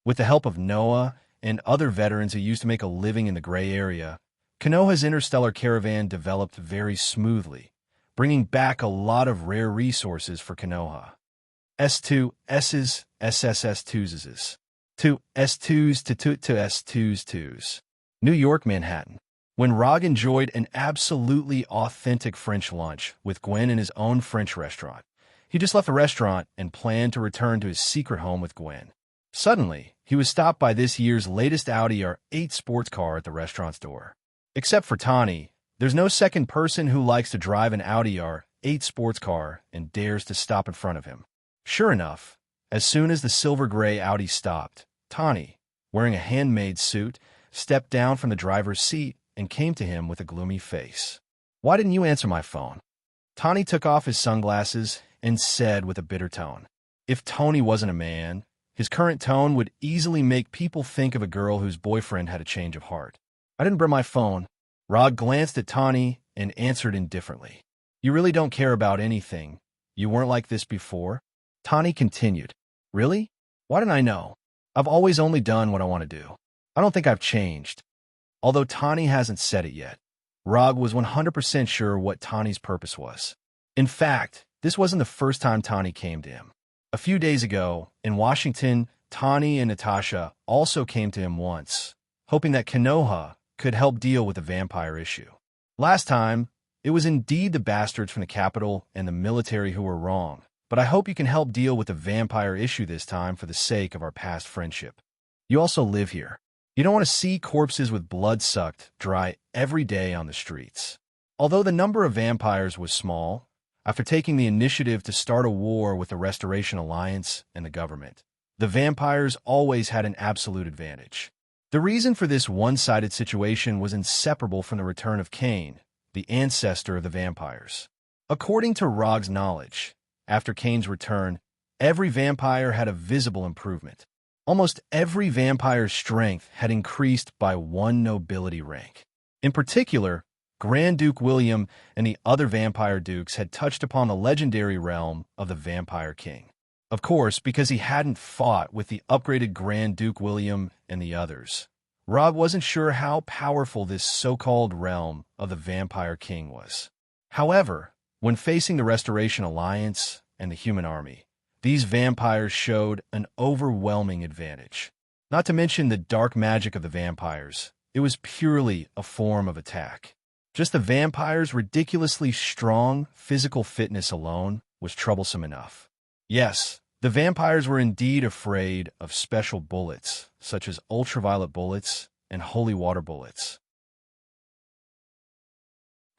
With the help of Noah and other veterans who used to make a living in the gray area, Konoha's interstellar caravan developed very smoothly, bringing back a lot of rare resources for Konoha. S2 S's, SSS2's, 2 S2's to S2's. New York, Manhattan. When Rog enjoyed an absolutely authentic French lunch with Gwen in his own French restaurant, he just left the restaurant and planned to return to his secret home with Gwen. Suddenly, he was stopped by this year's latest Audi R8 sports car at the restaurant's door. Except for Tani, there's no second person who likes to drive an Audi R8 sports car and dares to stop in front of him. Sure enough, as soon as the silver-gray Audi stopped, Tani, wearing a handmade suit, stepped down from the driver's seat and came to him with a gloomy face. "Why didn't you answer my phone?" Tani took off his sunglasses and said with a bitter tone. If Tony wasn't a man, his current tone would easily make people think of a girl whose boyfriend had a change of heart. "I didn't bring my phone." Rod glanced at Tani and answered indifferently. "You really don't care about anything. You weren't like this before?" Tani continued. "Really? Why didn't I know? I've always only done what I want to do. I don't think I've changed." Although Tani hasn't said it yet, Rog was 100% sure what Tani's purpose was. In fact, this wasn't the first time Tani came to him. A few days ago, in Washington, Tani and Natasha also came to him once, hoping that Konoha could help deal with the vampire issue. Last time, it was indeed the bastards from the capital and the military who were wrong, but I hope you can help deal with the vampire issue this time for the sake of our past friendship. You also live here. You don't want to see corpses with blood sucked dry every day on the streets. Although the number of vampires was small, after taking the initiative to start a war with the Restoration Alliance and the government, the vampires always had an absolute advantage. The reason for this one-sided situation was inseparable from the return of Cain, the ancestor of the vampires. According to Rog's knowledge, after Cain's return, every vampire had a visible improvement. Almost every vampire's strength had increased by one nobility rank. In particular, Grand Duke William and the other vampire dukes had touched upon the legendary realm of the Vampire King. Of course, because he hadn't fought with the upgraded Grand Duke William and the others, Rog wasn't sure how powerful this so-called realm of the Vampire King was. However, when facing the Restoration Alliance and the human army, these vampires showed an overwhelming advantage. Not to mention the dark magic of the vampires, it was purely a form of attack. Just the vampires' ridiculously strong physical fitness alone was troublesome enough. Yes, the vampires were indeed afraid of special bullets, such as ultraviolet bullets and holy water bullets.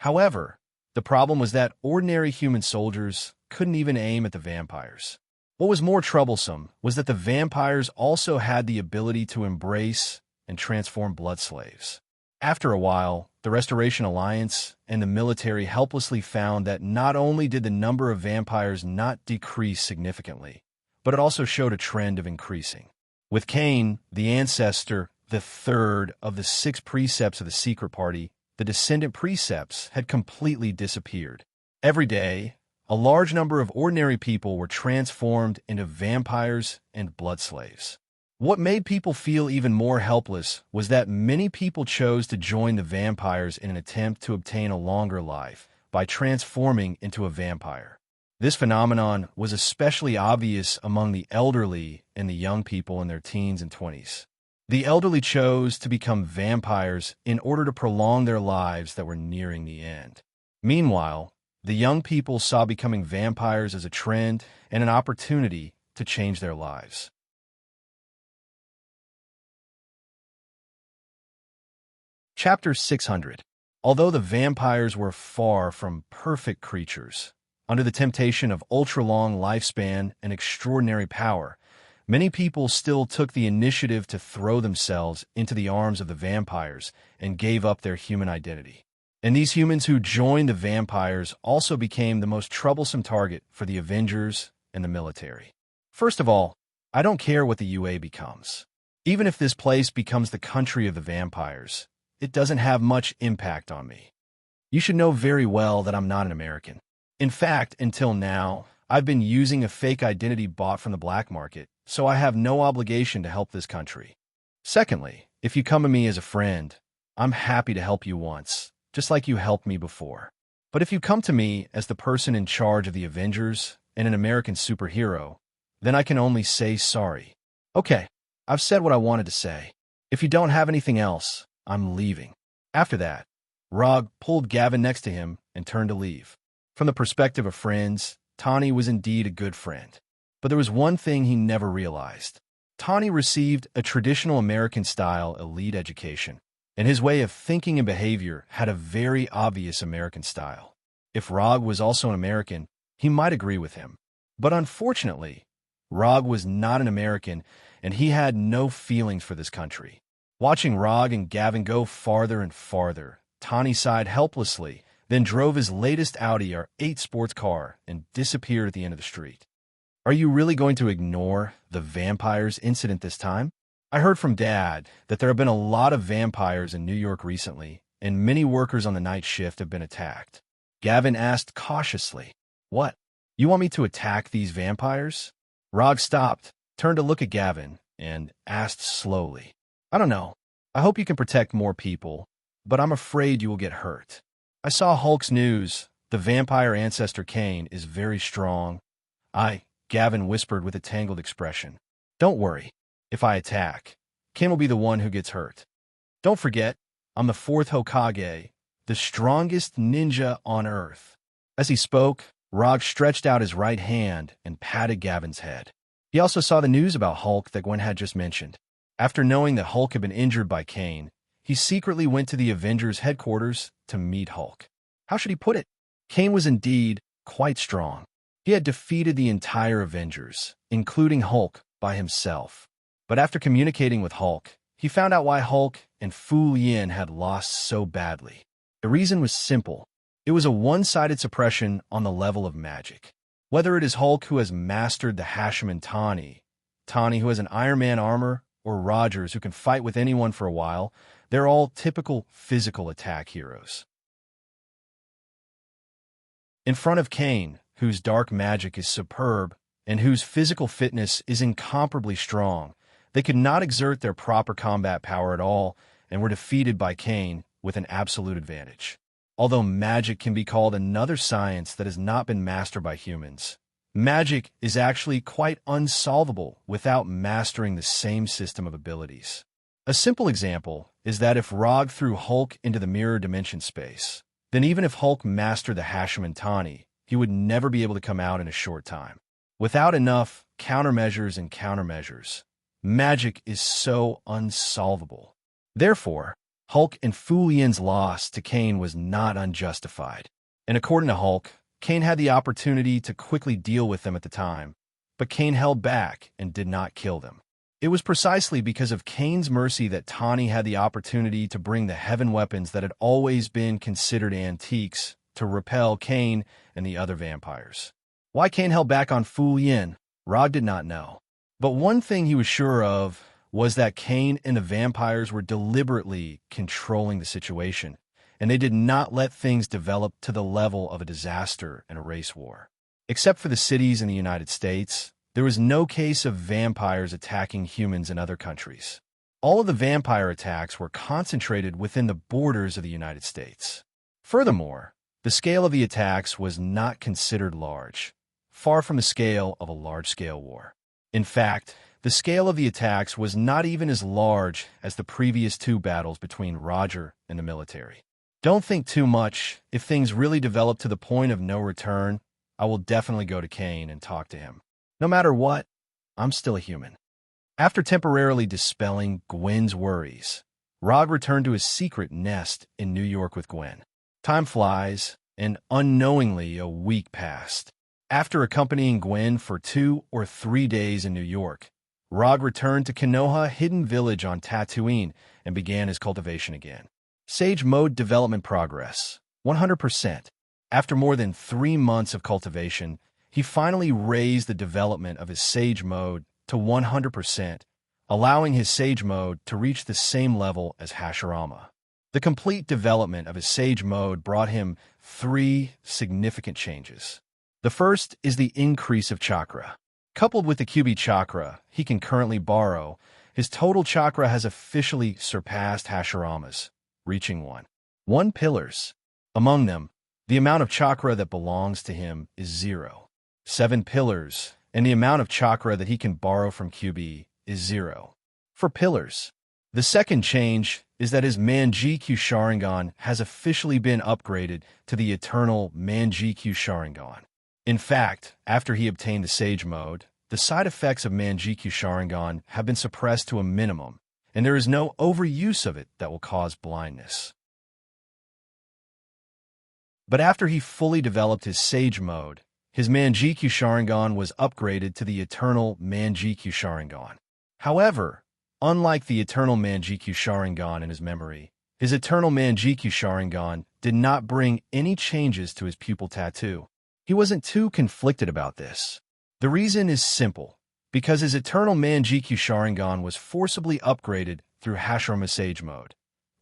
However, the problem was that ordinary human soldiers couldn't even aim at the vampires. What was more troublesome was that the vampires also had the ability to embrace and transform blood slaves. After a while, the Restoration Alliance and the military helplessly found that not only did the number of vampires not decrease significantly, but it also showed a trend of increasing. With Cain, the ancestor, the third of the 6 precepts of the secret party, the descendant precepts had completely disappeared. Every day, a large number of ordinary people were transformed into vampires and blood slaves. What made people feel even more helpless was that many people chose to join the vampires in an attempt to obtain a longer life by transforming into a vampire. This phenomenon was especially obvious among the elderly and the young people in their teens and 20s. The elderly chose to become vampires in order to prolong their lives that were nearing the end. Meanwhile, the young people saw becoming vampires as a trend and an opportunity to change their lives. Chapter 600. Although the vampires were far from perfect creatures, under the temptation of ultra-long lifespan and extraordinary power, many people still took the initiative to throw themselves into the arms of the vampires and gave up their human identity. And these humans who joined the vampires also became the most troublesome target for the Avengers and the military. First of all, I don't care what the UA becomes. Even if this place becomes the country of the vampires, it doesn't have much impact on me. You should know very well that I'm not an American. In fact, until now, I've been using a fake identity bought from the black market, so I have no obligation to help this country. Secondly, if you come to me as a friend, I'm happy to help you once, just like you helped me before. But if you come to me as the person in charge of the Avengers and an American superhero, then I can only say sorry. Okay, I've said what I wanted to say. If you don't have anything else, I'm leaving. After that, Rog pulled Gavin next to him and turned to leave. From the perspective of friends, Tawny was indeed a good friend. But there was one thing he never realized. Tawny received a traditional American-style elite education, and his way of thinking and behavior had a very obvious American style. If Rog was also an American, he might agree with him. But unfortunately, Rog was not an American, and he had no feelings for this country. Watching Rog and Gavin go farther and farther, Tawny sighed helplessly, then drove his latest Audi R8 sports car and disappeared at the end of the street. Are you really going to ignore the vampires incident this time? I heard from Dad that there have been a lot of vampires in New York recently, and many workers on the night shift have been attacked. Gavin asked cautiously, "What? You want me to attack these vampires?" Rog stopped, turned to look at Gavin, and asked slowly, "I don't know. I hope you can protect more people, but I'm afraid you will get hurt. I saw Hulk's news. The vampire ancestor Cain is very strong." Gavin whispered with a tangled expression. "Don't worry. If I attack, Cain will be the one who gets hurt. Don't forget, I'm the fourth Hokage, the strongest ninja on Earth." As he spoke, Rog stretched out his right hand and patted Gavin's head. He also saw the news about Hulk that Gwen had just mentioned. After knowing that Hulk had been injured by Cain, he secretly went to the Avengers headquarters to meet Hulk. How should he put it? Cain was indeed quite strong. He had defeated the entire Avengers, including Hulk, by himself. But after communicating with Hulk, he found out why Hulk and Fu Lien had lost so badly. The reason was simple. It was a one-sided suppression on the level of magic. Whether it is Hulk who has mastered the Hashman Tawny, Tawny who has an Iron Man armor, or Rogers who can fight with anyone for a while, they're all typical physical attack heroes. In front of Cain, whose dark magic is superb and whose physical fitness is incomparably strong, they could not exert their proper combat power at all and were defeated by Cain with an absolute advantage. Although magic can be called another science that has not been mastered by humans, magic is actually quite unsolvable without mastering the same system of abilities. A simple example is that if Rog threw Hulk into the mirror dimension space, then even if Hulk mastered the Hashman Tawny, he would never be able to come out in a short time. Without enough countermeasures and countermeasures, magic is so unsolvable. Therefore, Hulk and Fu Lien's loss to Cain was not unjustified. And according to Hulk, Cain had the opportunity to quickly deal with them at the time, but Cain held back and did not kill them. It was precisely because of Cain's mercy that Tawny had the opportunity to bring the heaven weapons that had always been considered antiques to repel Cain and the other vampires. Why Cain held back on Fu Lien, Rog did not know. But one thing he was sure of was that Cain and the vampires were deliberately controlling the situation, and they did not let things develop to the level of a disaster and a race war. Except for the cities in the United States, there was no case of vampires attacking humans in other countries. All of the vampire attacks were concentrated within the borders of the United States. Furthermore, the scale of the attacks was not considered large, far from the scale of a large-scale war. In fact, the scale of the attacks was not even as large as the previous two battles between Roger and the military. Don't think too much. If things really develop to the point of no return, I will definitely go to Cain and talk to him. No matter what, I'm still a human. After temporarily dispelling Gwen's worries, Rog returned to his secret nest in New York with Gwen. Time flies, and unknowingly a week passed. After accompanying Gwen for 2 or 3 days in New York, Rog returned to Konoha Hidden Village on Tatooine and began his cultivation again. Sage Mode development progress, 100%. After more than 3 months of cultivation, he finally raised the development of his Sage Mode to 100%, allowing his Sage Mode to reach the same level as Hashirama. The complete development of his Sage Mode brought him 3 significant changes. The first is the increase of chakra. Coupled with the QB chakra he can currently borrow, his total chakra has officially surpassed Hashirama's, reaching 1 pillars. Among them, the amount of chakra that belongs to him is 0. 7 pillars, and the amount of chakra that he can borrow from QB is 0. For pillars. The second change is that his Manjikyu Sharingan has officially been upgraded to the eternal Manjikyu Sharingan. In fact, after he obtained the Sage Mode, the side effects of Manjikyu Sharingan have been suppressed to a minimum, and there is no overuse of it that will cause blindness. But after he fully developed his Sage Mode, his Manjikyu Sharingan was upgraded to the eternal Manjikyu Sharingan. However, unlike the eternal Manjikyu Sharingan in his memory, his eternal Manjikyu Sharingan did not bring any changes to his pupil tattoo. He wasn't too conflicted about this. The reason is simple, because his eternal Manjikyu Sharingan was forcibly upgraded through Hashirama Sage Mode,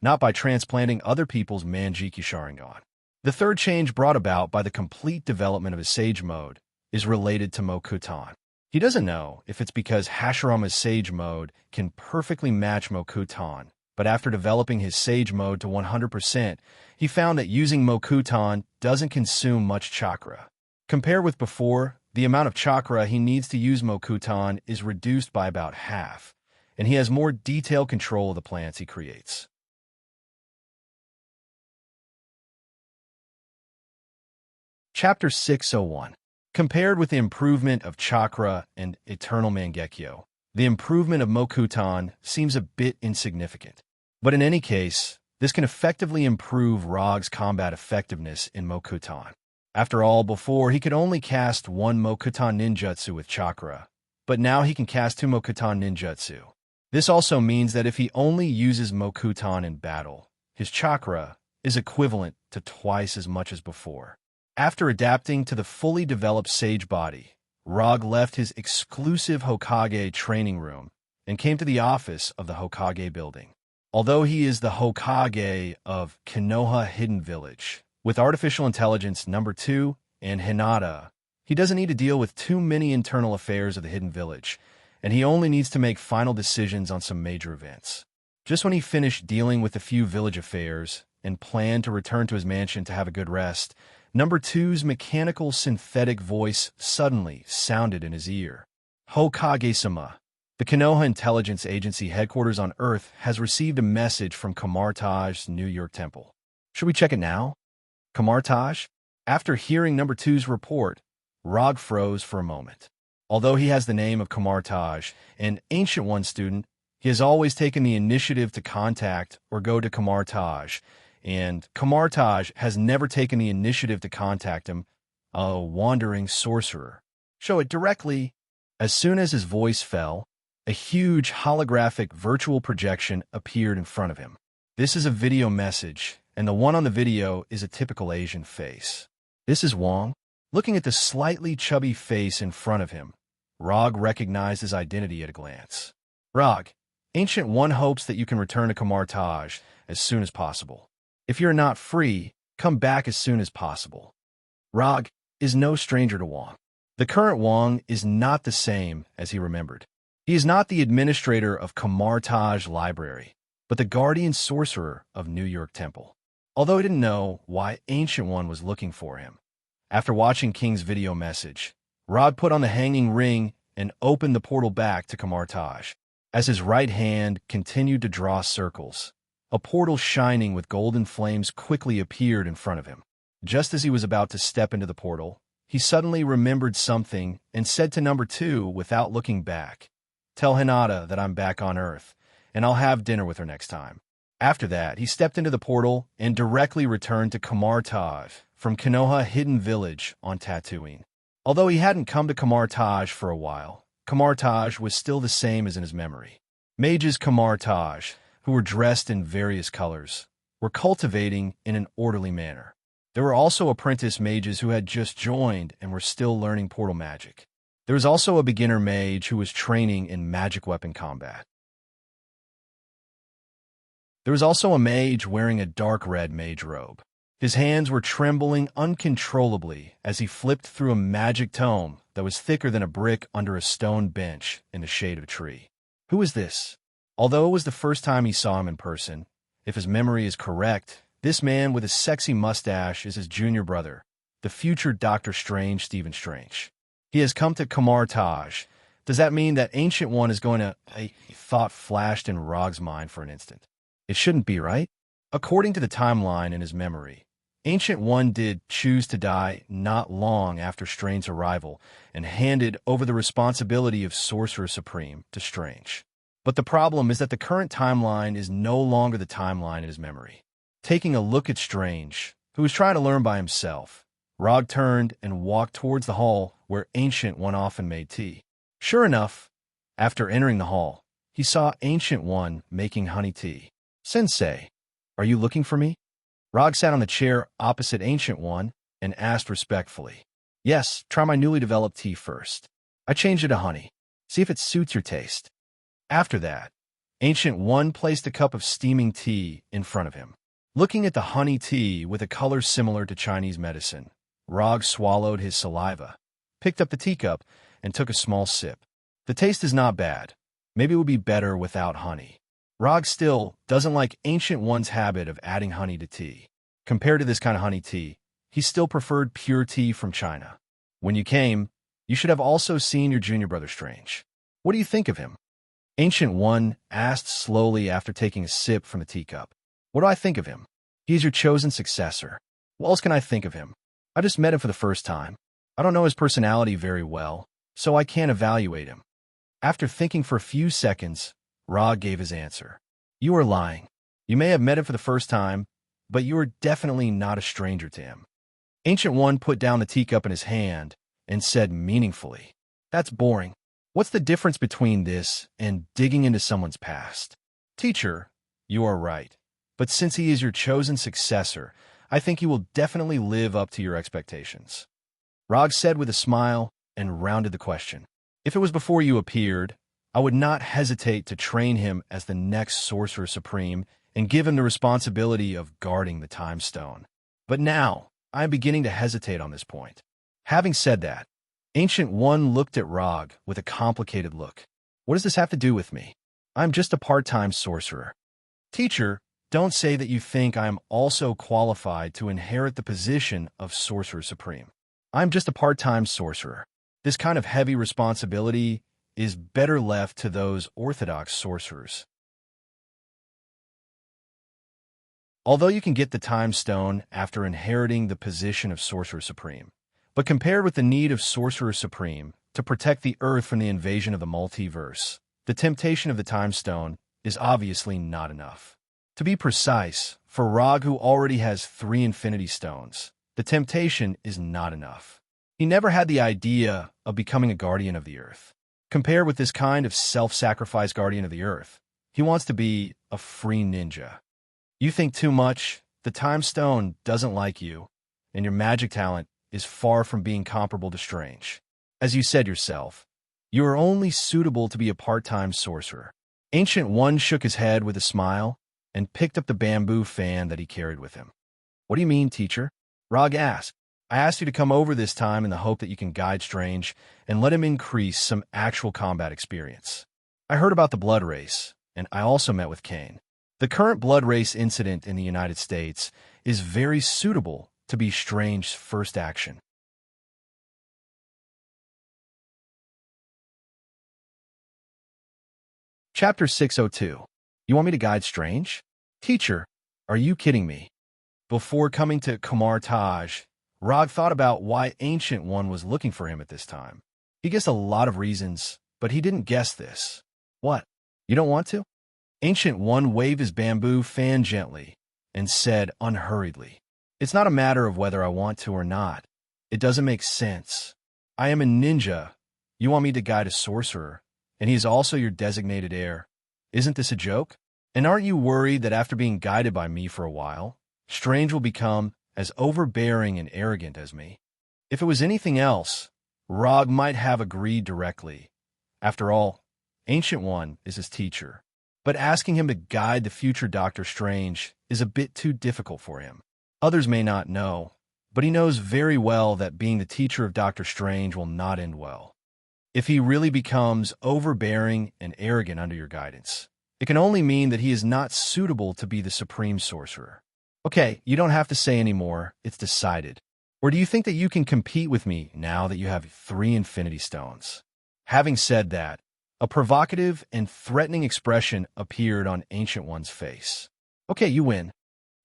not by transplanting other people's Manjikyu Sharingan. The third change brought about by the complete development of his Sage Mode is related to Mokutan. He doesn't know if it's because Hashirama's Sage Mode can perfectly match Mokutan, but after developing his Sage Mode to 100%, he found that using Mokutan doesn't consume much chakra. Compared with before, the amount of chakra he needs to use Mokutan is reduced by about half, and he has more detailed control of the plants he creates. Chapter 601. Compared with the improvement of chakra and eternal Mangekyo, the improvement of Mokutan seems a bit insignificant. But in any case, this can effectively improve Rog's combat effectiveness in Mokutan. After all, before he could only cast 1 Mokutan ninjutsu with chakra, but now he can cast 2 Mokutan ninjutsu. This also means that if he only uses Mokutan in battle, his chakra is equivalent to twice as much as before. After adapting to the fully developed Sage Body, Rog left his exclusive Hokage training room and came to the office of the Hokage building. Although he is the Hokage of Konoha Hidden Village, with Artificial Intelligence No. 2 and Hinata, he doesn't need to deal with too many internal affairs of the Hidden Village, and he only needs to make final decisions on some major events. Just when he finished dealing with a few village affairs and planned to return to his mansion to have a good rest, No. 2's mechanical synthetic voice suddenly sounded in his ear. Hokage-sama, the Konoha Intelligence Agency headquarters on Earth has received a message from Kamartaj's New York temple. Should we check it now? Kamartaj? After hearing No. 2's report, Rog froze for a moment. Although he has the name of Kamartaj, an Ancient One student, he has always taken the initiative to contact or go to Kamartaj, and Kamartaj has never taken the initiative to contact him, a wandering sorcerer. Show it directly. As soon as his voice fell, a huge holographic virtual projection appeared in front of him. This is a video message, and the one on the video is a typical Asian face. This is Wong. Looking at the slightly chubby face in front of him, Rog recognized his identity at a glance. Rog, Ancient One hopes that you can return to Kamartaj as soon as possible. If you're not free, come back as soon as possible. Rog is no stranger to Wong. The current Wong is not the same as he remembered. He is not the administrator of Kamartaj Library, but the guardian sorcerer of New York Temple. Although he didn't know why Ancient One was looking for him. After watching King's video message, Rod put on the hanging ring and opened the portal back to Kamartaj. As his right hand continued to draw circles, a portal shining with golden flames quickly appeared in front of him. Just as he was about to step into the portal, he suddenly remembered something and said to No. 2 without looking back, "Tell Hinata that I'm back on Earth, and I'll have dinner with her next time." After that, he stepped into the portal and directly returned to Kamartaj from Konoha Hidden Village on Tatooine. Although he hadn't come to Kamartaj for a while, Kamartaj was still the same as in his memory. Mages Kamartaj, who were dressed in various colors, were cultivating in an orderly manner. There were also apprentice mages who had just joined and were still learning portal magic. There was also a beginner mage who was training in magic weapon combat. There was also a mage wearing a dark red mage robe. His hands were trembling uncontrollably as he flipped through a magic tome that was thicker than a brick under a stone bench in the shade of a tree. Who is this? Although it was the first time he saw him in person, if his memory is correct, this man with a sexy mustache is his junior brother, the future Doctor Strange, Stephen Strange. He has come to Kamartaj. Does that mean that Ancient One is going to... A thought flashed in Rog's mind for an instant. It shouldn't be, right? According to the timeline in his memory, Ancient One did choose to die not long after Strange's arrival and handed over the responsibility of Sorcerer Supreme to Strange. But the problem is that the current timeline is no longer the timeline in his memory. Taking a look at Strange, who was trying to learn by himself, Rog turned and walked towards the hall where Ancient One often made tea. Sure enough, after entering the hall, he saw Ancient One making honey tea. "Sensei, are you looking for me?" Rog sat on the chair opposite Ancient One and asked respectfully. "Yes, try my newly developed tea first. I changed it to honey. See if it suits your taste." After that, Ancient One placed a cup of steaming tea in front of him. Looking at the honey tea with a color similar to Chinese medicine, Rog swallowed his saliva, picked up the teacup, and took a small sip. The taste is not bad. Maybe it would be better without honey. Rog still doesn't like Ancient One's habit of adding honey to tea. Compared to this kind of honey tea, he still preferred pure tea from China. "When you came, you should have also seen your junior brother Strange. What do you think of him?" Ancient One asked slowly after taking a sip from the teacup. "What do I think of him? He is your chosen successor. What else can I think of him? I just met him for the first time. I don't know his personality very well, so I can't evaluate him." After thinking for a few seconds, Rog gave his answer. "You are lying. You may have met him for the first time, but you are definitely not a stranger to him." Ancient One put down the teacup in his hand and said meaningfully, "That's boring. What's the difference between this and digging into someone's past?" "Teacher, you are right. But since he is your chosen successor, I think he will definitely live up to your expectations." Rog said with a smile and rounded the question. "If it was before you appeared, I would not hesitate to train him as the next Sorcerer Supreme and give him the responsibility of guarding the Time Stone. But now, I am beginning to hesitate on this point." Having said that, Ancient One looked at Rog with a complicated look. "What does this have to do with me? I am just a part-time sorcerer." "Teacher, don't say that you think I am also qualified to inherit the position of Sorcerer Supreme. I am just a part-time sorcerer. This kind of heavy responsibility is better left to those orthodox sorcerers. Although you can get the Time Stone after inheriting the position of Sorcerer Supreme, but compared with the need of Sorcerer Supreme to protect the Earth from the invasion of the multiverse, the temptation of the Time Stone is obviously not enough. To be precise, for Rog, who already has 3 Infinity Stones, the temptation is not enough. He never had the idea of becoming a guardian of the Earth. Compared with this kind of self-sacrifice guardian of the Earth, he wants to be a free ninja. You think too much, the Time Stone doesn't like you, and your magic talent is far from being comparable to Strange. As you said yourself, you are only suitable to be a part-time sorcerer." Ancient One shook his head with a smile and picked up the bamboo fan that he carried with him. "What do you mean, teacher?" Rog asked. "I asked you to come over this time in the hope that you can guide Strange and let him increase some actual combat experience. I heard about the blood race, and I also met with Kane. The current blood race incident in the United States is very suitable to be Strange's first action." Chapter 602. You want me to guide Strange? Teacher, are you kidding me? Before coming to Kamar Taj, Rog thought about why Ancient One was looking for him at this time. He guessed a lot of reasons, but he didn't guess this. What? You don't want to? Ancient One waved his bamboo fan gently and said unhurriedly, "It's not a matter of whether I want to or not. It doesn't make sense. I am a ninja. You want me to guide a sorcerer, and he is also your designated heir. Isn't this a joke? And aren't you worried that after being guided by me for a while, Strange will become as overbearing and arrogant as me?" If it was anything else, Rog might have agreed directly. After all, Ancient One is his teacher. But asking him to guide the future Doctor Strange is a bit too difficult for him. Others may not know, but he knows very well that being the teacher of Dr. Strange will not end well. If he really becomes overbearing and arrogant under your guidance, it can only mean that he is not suitable to be the supreme sorcerer. Okay, you don't have to say any more. It's decided. Or do you think that you can compete with me now that you have 3 Infinity Stones? Having said that, a provocative and threatening expression appeared on Ancient One's face. Okay, you win.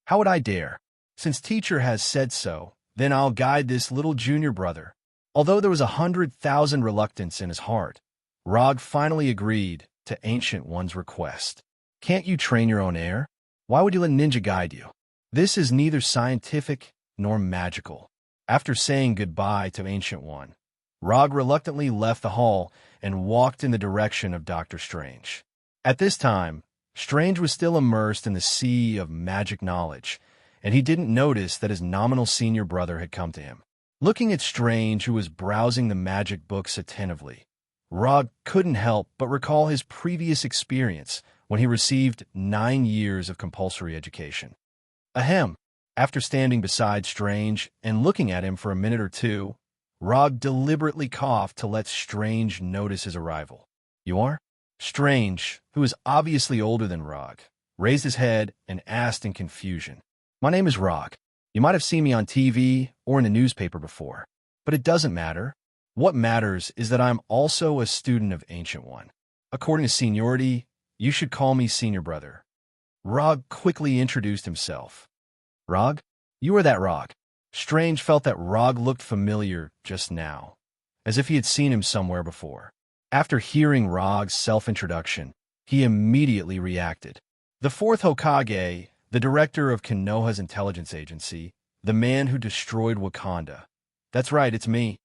How would I dare? Since teacher has said so, then I'll guide this little junior brother. Although there was 100,000 reluctance in his heart, Rog finally agreed to Ancient One's request. Can't you train your own air? Why would you let Ninja guide you? This is neither scientific nor magical. After saying goodbye to Ancient One, Rog reluctantly left the hall and walked in the direction of Dr. Strange. At this time, Strange was still immersed in the sea of magic knowledge, and he didn't notice that his nominal senior brother had come to him. Looking at Strange, who was browsing the magic books attentively, Rog couldn't help but recall his previous experience when he received 9 years of compulsory education. Ahem. After standing beside Strange and looking at him for a minute or two, Rog deliberately coughed to let Strange notice his arrival. You are? Strange, who is obviously older than Rog, raised his head and asked in confusion. My name is Rog. You might have seen me on TV or in a newspaper before, but it doesn't matter. What matters is that I'm also a student of Ancient One. According to seniority, you should call me Senior Brother. Rog quickly introduced himself. Rog? You are that Rog. Strange felt that Rog looked familiar just now, as if he had seen him somewhere before. After hearing Rog's self-introduction, he immediately reacted. The 4th Hokage, the director of Konoha's intelligence agency, the man who destroyed Wakanda. That's right, it's me.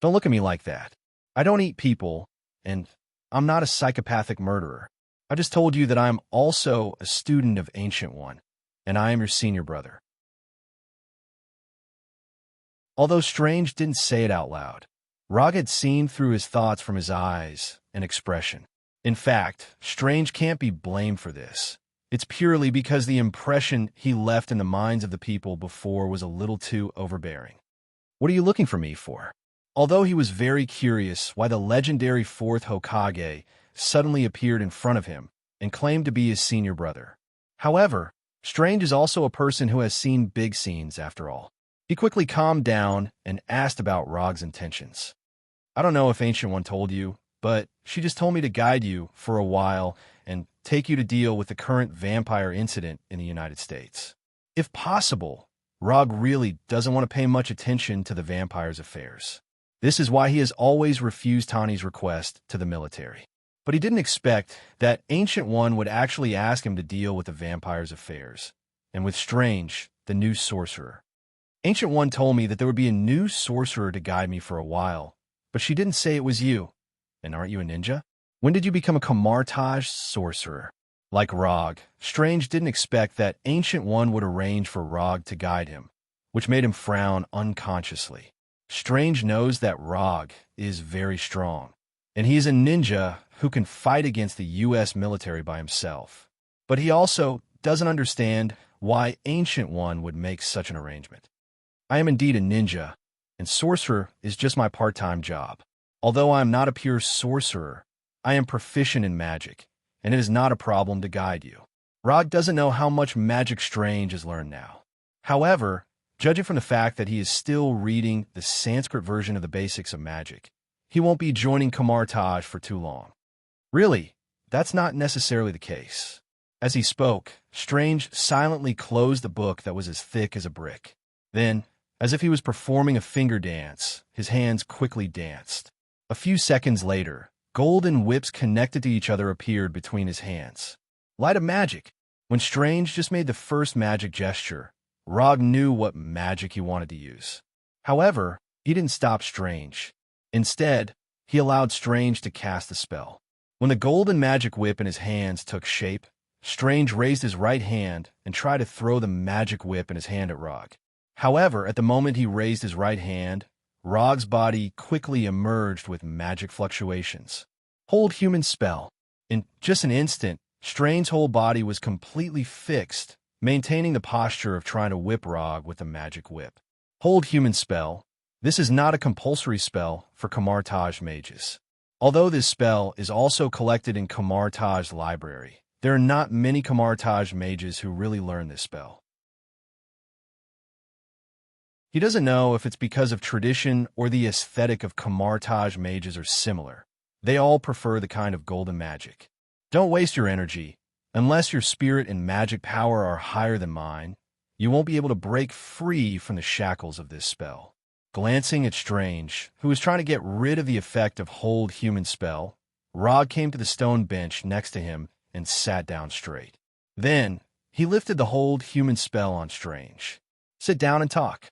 Don't look at me like that. I don't eat people, and I'm not a psychopathic murderer. I just told you that I'm also a student of Ancient One, and I am your senior brother. Although Strange didn't say it out loud, Rog had seen through his thoughts from his eyes and expression. In fact, Strange can't be blamed for this. It's purely because the impression he left in the minds of the people before was a little too overbearing. What are you looking for me for? Although he was very curious why the legendary 4th Hokage suddenly appeared in front of him and claimed to be his senior brother. However, Strange is also a person who has seen big scenes after all. He quickly calmed down and asked about Rog's intentions. I don't know if Ancient One told you, but she just told me to guide you for a while and take you to deal with the current vampire incident in the United States. If possible, Rog really doesn't want to pay much attention to the vampire's affairs. This is why he has always refused Tani's request to the military. But he didn't expect that Ancient One would actually ask him to deal with the vampire's affairs, and with Strange, the new sorcerer. Ancient One told me that there would be a new sorcerer to guide me for a while, but she didn't say it was you. And aren't you a ninja? When did you become a Kamartaj sorcerer? Like Rog, Strange didn't expect that Ancient One would arrange for Rog to guide him, which made him frown unconsciously. Strange knows that Rog is very strong, and he is a ninja who can fight against the U.S. military by himself. But he also doesn't understand why Ancient One would make such an arrangement. I am indeed a ninja, and sorcerer is just my part-time job. Although I am not a pure sorcerer, I am proficient in magic, and it is not a problem to guide you. Rog doesn't know how much magic Strange has learned now. However, judging from the fact that he is still reading the Sanskrit version of the basics of magic, he won't be joining Kamartaj for too long. Really, that's not necessarily the case. As he spoke, Strange silently closed the book that was as thick as a brick. Then, as if he was performing a finger dance, his hands quickly danced. A few seconds later, golden whips connected to each other appeared between his hands. Light of magic! When Strange just made the first magic gesture, Rog knew what magic he wanted to use. However, he didn't stop Strange. Instead, he allowed Strange to cast the spell. When the golden magic whip in his hands took shape, Strange raised his right hand and tried to throw the magic whip in his hand at Rog. However, at the moment he raised his right hand, Rog's body quickly emerged with magic fluctuations. Hold human spell. In just an instant, Strange's whole body was completely fixed maintaining the posture of trying to whip Rog with a magic whip. Hold human spell. This is not a compulsory spell for Kamartaj mages. Although this spell is also collected in Kamartaj library, there are not many Kamartaj mages who really learn this spell. He doesn't know if it's because of tradition or the aesthetic of Kamartaj mages are similar. They all prefer the kind of golden magic. Don't waste your energy. Unless your spirit and magic power are higher than mine, you won't be able to break free from the shackles of this spell. Glancing at Strange, who was trying to get rid of the effect of Hold Human spell, Rog came to the stone bench next to him and sat down straight. Then, he lifted the Hold Human spell on Strange. Sit down and talk.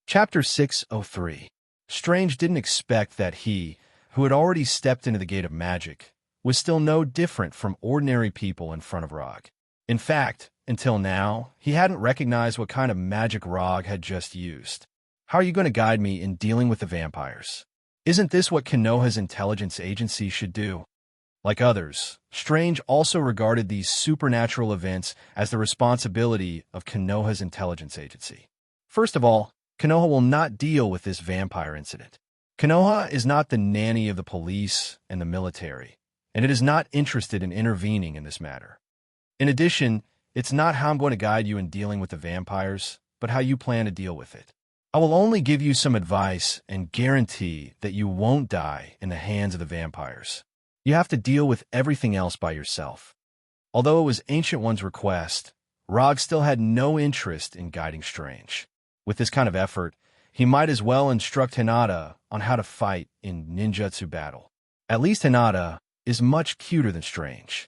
Chapter 603. Strange didn't expect that he, who had already stepped into the gate of magic, was still no different from ordinary people in front of Rog. In fact, until now, he hadn't recognized what kind of magic Rog had just used. How are you going to guide me in dealing with the vampires? Isn't this what Konoha's intelligence agency should do? Like others, Strange also regarded these supernatural events as the responsibility of Konoha's intelligence agency. First of all, Konoha will not deal with this vampire incident. Konoha is not the nanny of the police and the military, and it is not interested in intervening in this matter. In addition, it's not how I'm going to guide you in dealing with the vampires, but how you plan to deal with it. I will only give you some advice and guarantee that you won't die in the hands of the vampires. You have to deal with everything else by yourself. Although it was Ancient One's request, Rog still had no interest in guiding Strange. With this kind of effort, he might as well instruct Hinata on how to fight in ninjutsu battle. At least Hinata is much cuter than Strange.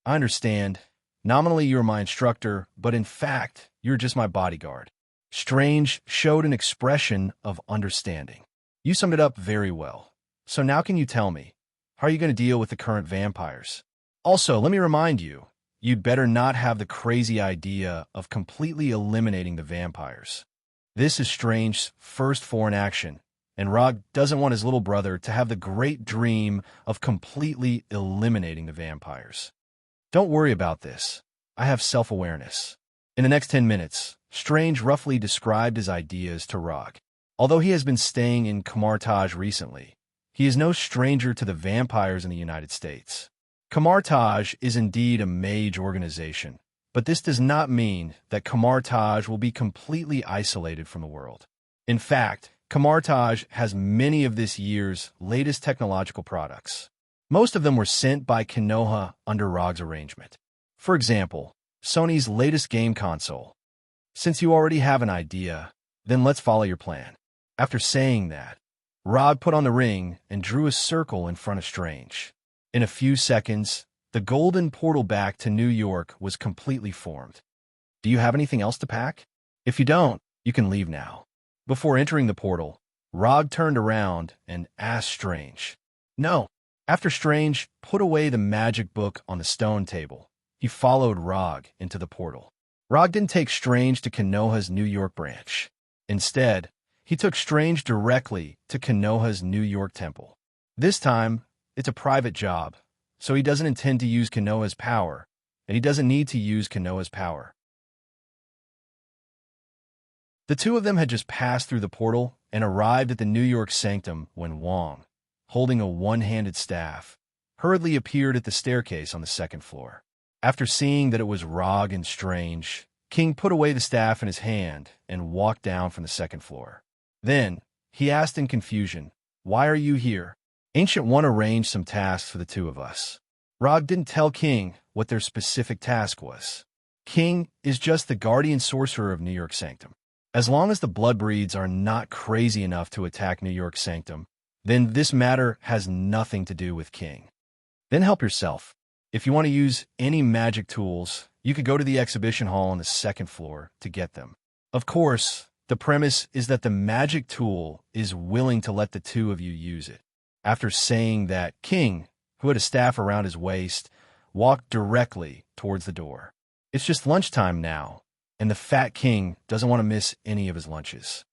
I understand. Nominally, you're my instructor, but in fact, you're just my bodyguard. Strange showed an expression of understanding. You summed it up very well. So now can you tell me, how are you going to deal with the current vampires? Also, let me remind you, you'd better not have the crazy idea of completely eliminating the vampires. This is Strange's first foreign action, and Rog doesn't want his little brother to have the great dream of completely eliminating the vampires. Don't worry about this. I have self-awareness. In the next 10 minutes, Strange roughly described his ideas to Rog. Although he has been staying in Kamartaj recently, he is no stranger to the vampires in the United States. Kamartaj is indeed a mage organization, but this does not mean that Kamartaj will be completely isolated from the world. In fact, Kamartaj has many of this year's latest technological products. Most of them were sent by Konoha under Rog's arrangement. For example, Sony's latest game console. Since you already have an idea, then let's follow your plan. After saying that, Rog put on the ring and drew a circle in front of Strange. In a few seconds, the golden portal back to New York was completely formed. Do you have anything else to pack? If you don't, you can leave now. Before entering the portal, Rog turned around and asked Strange. No. After Strange put away the magic book on the stone table, he followed Rog into the portal. Rog didn't take Strange to Konoha's New York branch. Instead, he took Strange directly to Konoha's New York temple. This time, it's a private job, so he doesn't intend to use Konoha's power, and he doesn't need to use Konoha's power. The two of them had just passed through the portal and arrived at the New York sanctum when Wong, holding a one-handed staff, hurriedly appeared at the staircase on the second floor. After seeing that it was Rog and Strange, King put away the staff in his hand and walked down from the second floor. Then, he asked in confusion, "Why are you here?" Ancient One arranged some tasks for the two of us. Rog didn't tell King what their specific task was. King is just the guardian sorcerer of New York Sanctum. As long as the Bloodbreeds are not crazy enough to attack New York Sanctum, then this matter has nothing to do with King. Then help yourself. If you want to use any magic tools, you could go to the exhibition hall on the second floor to get them. Of course, the premise is that the magic tool is willing to let the two of you use it. After saying that, King, who had a staff around his waist, walked directly towards the door. It's just lunchtime now, and the Fat King doesn't want to miss any of his lunches.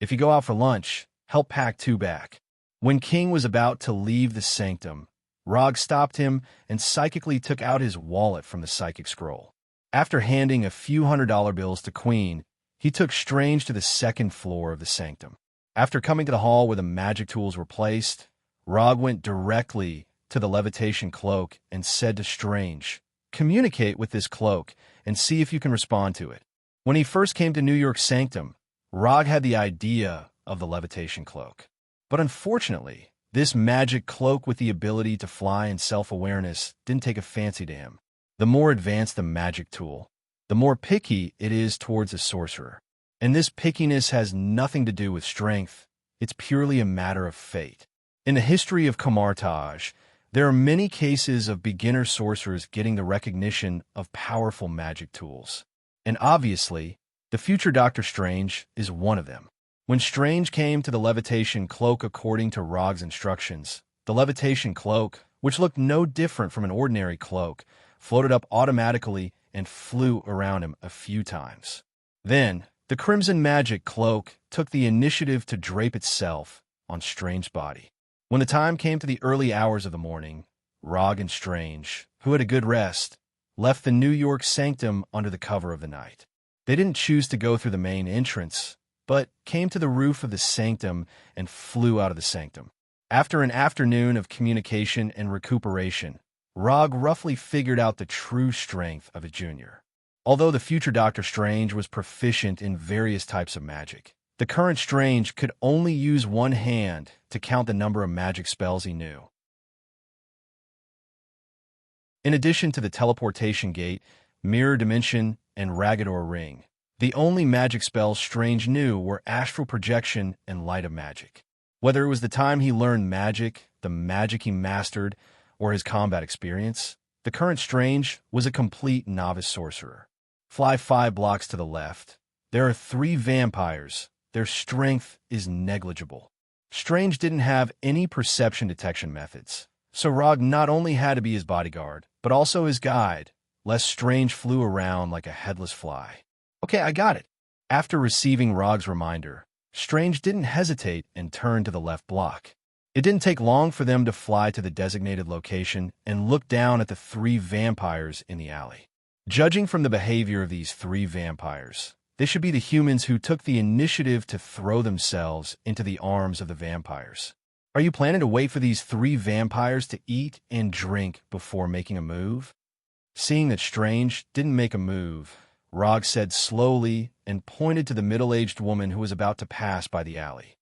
If you go out for lunch, help pack two back. When King was about to leave the sanctum, Rog stopped him and psychically took out his wallet from the psychic scroll. After handing a few $100 bills to Queen, he took Strange to the second floor of the sanctum. After coming to the hall where the magic tools were placed, Rog went directly to the levitation cloak and said to Strange, "Communicate with this cloak and see if you can respond to it." When he first came to New York's sanctum, Rog had the idea of the levitation cloak. But unfortunately, this magic cloak with the ability to fly and self-awareness didn't take a fancy to him. The more advanced the magic tool, the more picky it is towards a sorcerer. And this pickiness has nothing to do with strength. It's purely a matter of fate. In the history of Camartage, there are many cases of beginner sorcerers getting the recognition of powerful magic tools. And obviously, the future Doctor Strange is one of them. When Strange came to the levitation cloak according to Rog's instructions, the levitation cloak, which looked no different from an ordinary cloak, floated up automatically and flew around him a few times. Then, the Crimson Magic cloak took the initiative to drape itself on Strange's body. When the time came to the early hours of the morning, Rog and Strange, who had a good rest, left the New York sanctum under the cover of the night. They didn't choose to go through the main entrance, but came to the roof of the sanctum and flew out of the sanctum. After an afternoon of communication and recuperation, Rog roughly figured out the true strength of a junior. Although the future Doctor Strange was proficient in various types of magic, the current Strange could only use one hand to count the number of magic spells he knew. In addition to the teleportation gate, mirror dimension, and Ragador ring, the only magic spells Strange knew were astral projection and light of magic. Whether it was the time he learned magic, the magic he mastered, or his combat experience, the current Strange was a complete novice sorcerer. Fly 5 blocks to the left. There are 3 vampires. Their strength is negligible. Strange didn't have any perception detection methods, so Rog not only had to be his bodyguard, but also his guide, lest Strange flew around like a headless fly. Okay, I got it. After receiving Rog's reminder, Strange didn't hesitate and turned to the left block. It didn't take long for them to fly to the designated location and look down at the 3 vampires in the alley. Judging from the behavior of these 3 vampires, they should be the humans who took the initiative to throw themselves into the arms of the vampires. Are you planning to wait for these 3 vampires to eat and drink before making a move? Seeing that Strange didn't make a move, Rog said slowly and pointed to the middle-aged woman who was about to pass by the alley.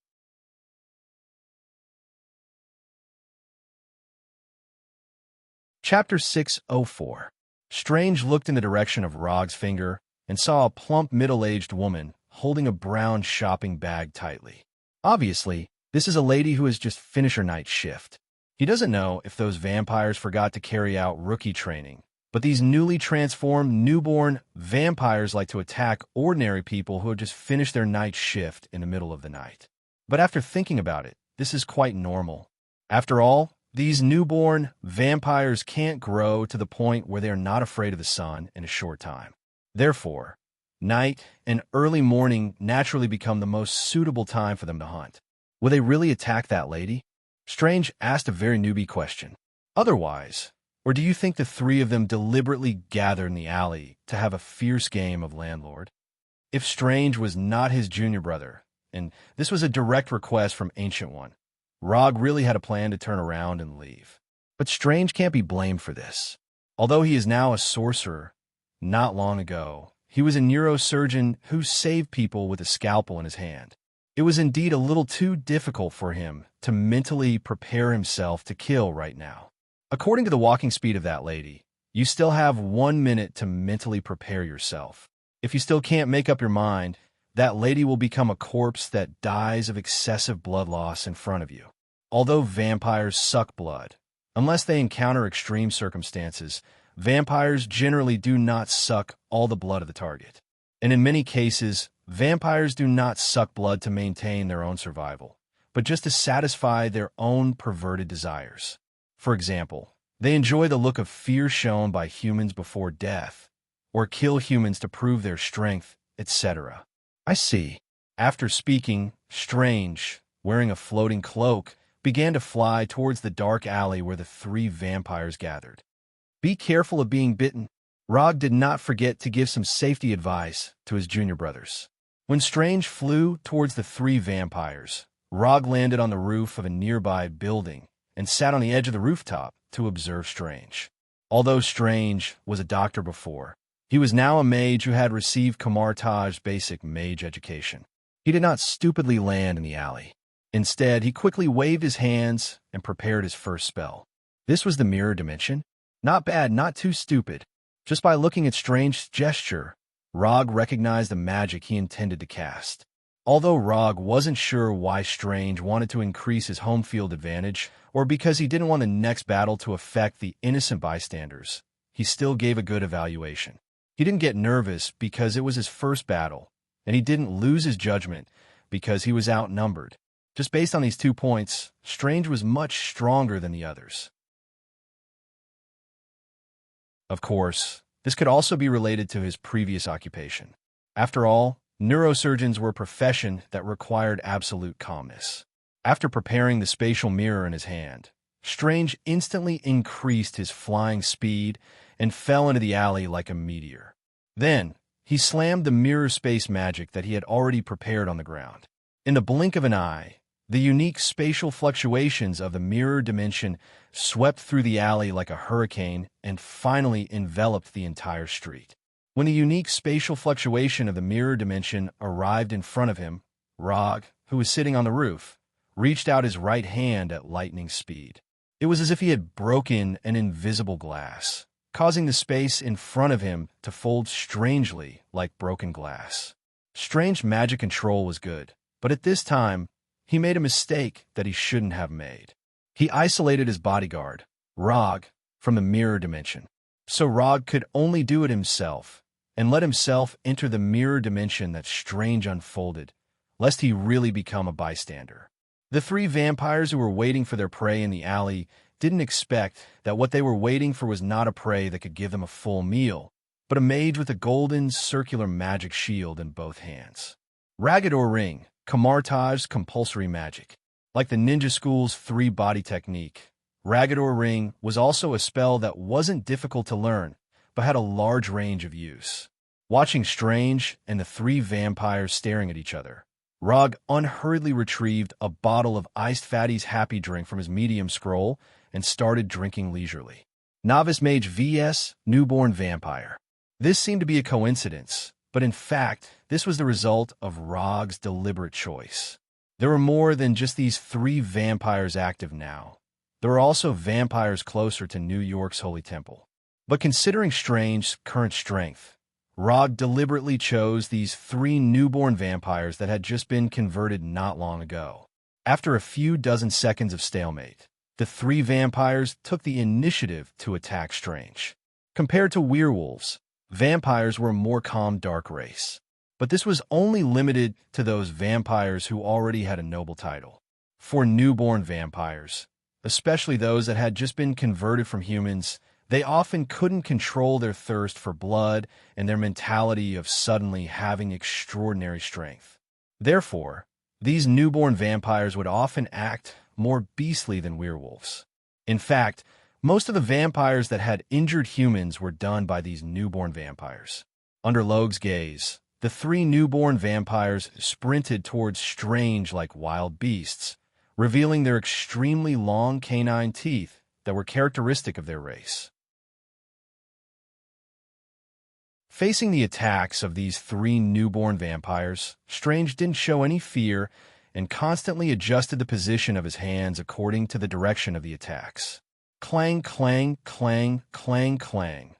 Chapter 604. Strange looked in the direction of Rog's finger and saw a plump middle-aged woman holding a brown shopping bag tightly. Obviously, this is a lady who has just finished her night shift. He doesn't know if those vampires forgot to carry out rookie training, but these newly transformed newborn vampires like to attack ordinary people who have just finished their night shift in the middle of the night. But after thinking about it, this is quite normal. After all, these newborn vampires can't grow to the point where they are not afraid of the sun in a short time. Therefore, night and early morning naturally become the most suitable time for them to hunt. Will they really attack that lady? Strange asked a very newbie question. Otherwise, or do you think the 3 of them deliberately gathered in the alley to have a fierce game of landlord? If Strange was not his junior brother, and this was a direct request from Ancient One, Rog really had a plan to turn around and leave. But Strange can't be blamed for this. Although he is now a sorcerer, not long ago, he was a neurosurgeon who saved people with a scalpel in his hand. It was indeed a little too difficult for him to mentally prepare himself to kill right now. According to the walking speed of that lady, you still have 1 minute to mentally prepare yourself. If you still can't make up your mind, that lady will become a corpse that dies of excessive blood loss in front of you. Although vampires suck blood, unless they encounter extreme circumstances, vampires generally do not suck all the blood of the target. And in many cases, vampires do not suck blood to maintain their own survival, but just to satisfy their own perverted desires. For example, they enjoy the look of fear shown by humans before death, or kill humans to prove their strength, etc. I see. After speaking, Strange, wearing a floating cloak, began to fly towards the dark alley where the three vampires gathered. Be careful of being bitten. Rog did not forget to give some safety advice to his junior brothers. When Strange flew towards the three vampires, Rog landed on the roof of a nearby building and sat on the edge of the rooftop to observe Strange. Although Strange was a doctor before, he was now a mage who had received Kamartaj's basic mage education. He did not stupidly land in the alley. Instead, he quickly waved his hands and prepared his first spell. This was the mirror dimension. Not bad, not too stupid. Just by looking at Strange's gesture, Rog recognized the magic he intended to cast. Although Rog wasn't sure why Strange wanted to increase his home field advantage, or because he didn't want the next battle to affect the innocent bystanders, he still gave a good evaluation. He didn't get nervous because it was his first battle, and he didn't lose his judgment because he was outnumbered. Just based on these 2 points, Strange was much stronger than the others. Of course, this could also be related to his previous occupation. After all, neurosurgeons were a profession that required absolute calmness. After preparing the spatial mirror in his hand, Strange instantly increased his flying speed and fell into the alley like a meteor. Then, he slammed the mirror space magic that he had already prepared on the ground. In the blink of an eye, the unique spatial fluctuations of the mirror dimension swept through the alley like a hurricane and finally enveloped the entire street. When the unique spatial fluctuation of the mirror dimension arrived in front of him, Rog, who was sitting on the roof, reached out his right hand at lightning speed. It was as if he had broken an invisible glass, causing the space in front of him to fold strangely like broken glass. Strange magic control was good, but at this time, he made a mistake that he shouldn't have made. He isolated his bodyguard, Rog, from the mirror dimension. So Rog could only do it himself, and let himself enter the mirror dimension that Strange unfolded, lest he really become a bystander. The three vampires who were waiting for their prey in the alley didn't expect that what they were waiting for was not a prey that could give them a full meal, but a mage with a golden circular magic shield in both hands. Ragador Ring, Kamartaj's compulsory magic. Like the ninja school's three-body technique, Ragador Ring was also a spell that wasn't difficult to learn, but had a large range of use. Watching Strange and the three vampires staring at each other, Rog unhurriedly retrieved a bottle of Iced Fatty's Happy Drink from his medium scroll and started drinking leisurely. Novice Mage vs. Newborn Vampire. This seemed to be a coincidence, but in fact, this was the result of Rog's deliberate choice. There were more than just these three vampires active now. There were also vampires closer to New York's Holy Temple. But considering Strange's current strength, Rog deliberately chose these three newborn vampires that had just been converted not long ago. After a few dozen seconds of stalemate, the three vampires took the initiative to attack Strange. Compared to werewolves, vampires were a more calm dark race. But this was only limited to those vampires who already had a noble title. For newborn vampires, especially those that had just been converted from humans, they often couldn't control their thirst for blood and their mentality of suddenly having extraordinary strength. Therefore, these newborn vampires would often act more beastly than werewolves. In fact, most of the vampires that had injured humans were done by these newborn vampires. Under Logue's gaze, the three newborn vampires sprinted towards Strange like wild beasts, revealing their extremely long canine teeth that were characteristic of their race. Facing the attacks of these three newborn vampires, Strange didn't show any fear and constantly adjusted the position of his hands according to the direction of the attacks. Clang, clang, clang, clang, clang.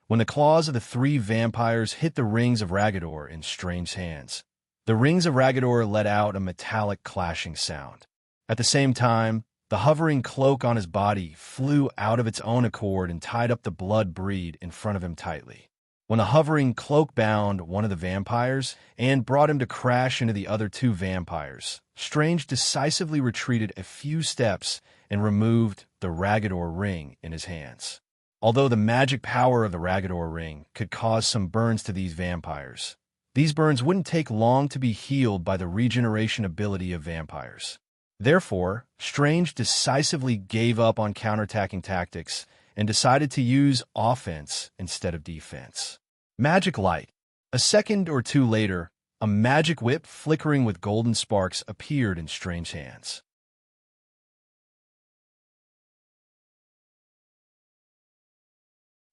When the claws of the three vampires hit the rings of Ragador in Strange's hands, the rings of Ragador let out a metallic clashing sound. At the same time, the hovering cloak on his body flew out of its own accord and tied up the blood breed in front of him tightly. When the hovering cloak bound one of the vampires and brought him to crash into the other two vampires, Strange decisively retreated a few steps and removed the Ragador ring in his hands. Although the magic power of the Ragador ring could cause some burns to these vampires, these burns wouldn't take long to be healed by the regeneration ability of vampires. Therefore, Strange decisively gave up on counterattacking tactics and decided to use offense instead of defense. Magic light. A second or two later, a magic whip flickering with golden sparks appeared in Strange's hands.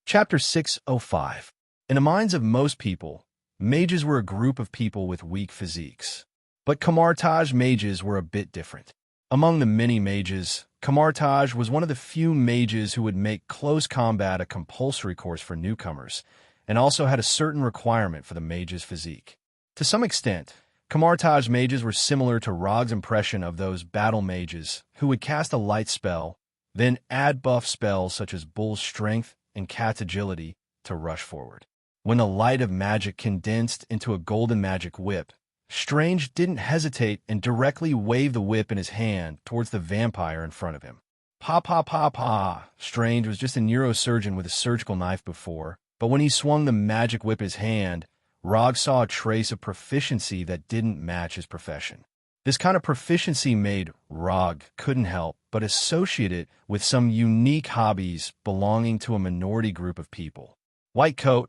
Chapter 605. In the minds of most people, mages were a group of people with weak physiques. But Kamartaj mages were a bit different. Among the many mages, Kamartaj was one of the few mages who would make close combat a compulsory course for newcomers, and also had a certain requirement for the mage's physique. To some extent, Kamartaj mages were similar to Rog's impression of those battle mages who would cast a light spell, then add buff spells such as Bull's Strength and Cat's Agility to rush forward. When the light of magic condensed into a golden magic whip, Strange didn't hesitate and directly waved the whip in his hand towards the vampire in front of him. Pa pa pa pa. Strange was just a neurosurgeon with a surgical knife before, but when he swung the magic whip in his hand, Rog saw a trace of proficiency that didn't match his profession. This kind of proficiency made Rog couldn't help but associate it with some unique hobbies belonging to a minority group of people. White coat,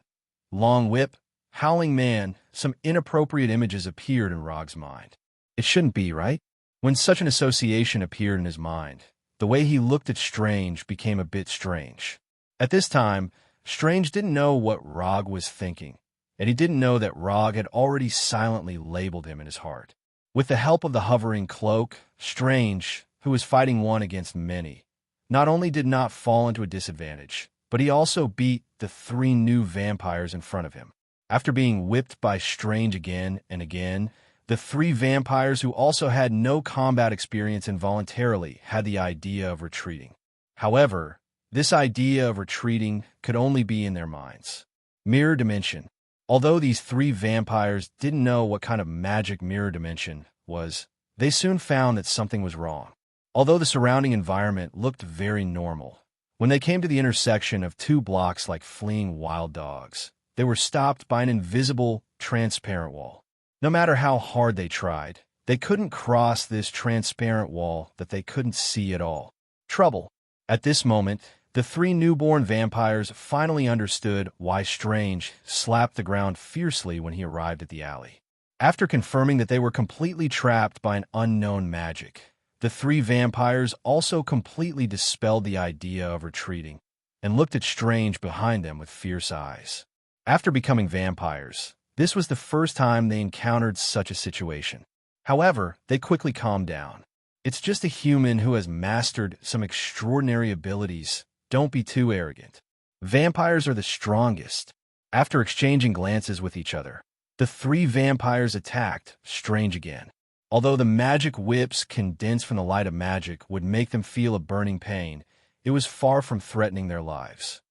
long whip, howling man, some inappropriate images appeared in Rog's mind. It shouldn't be, right? When such an association appeared in his mind, the way he looked at Strange became a bit strange. At this time, Strange didn't know what Rog was thinking, and he didn't know that Rog had already silently labeled him in his heart. With the help of the hovering cloak, Strange, who was fighting one against many, not only did not fall into a disadvantage, but he also beat the 3 new vampires in front of him. After being whipped by Strange again and again, the 3 vampires who also had no combat experience involuntarily had the idea of retreating. However, this idea of retreating could only be in their minds. Mirror dimension. Although these 3 vampires didn't know what kind of magic mirror dimension was, they soon found that something was wrong. Although the surrounding environment looked very normal, when they came to the intersection of 2 blocks like fleeing wild dogs, they were stopped by an invisible, transparent wall. No matter how hard they tried, they couldn't cross this transparent wall that they couldn't see at all. Trouble. At this moment, the 3 newborn vampires finally understood why Strange slapped the ground fiercely when he arrived at the alley. After confirming that they were completely trapped by an unknown magic, the 3 vampires also completely dispelled the idea of retreating and looked at Strange behind them with fierce eyes. After becoming vampires, this was the first time they encountered such a situation. However, they quickly calmed down. It's just a human who has mastered some extraordinary abilities. Don't be too arrogant. Vampires are the strongest. After exchanging glances with each other, the 3 vampires attacked Strange again. Although the magic whips condensed from the light of magic would make them feel a burning pain, it was far from threatening their lives.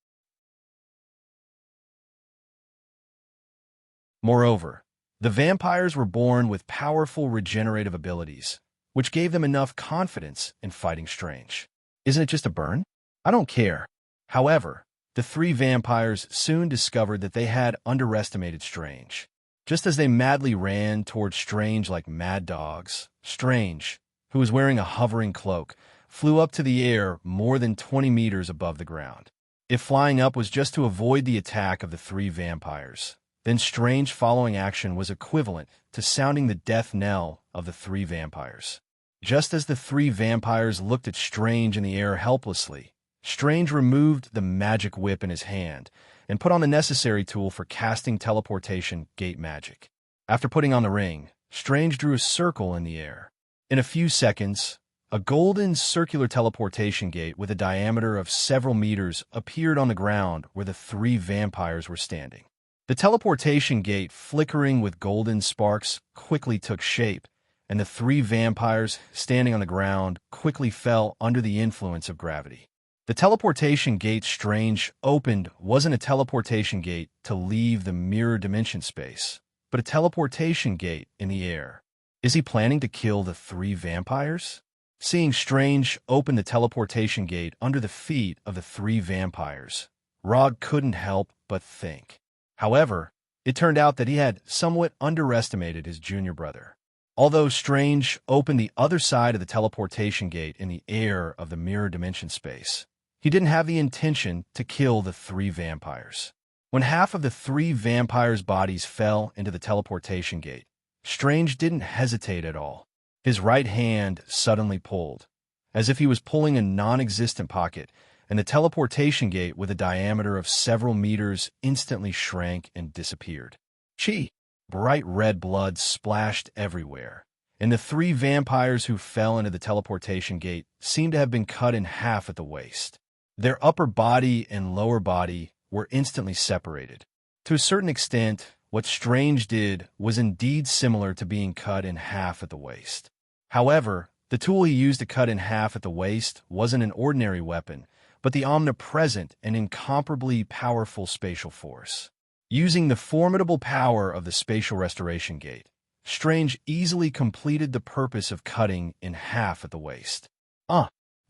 Moreover, the vampires were born with powerful regenerative abilities, which gave them enough confidence in fighting Strange. Isn't it just a burn? I don't care. However, the 3 vampires soon discovered that they had underestimated Strange. Just as they madly ran towards Strange like mad dogs, Strange, who was wearing a hovering cloak, flew up to the air more than 20 meters above the ground. If flying up was just to avoid the attack of the 3 vampires, then Strange following action was equivalent to sounding the death knell of the 3 vampires. Just as the 3 vampires looked at Strange in the air helplessly, Strange removed the magic whip in his hand and put on the necessary tool for casting teleportation gate magic. After putting on the ring, Strange drew a circle in the air. In a few seconds, a golden circular teleportation gate with a diameter of several meters appeared on the ground where the 3 vampires were standing. The teleportation gate, flickering with golden sparks, quickly took shape, and the 3 vampires standing on the ground quickly fell under the influence of gravity. The teleportation gate Strange opened wasn't a teleportation gate to leave the mirror dimension space, but a teleportation gate in the air. Is he planning to kill the 3 vampires? Seeing Strange open the teleportation gate under the feet of the 3 vampires, Rog couldn't help but think. However, it turned out that he had somewhat underestimated his junior brother. Although Strange opened the other side of the teleportation gate in the air of the mirror dimension space, he didn't have the intention to kill the three vampires. When half of the three vampires' bodies fell into the teleportation gate, Strange didn't hesitate at all. His right hand suddenly pulled, as if he was pulling a non-existent pocket, and the teleportation gate with a diameter of several meters instantly shrank and disappeared. Chi! Bright red blood splashed everywhere, and the three vampires who fell into the teleportation gate seemed to have been cut in half at the waist. Their upper body and lower body were instantly separated. To a certain extent, what Strange did was indeed similar to being cut in half at the waist. However, the tool he used to cut in half at the waist wasn't an ordinary weapon, but the omnipresent and incomparably powerful spatial force. Using the formidable power of the spatial restoration gate, Strange easily completed the purpose of cutting in half at the waist.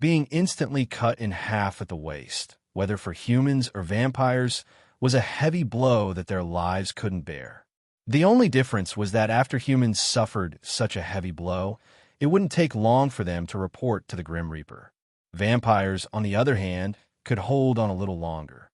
Being instantly cut in half at the waist, whether for humans or vampires, was a heavy blow that their lives couldn't bear. The only difference was that after humans suffered such a heavy blow, it wouldn't take long for them to report to the Grim Reaper. Vampires, on the other hand, could hold on a little longer.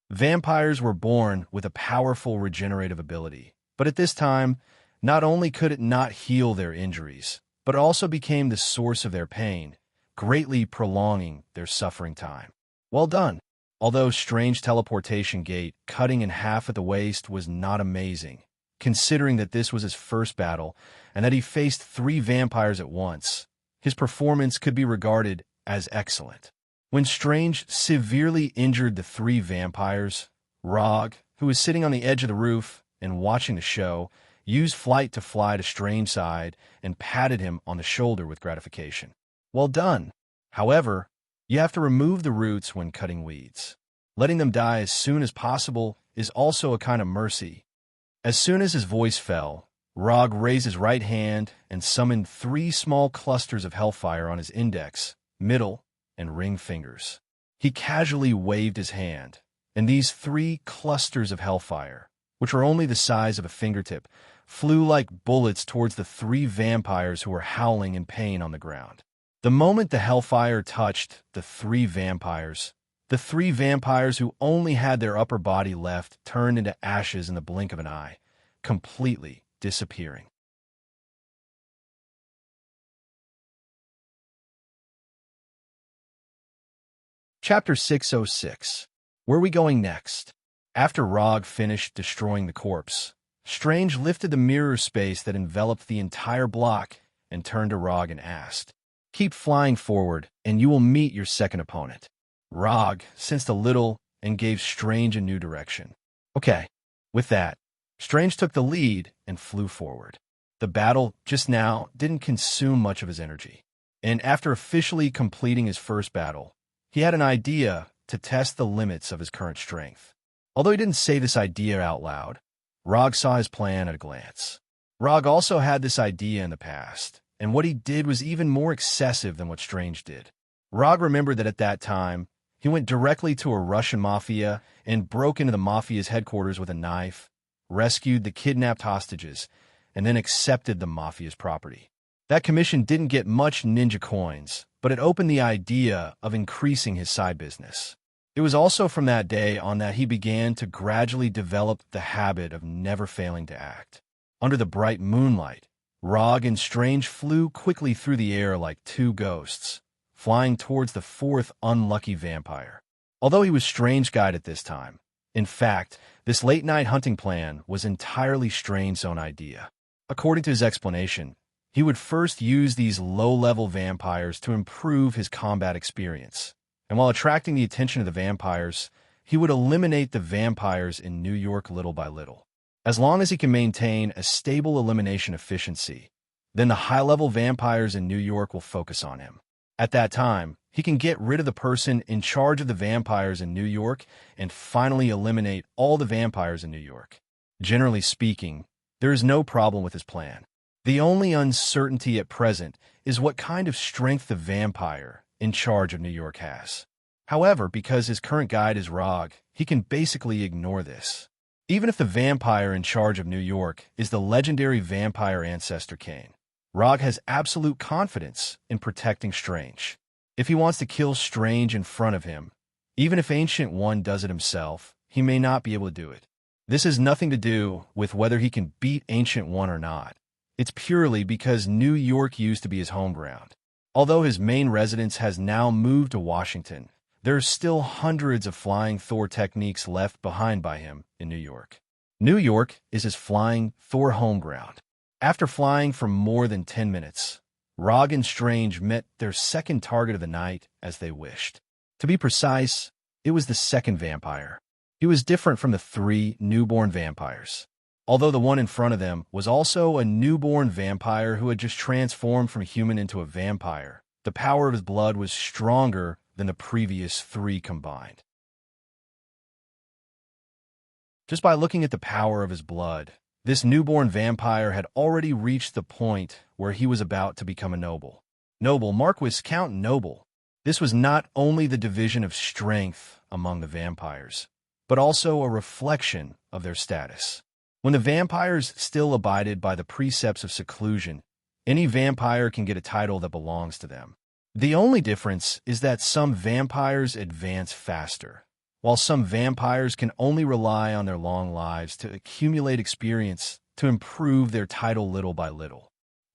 Vampires were born with a powerful regenerative ability, but at this time, not only could it not heal their injuries, but also became the source of their pain, greatly prolonging their suffering time. Well done! Although Strange teleportation gate cutting in half at the waist was not amazing, considering that this was his first battle and that he faced three vampires at once, his performance could be regarded as excellent. When Strange severely injured the three vampires, Rog, who was sitting on the edge of the roof and watching the show, used flight to fly to Strange's side and patted him on the shoulder with gratification. Well done! However, you have to remove the roots when cutting weeds. Letting them die as soon as possible is also a kind of mercy. As soon as his voice fell, Rog raised his right hand and summoned three small clusters of hellfire on his index, middle, and ring fingers. He casually waved his hand, and these three clusters of hellfire, which were only the size of a fingertip, flew like bullets towards the three vampires who were howling in pain on the ground. The moment the hellfire touched the three vampires who only had their upper body left turned into ashes in the blink of an eye, completely disappearing. Chapter 606. Where are we going next? After Rog finished destroying the corpse, Strange lifted the mirror space that enveloped the entire block and turned to Rog and asked, "Keep flying forward, and you will meet your second opponent." Rog sensed a little and gave Strange a new direction. Okay. With that, Strange took the lead and flew forward. The battle just now didn't consume much of his energy, and after officially completing his first battle, he had an idea to test the limits of his current strength. Although he didn't say this idea out loud, Rog saw his plan at a glance. Rog also had this idea in the past, and what he did was even more excessive than what Strange did. Rog remembered that at that time, he went directly to a Russian mafia and broke into the mafia's headquarters with a knife, rescued the kidnapped hostages, and then accepted the mafia's property. That commission didn't get much ninja coins, but it opened the idea of increasing his side business. It was also from that day on that he began to gradually develop the habit of never failing to act. Under the bright moonlight, Rog and Strange flew quickly through the air like two ghosts, flying towards the fourth unlucky vampire. Although he was Strange Guide at this time, in fact, this late-night hunting plan was entirely Strange's own idea. According to his explanation, he would first use these low-level vampires to improve his combat experience, and while attracting the attention of the vampires, he would eliminate the vampires in New York little by little. As long as he can maintain a stable elimination efficiency, then the high-level vampires in New York will focus on him. At that time, he can get rid of the person in charge of the vampires in New York and finally eliminate all the vampires in New York. Generally speaking, there is no problem with his plan. The only uncertainty at present is what kind of strength the vampire in charge of New York has. However, because his current guide is Rog, he can basically ignore this. Even if the vampire in charge of New York is the legendary vampire ancestor Kane, Rog has absolute confidence in protecting Strange. If he wants to kill Strange in front of him, even if Ancient One does it himself, he may not be able to do it. This has nothing to do with whether he can beat Ancient One or not. It's purely because New York used to be his home ground. Although his main residence has now moved to Washington, there are still hundreds of flying Thor techniques left behind by him in New York. New York is his flying Thor home ground. After flying for more than 10 minutes, Rog and Strange met their second target of the night as they wished. To be precise, it was the second vampire. He was different from the 3 newborn vampires, although the one in front of them was also a newborn vampire who had just transformed from human into a vampire. The power of his blood was stronger than the previous 3 combined. Just by looking at the power of his blood, this newborn vampire had already reached the point where he was about to become a noble. Noble, Marquis, Count Noble. This was not only the division of strength among the vampires, but also a reflection of their status. When the vampires still abided by the precepts of seclusion, any vampire can get a title that belongs to them. The only difference is that some vampires advance faster, while some vampires can only rely on their long lives to accumulate experience to improve their title little by little.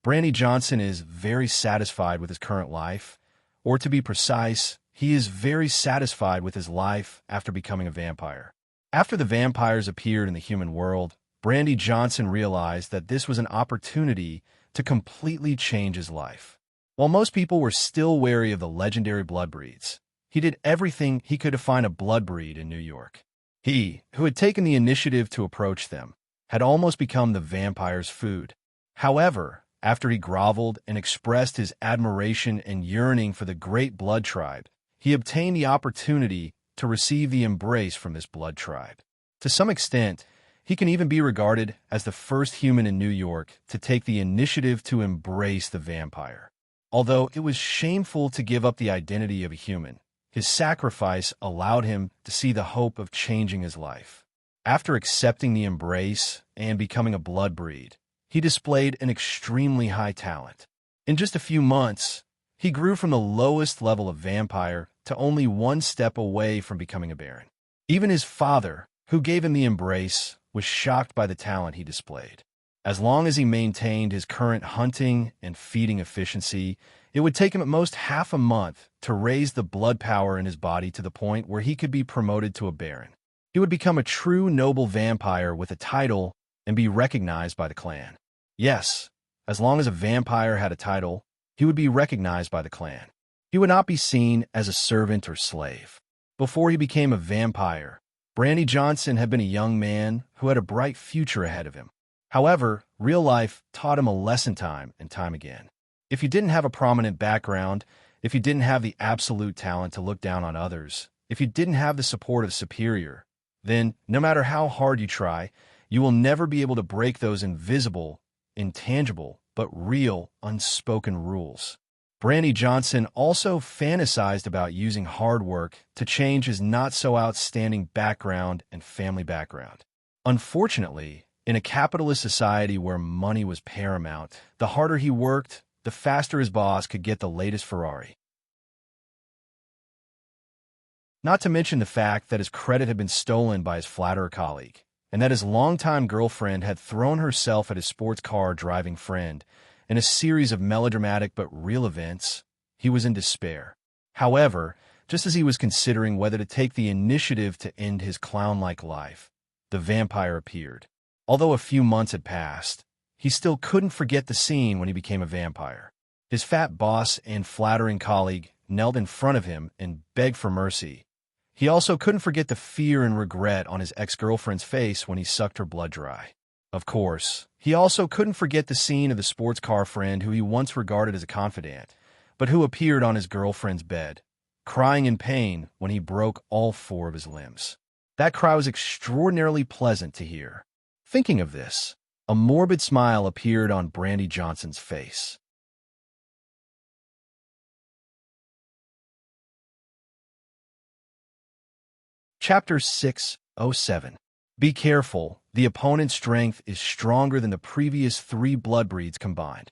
Brandy Johnson is very satisfied with his current life, or to be precise, he is very satisfied with his life after becoming a vampire. After the vampires appeared in the human world, Brandy Johnson realized that this was an opportunity to completely change his life. While most people were still wary of the legendary blood breeds, he did everything he could to find a blood breed in New York. He, who had taken the initiative to approach them, had almost become the vampire's food. However, after he groveled and expressed his admiration and yearning for the great blood tribe, he obtained the opportunity to receive the embrace from this blood tribe. To some extent, he can even be regarded as the first human in New York to take the initiative to embrace the vampire. Although it was shameful to give up the identity of a human, his sacrifice allowed him to see the hope of changing his life. After accepting the embrace and becoming a blood breed, he displayed an extremely high talent. In just a few months, he grew from the lowest level of vampire to only 1 step away from becoming a baron. Even his father, who gave him the embrace, was shocked by the talent he displayed. As long as he maintained his current hunting and feeding efficiency, it would take him at most half a month to raise the blood power in his body to the point where he could be promoted to a baron. He would become a true noble vampire with a title and be recognized by the clan. Yes, as long as a vampire had a title, he would be recognized by the clan. He would not be seen as a servant or slave. Before he became a vampire, Brandy Johnson had been a young man who had a bright future ahead of him. However, real life taught him a lesson time and time again. If you didn't have a prominent background, if you didn't have the absolute talent to look down on others, if you didn't have the support of superior, then no matter how hard you try, you will never be able to break those invisible, intangible, but real, unspoken rules. Brandy Johnson also fantasized about using hard work to change his not-so-outstanding background and family background. Unfortunately, in a capitalist society where money was paramount, the harder he worked, the faster his boss could get the latest Ferrari. Not to mention the fact that his credit had been stolen by his flatterer colleague, and that his longtime girlfriend had thrown herself at his sports car driving friend. In a series of melodramatic but real events, he was in despair. However, just as he was considering whether to take the initiative to end his clown-like life, the vampire appeared. Although a few months had passed, he still couldn't forget the scene when he became a vampire. His fat boss and flattering colleague knelt in front of him and begged for mercy. He also couldn't forget the fear and regret on his ex-girlfriend's face when he sucked her blood dry. Of course, he also couldn't forget the scene of the sports car friend who he once regarded as a confidant, but who appeared on his girlfriend's bed, crying in pain when he broke all 4 of his limbs. That cry was extraordinarily pleasant to hear. Thinking of this, a morbid smile appeared on Brandy Johnson's face. Chapter 607. Be careful, the opponent's strength is stronger than the previous 3 blood breeds combined.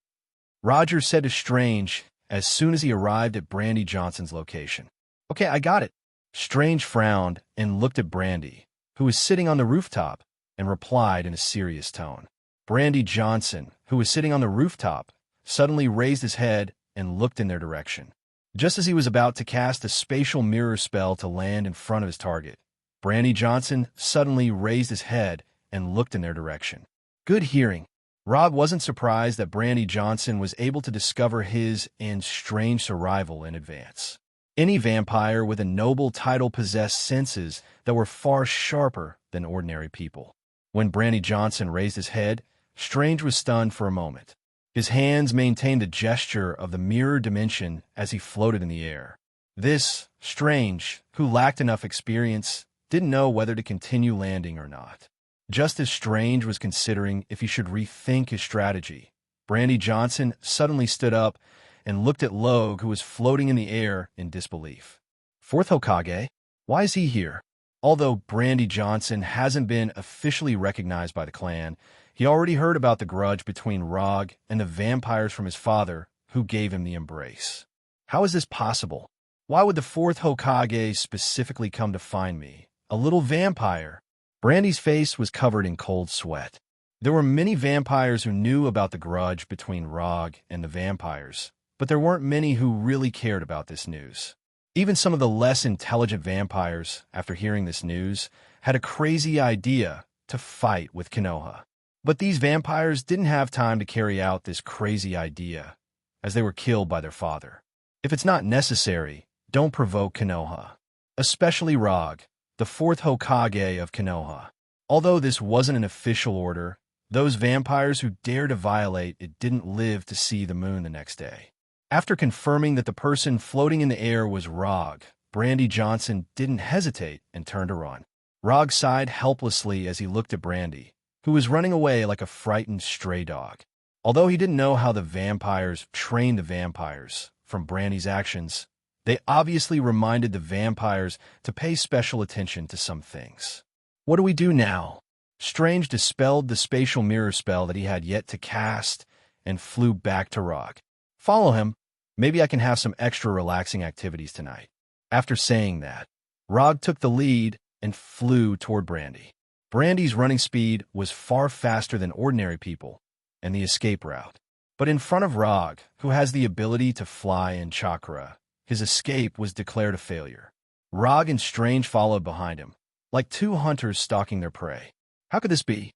Roger said to Strange as soon as he arrived at Brandy Johnson's location. Okay, I got it. Strange frowned and looked at Brandy, who was sitting on the rooftop, and replied in a serious tone. Brandy Johnson, who was sitting on the rooftop, suddenly raised his head and looked in their direction. Just as he was about to cast a spatial mirror spell to land in front of his target, Brandy Johnson suddenly raised his head and looked in their direction. Good hearing. Rob wasn't surprised that Brandy Johnson was able to discover his and Strange's arrival in advance. Any vampire with a noble title possessed senses that were far sharper than ordinary people. When Brandy Johnson raised his head, Strange was stunned for a moment. His hands maintained the gesture of the mirror dimension as he floated in the air. This, Strange, who lacked enough experience, didn't know whether to continue landing or not. Just as Strange was considering if he should rethink his strategy, Brandy Johnson suddenly stood up and looked at Logue, who was floating in the air in disbelief. Fourth Hokage? Why is he here? Although Brandy Johnson hasn't been officially recognized by the clan, he already heard about the grudge between Rog and the vampires from his father, who gave him the embrace. How is this possible? Why would the fourth Hokage specifically come to find me, a little vampire? Brandy's face was covered in cold sweat. There were many vampires who knew about the grudge between Rog and the vampires, but there weren't many who really cared about this news. Even some of the less intelligent vampires, after hearing this news, had a crazy idea to fight with Konoha. But these vampires didn't have time to carry out this crazy idea, as they were killed by their father. If it's not necessary, don't provoke Konoha. Especially Rog, the fourth Hokage of Konoha. Although this wasn't an official order, those vampires who dared to violate it didn't live to see the moon the next day. After confirming that the person floating in the air was Rog, Brandy Johnson didn't hesitate and turned to run. Rog sighed helplessly as he looked at Brandy, who was running away like a frightened stray dog. Although he didn't know how the vampires trained the vampires from Brandy's actions, they obviously reminded the vampires to pay special attention to some things. What do we do now? Strange dispelled the spatial mirror spell that he had yet to cast and flew back to Rog. Follow him. Maybe I can have some extra relaxing activities tonight. After saying that, Rog took the lead and flew toward Brandy. Brandy's running speed was far faster than ordinary people and the escape route. But in front of Rog, who has the ability to fly in chakra, his escape was declared a failure. Rog and Strange followed behind him, like 2 hunters stalking their prey. How could this be?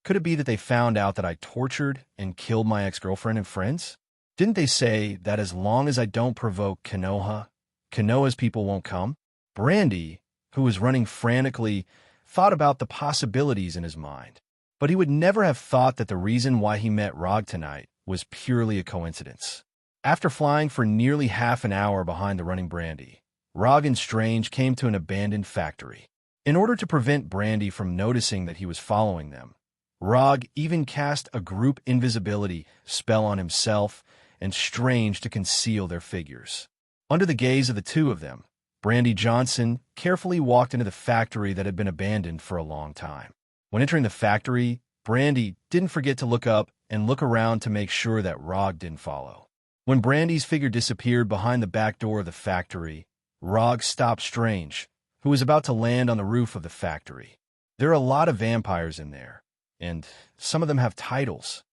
Could it be that they found out that I tortured and killed my ex-girlfriend and friends? Didn't they say that as long as I don't provoke Konoha, Konoha's people won't come? Brandy, who was running frantically, thought about the possibilities in his mind. But he would never have thought that the reason why he met Rog tonight was purely a coincidence. After flying for nearly half an hour behind the running Brandy, Rog and Strange came to an abandoned factory. In order to prevent Brandy from noticing that he was following them, Rog even cast a group invisibility spell on himself and Strange to conceal their figures. Under the gaze of the 2 of them, Brandy Johnson carefully walked into the factory that had been abandoned for a long time. When entering the factory, Brandy didn't forget to look up and look around to make sure that Rog didn't follow. When Brandy's figure disappeared behind the back door of the factory, Rog stopped Strange, who was about to land on the roof of the factory. There are a lot of vampires in there, and some of them have titles.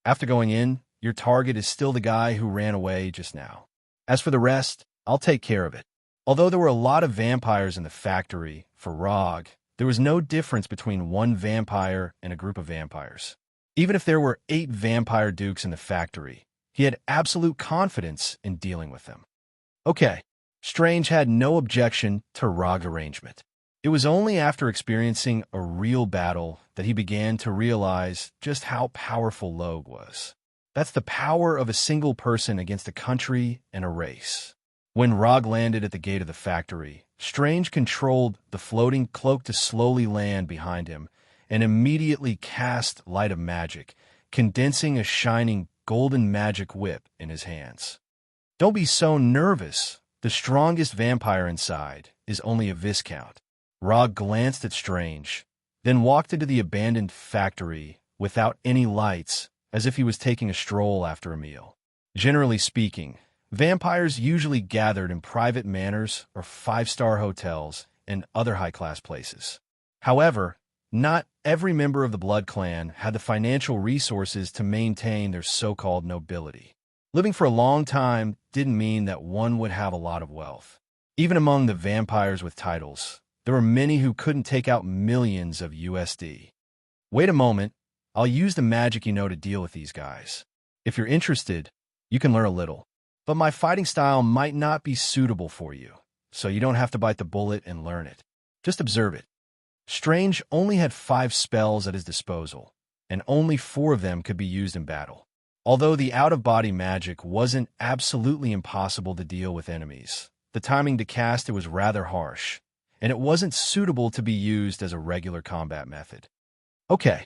After going in, your target is still the guy who ran away just now. As for the rest, I'll take care of it. Although there were a lot of vampires in the factory, for Rog, there was no difference between one vampire and a group of vampires. Even if there were 8 vampire dukes in the factory, he had absolute confidence in dealing with them. Okay, Strange had no objection to Rog's arrangement. It was only after experiencing a real battle that he began to realize just how powerful Logue was. That's the power of a single person against a country and a race. When Rog landed at the gate of the factory, Strange controlled the floating cloak to slowly land behind him and immediately cast Light of Magic, condensing a shining golden magic whip in his hands. Don't be so nervous. The strongest vampire inside is only a Viscount. Rog glanced at Strange, then walked into the abandoned factory without any lights, as if he was taking a stroll after a meal. Generally speaking, vampires usually gathered in private manors or five-star hotels and other high-class places. However, not every member of the Blood Clan had the financial resources to maintain their so-called nobility. Living for a long time didn't mean that one would have a lot of wealth. Even among the vampires with titles, there were many who couldn't take out millions of USD. Wait a moment, I'll use the magic you know to deal with these guys. If you're interested, you can learn a little. But my fighting style might not be suitable for you, so you don't have to bite the bullet and learn it. Just observe it. Strange only had 5 spells at his disposal, and only 4 of them could be used in battle. Although the out-of-body magic wasn't absolutely impossible to deal with enemies, the timing to cast it was rather harsh, and it wasn't suitable to be used as a regular combat method. Okay.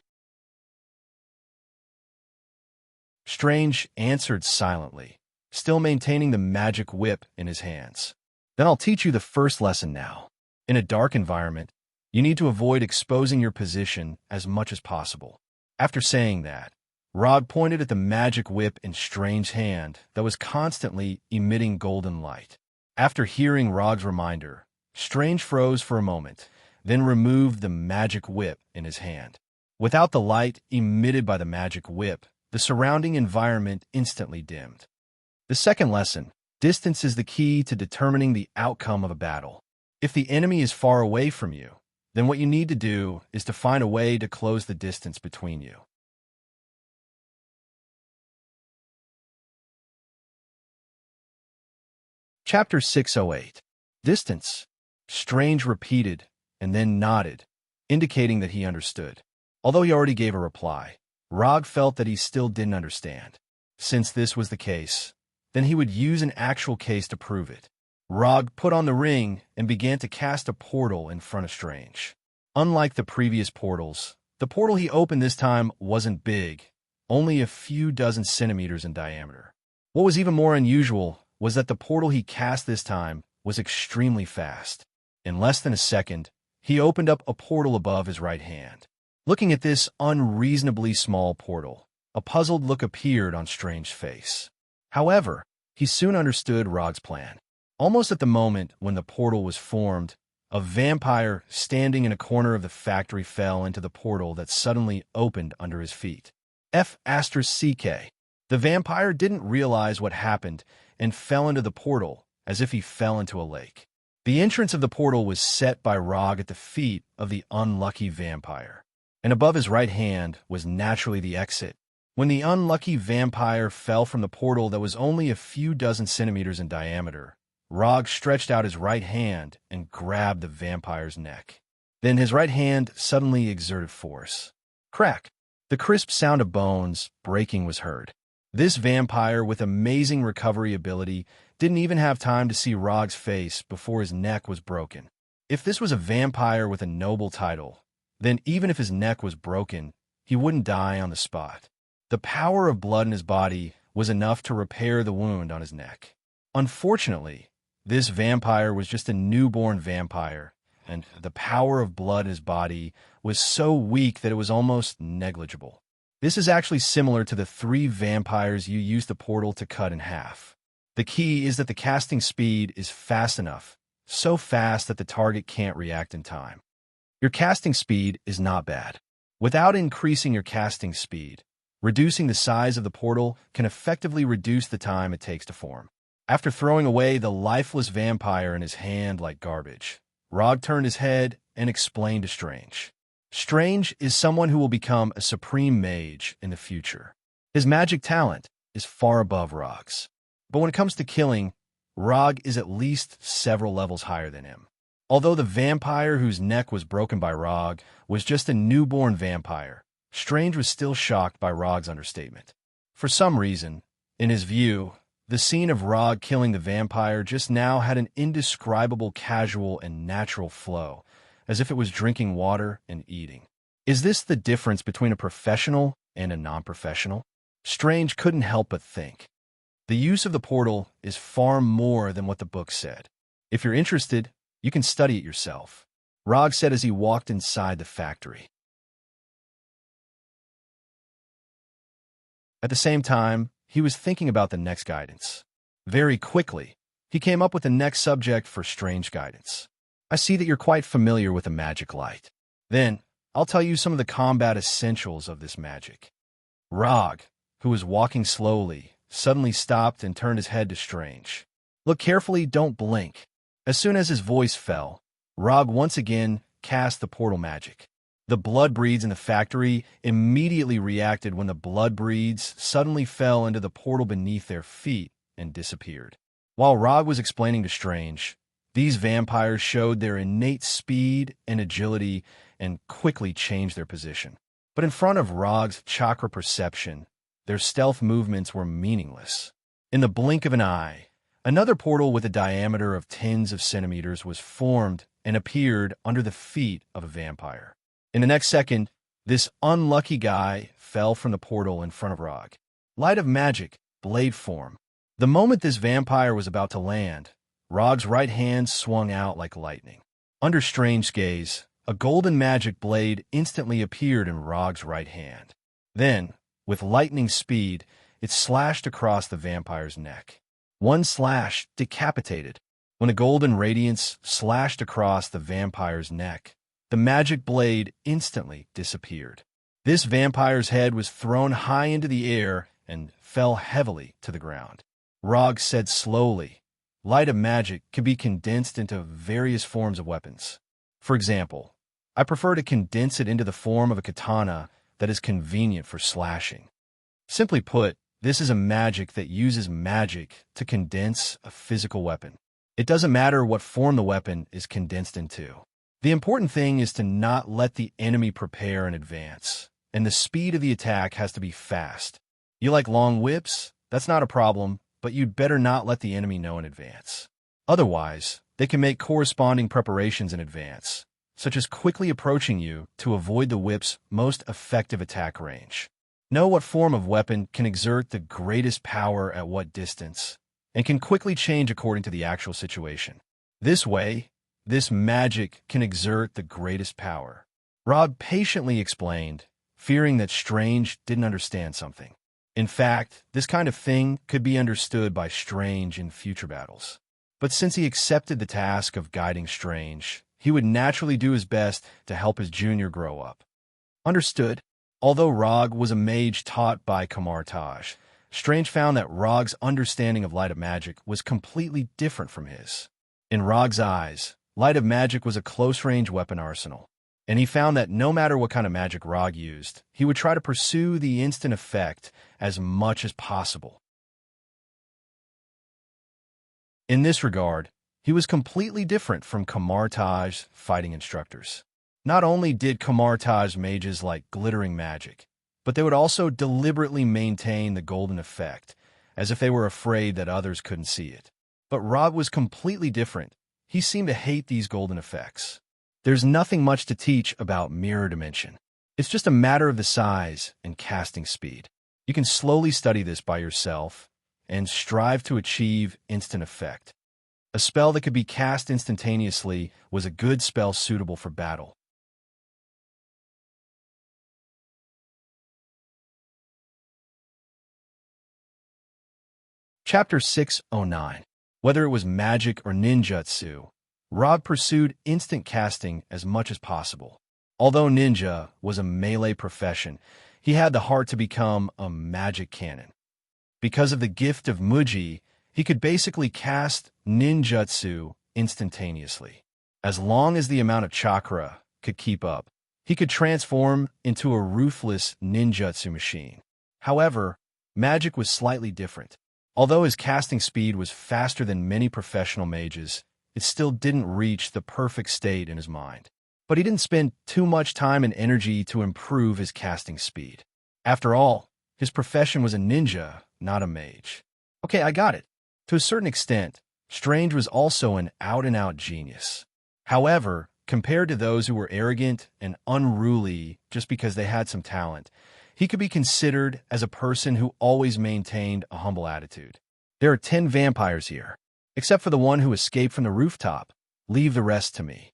Strange answered silently, still maintaining the magic whip in his hands. Then I'll teach you the first lesson now. In a dark environment, you need to avoid exposing your position as much as possible. After saying that, Rog pointed at the magic whip in Strange's hand that was constantly emitting golden light. After hearing Rog's reminder, Strange froze for a moment, then removed the magic whip in his hand. Without the light emitted by the magic whip, the surrounding environment instantly dimmed. The second lesson: distance is the key to determining the outcome of a battle. If the enemy is far away from you, then what you need to do is to find a way to close the distance between you. Chapter 608. Distance. Strange repeated and then nodded, indicating that he understood. Although he already gave a reply, Rog felt that he still didn't understand. Since this was the case, then he would use an actual case to prove it. Rog put on the ring and began to cast a portal in front of Strange. Unlike the previous portals, the portal he opened this time wasn't big, only a few dozen centimeters in diameter. What was even more unusual was that the portal he cast this time was extremely fast. In less than a second, he opened up a portal above his right hand. Looking at this unreasonably small portal, a puzzled look appeared on Strange's face. However, he soon understood Rog's plan. Almost at the moment when the portal was formed, a vampire standing in a corner of the factory fell into the portal that suddenly opened under his feet. F***CK. The vampire didn't realize what happened and fell into the portal as if he fell into a lake. The entrance of the portal was set by Rog at the feet of the unlucky vampire, and above his right hand was naturally the exit. When the unlucky vampire fell from the portal that was only a few dozen centimeters in diameter, Rog stretched out his right hand and grabbed the vampire's neck. Then his right hand suddenly exerted force. Crack! The crisp sound of bones breaking was heard. This vampire with amazing recovery ability didn't even have time to see Rog's face before his neck was broken. If this was a vampire with a noble title, then even if his neck was broken, he wouldn't die on the spot. The power of blood in his body was enough to repair the wound on his neck. Unfortunately, this vampire was just a newborn vampire, and the power of blood in his body was so weak that it was almost negligible. This is actually similar to the 3 vampires you used the portal to cut in half. The key is that the casting speed is fast enough, so fast that the target can't react in time. Your casting speed is not bad. Without increasing your casting speed, reducing the size of the portal can effectively reduce the time it takes to form. After throwing away the lifeless vampire in his hand like garbage, Rog turned his head and explained to Strange. Strange is someone who will become a supreme mage in the future. His magic talent is far above Rog's. But when it comes to killing, Rog is at least several levels higher than him. Although the vampire whose neck was broken by Rog was just a newborn vampire, Strange was still shocked by Rog's understatement. For some reason, in his view, the scene of Rog killing the vampire just now had an indescribable casual and natural flow, as if it was drinking water and eating. Is this the difference between a professional and a non-professional? Strange couldn't help but think. The use of the portal is far more than what the book said. If you're interested, you can study it yourself. Rog said as he walked inside the factory. At the same time, he was thinking about the next guidance. Very quickly, he came up with the next subject for strange guidance. I see that you're quite familiar with the magic light. Then, I'll tell you some of the combat essentials of this magic. Rog, who was walking slowly, suddenly stopped and turned his head to Strange. Look carefully, don't blink. As soon as his voice fell, Rog once again cast the portal magic. The blood breeds in the factory immediately reacted when the blood breeds suddenly fell into the portal beneath their feet and disappeared. While Rog was explaining to Strange, these vampires showed their innate speed and agility and quickly changed their position. But in front of Rog's chakra perception, their stealth movements were meaningless. In the blink of an eye, another portal with a diameter of tens of centimeters was formed and appeared under the feet of a vampire. In the next second, this unlucky guy fell from the portal in front of Rog. Light of magic, blade form. The moment this vampire was about to land, Rog's right hand swung out like lightning. Under Strange's gaze, a golden magic blade instantly appeared in Rog's right hand. Then, with lightning speed, it slashed across the vampire's neck. One slash decapitated. When a golden radiance slashed across the vampire's neck, the magic blade instantly disappeared. This vampire's head was thrown high into the air and fell heavily to the ground. Rog said slowly, light of magic can be condensed into various forms of weapons. For example, I prefer to condense it into the form of a katana that is convenient for slashing. Simply put, this is a magic that uses magic to condense a physical weapon. It doesn't matter what form the weapon is condensed into. The important thing is to not let the enemy prepare in advance, and the speed of the attack has to be fast. You like long whips? That's not a problem, but you'd better not let the enemy know in advance. Otherwise, they can make corresponding preparations in advance, such as quickly approaching you to avoid the whip's most effective attack range. Know what form of weapon can exert the greatest power at what distance, and can quickly change according to the actual situation. This way, this magic can exert the greatest power. Rog patiently explained, fearing that Strange didn't understand something. In fact, this kind of thing could be understood by Strange in future battles. But since he accepted the task of guiding Strange, he would naturally do his best to help his junior grow up. Understood. Although Rog was a mage taught by Kamartaj, Strange found that Rog's understanding of light of magic was completely different from his. In Rog's eyes, light of magic was a close-range weapon arsenal, and he found that no matter what kind of magic Rog used, he would try to pursue the instant effect as much as possible. In this regard, he was completely different from Kamartaj's fighting instructors. Not only did Kamartaj's mages like glittering magic, but they would also deliberately maintain the golden effect, as if they were afraid that others couldn't see it. But Rog was completely different. He seemed to hate these golden effects. There's nothing much to teach about mirror dimension. It's just a matter of the size and casting speed. You can slowly study this by yourself and strive to achieve instant effect. A spell that could be cast instantaneously was a good spell suitable for battle. Chapter 609. Whether it was magic or ninjutsu, Rog pursued instant casting as much as possible. Although ninja was a melee profession, he had the heart to become a magic cannon. Because of the gift of Muji, he could basically cast ninjutsu instantaneously. As long as the amount of chakra could keep up, he could transform into a ruthless ninjutsu machine. However, magic was slightly different. Although his casting speed was faster than many professional mages, it still didn't reach the perfect state in his mind. But he didn't spend too much time and energy to improve his casting speed. After all, his profession was a ninja, not a mage. Okay, I got it. To a certain extent, Strange was also an out-and-out genius. However, compared to those who were arrogant and unruly just because they had some talent, he could be considered as a person who always maintained a humble attitude. There are 10 vampires here. Except for the one who escaped from the rooftop. Leave the rest to me.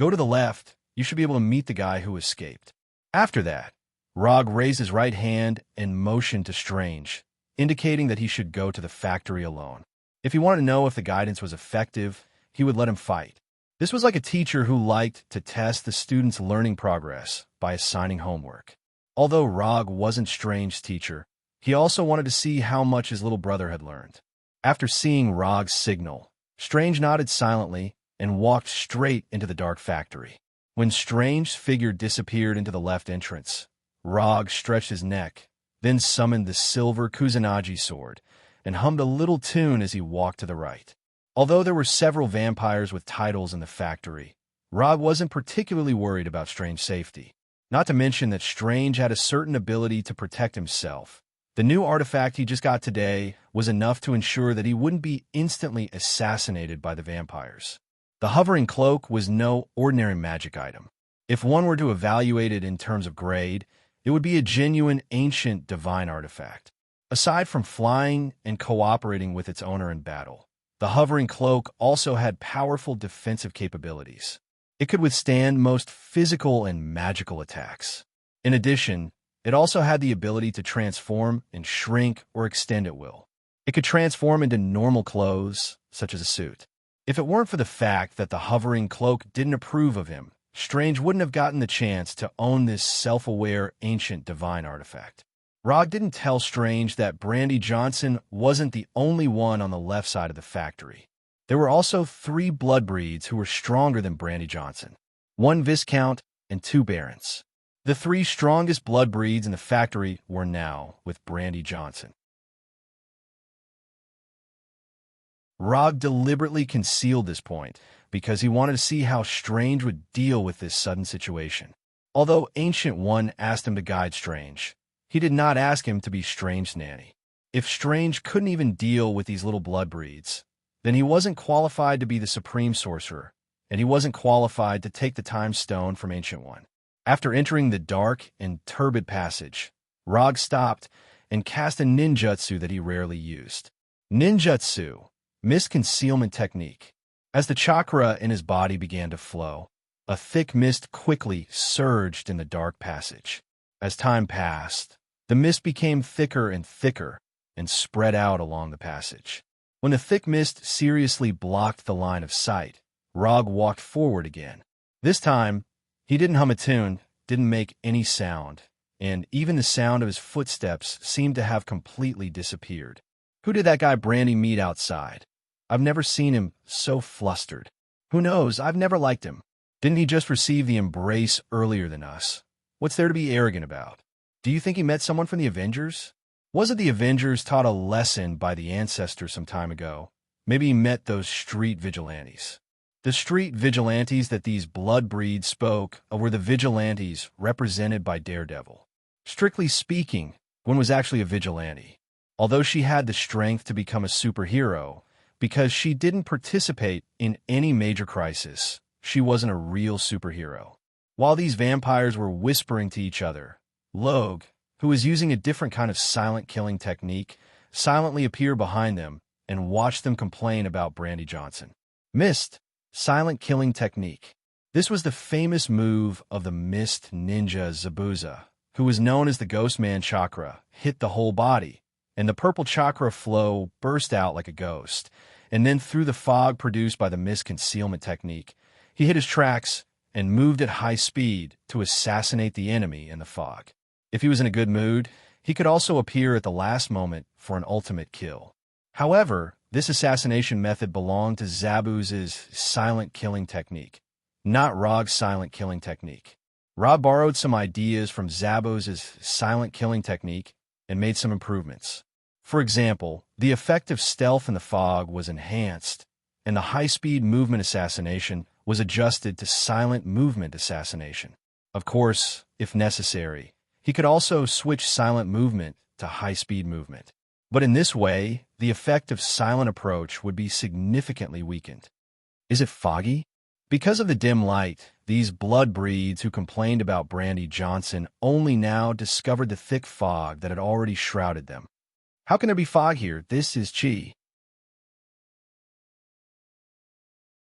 Go to the left. You should be able to meet the guy who escaped." After that, Rog raised his right hand and motioned to Strange, indicating that he should go to the factory alone. If he wanted to know if the guidance was effective, he would let him fight. This was like a teacher who liked to test the student's learning progress by assigning homework. Although Rog wasn't Strange's teacher, he also wanted to see how much his little brother had learned. After seeing Rog's signal, Strange nodded silently and walked straight into the dark factory. When Strange's figure disappeared into the left entrance, Rog stretched his neck, then summoned the silver Kusanagi sword, and hummed a little tune as he walked to the right. Although there were several vampires with titles in the factory, Rog wasn't particularly worried about Strange's safety. Not to mention that Strange had a certain ability to protect himself. The new artifact he just got today was enough to ensure that he wouldn't be instantly assassinated by the vampires. The hovering cloak was no ordinary magic item. If one were to evaluate it in terms of grade, it would be a genuine ancient divine artifact. Aside from flying and cooperating with its owner in battle, the hovering cloak also had powerful defensive capabilities. It could withstand most physical and magical attacks. In addition, it also had the ability to transform and shrink or extend at will. It could transform into normal clothes, such as a suit. If it weren't for the fact that the hovering cloak didn't approve of him, Strange wouldn't have gotten the chance to own this self-aware ancient divine artifact. Rog didn't tell Strange that Brandy Johnson wasn't the only one on the left side of the factory. There were also 3 blood breeds who were stronger than Brandy Johnson, 1 Viscount and 2 Barons. The 3 strongest blood breeds in the factory were now with Brandy Johnson. Rog deliberately concealed this point because he wanted to see how Strange would deal with this sudden situation. Although Ancient One asked him to guide Strange, he did not ask him to be Strange's nanny. If Strange couldn't even deal with these little blood breeds, then he wasn't qualified to be the Supreme Sorcerer, and he wasn't qualified to take the Time Stone from Ancient One. After entering the dark and turbid passage, Rog stopped and cast a ninjutsu that he rarely used. Ninjutsu, mist concealment technique. As the chakra in his body began to flow, a thick mist quickly surged in the dark passage. As time passed, the mist became thicker and spread out along the passage. When the thick mist seriously blocked the line of sight, Rog walked forward again. This time, he didn't hum a tune, didn't make any sound, and even the sound of his footsteps seemed to have completely disappeared. Who did that guy Brandy meet outside? I've never seen him so flustered. Who knows? I've never liked him. Didn't he just receive the embrace earlier than us? What's there to be arrogant about? Do you think he met someone from the Avengers? Wasn't the Avengers taught a lesson by the ancestors some time ago? Maybe he met those street vigilantes. The street vigilantes that these blood breeds spoke of were the vigilantes represented by Daredevil. Strictly speaking, Gwen was actually a vigilante. Although she had the strength to become a superhero, because she didn't participate in any major crisis, she wasn't a real superhero. While these vampires were whispering to each other, Logue, who was using a different kind of silent killing technique, silently appeared behind them and watched them complain about Brandy Johnson. Mist, silent killing technique. This was the famous move of the Mist ninja Zabuza, who was known as the Ghostman chakra, hit the whole body, and the purple chakra flow burst out like a ghost, and then through the fog produced by the Mist concealment technique, he hit his tracks and moved at high speed to assassinate the enemy in the fog. If he was in a good mood, he could also appear at the last moment for an ultimate kill. However, this assassination method belonged to Zabuz's silent killing technique, not Rog's silent killing technique. Rog borrowed some ideas from Zabuz's silent killing technique and made some improvements. For example, the effect of stealth in the fog was enhanced, and the high-speed movement assassination was adjusted to silent movement assassination. Of course, if necessary, he could also switch silent movement to high-speed movement. But in this way, the effect of silent approach would be significantly weakened. Is it foggy? Because of the dim light, these blood breeds who complained about Brandy Johnson only now discovered the thick fog that had already shrouded them. How can there be fog here? This is Chi.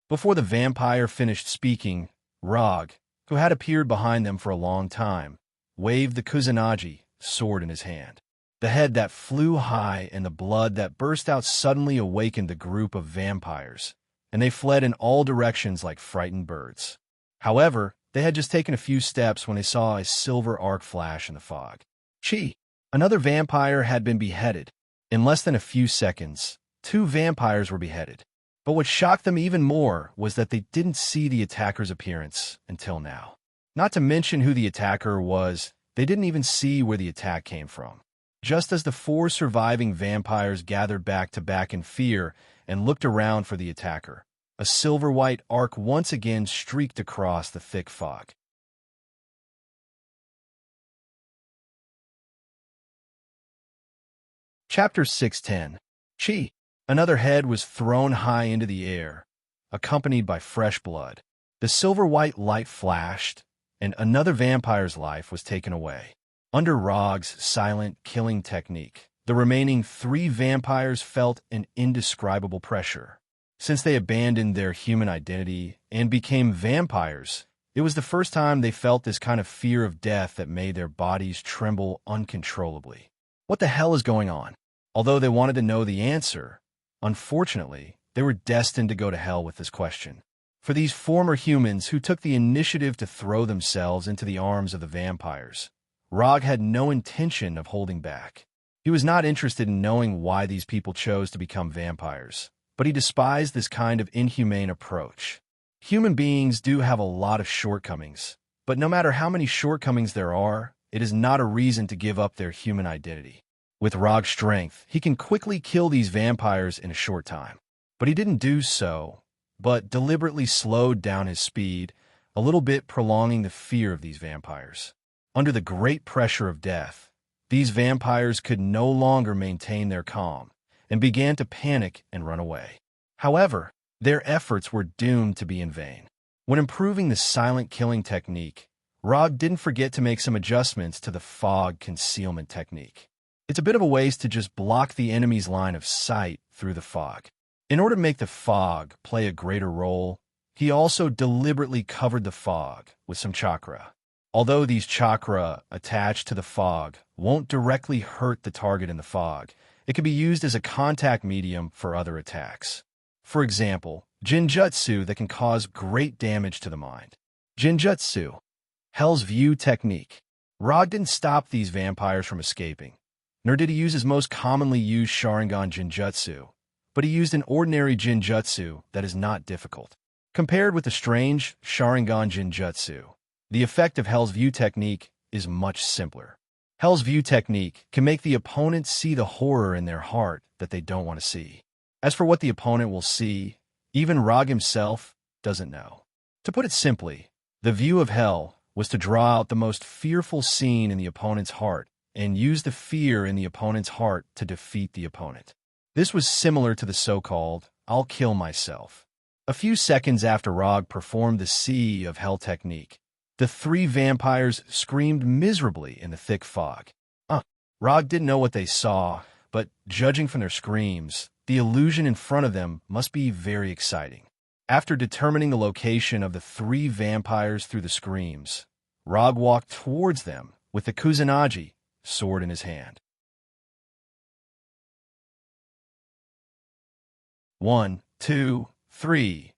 Before the vampire finished speaking, Rog, who had appeared behind them for a long time, waved the Kusanagi sword in his hand. The head that flew high and the blood that burst out suddenly awakened the group of vampires, and they fled in all directions like frightened birds. However, they had just taken a few steps when they saw a silver arc flash in the fog. Chi! Another vampire had been beheaded. In less than a few seconds, 2 vampires were beheaded. But what shocked them even more was that they didn't see the attacker's appearance until now. Not to mention who the attacker was, they didn't even see where the attack came from. Just as the 4 surviving vampires gathered back to back in fear and looked around for the attacker, a silver-white arc once again streaked across the thick fog. Chapter 610. Chi. Another head was thrown high into the air, accompanied by fresh blood. The silver-white light flashed, and another vampire's life was taken away. Under Rog's silent killing technique, the remaining 3 vampires felt an indescribable pressure. Since they abandoned their human identity and became vampires, it was the first time they felt this kind of fear of death that made their bodies tremble uncontrollably. What the hell is going on? Although they wanted to know the answer, unfortunately, they were destined to go to hell with this question. For these former humans who took the initiative to throw themselves into the arms of the vampires, Rog had no intention of holding back. He was not interested in knowing why these people chose to become vampires, but he despised this kind of inhumane approach. Human beings do have a lot of shortcomings, but no matter how many shortcomings there are, it is not a reason to give up their human identity. With Rog's strength, he can quickly kill these vampires in a short time. But he didn't do so, but deliberately slowed down his speed, a little bit prolonging the fear of these vampires. Under the great pressure of death, these vampires could no longer maintain their calm and began to panic and run away. However, their efforts were doomed to be in vain. When improving the silent killing technique, Rog didn't forget to make some adjustments to the fog concealment technique. It's a bit of a waste to just block the enemy's line of sight through the fog. In order to make the fog play a greater role, he also deliberately covered the fog with some chakra. Although these chakra attached to the fog won't directly hurt the target in the fog, it can be used as a contact medium for other attacks. For example, Jinjutsu that can cause great damage to the mind. Jinjutsu, Hell's View technique. Rog didn't stop these vampires from escaping, nor did he use his most commonly used Sharingan Jinjutsu, but he used an ordinary Jinjutsu that is not difficult. Compared with the strange Sharingan Jinjutsu, the effect of Hell's View technique is much simpler. Hell's View technique can make the opponent see the horror in their heart that they don't want to see. As for what the opponent will see, even Rog himself doesn't know. To put it simply, the view of hell was to draw out the most fearful scene in the opponent's heart and use the fear in the opponent's heart to defeat the opponent. This was similar to the so-called "I'll kill myself." A few seconds after Rog performed the Sea of Hell technique, the 3 vampires screamed miserably in the thick fog. Rog didn't know what they saw, but judging from their screams, the illusion in front of them must be very exciting. After determining the location of the 3 vampires through the screams, Rog walked towards them with the Kusanagi sword in his hand. 1, 2, 3.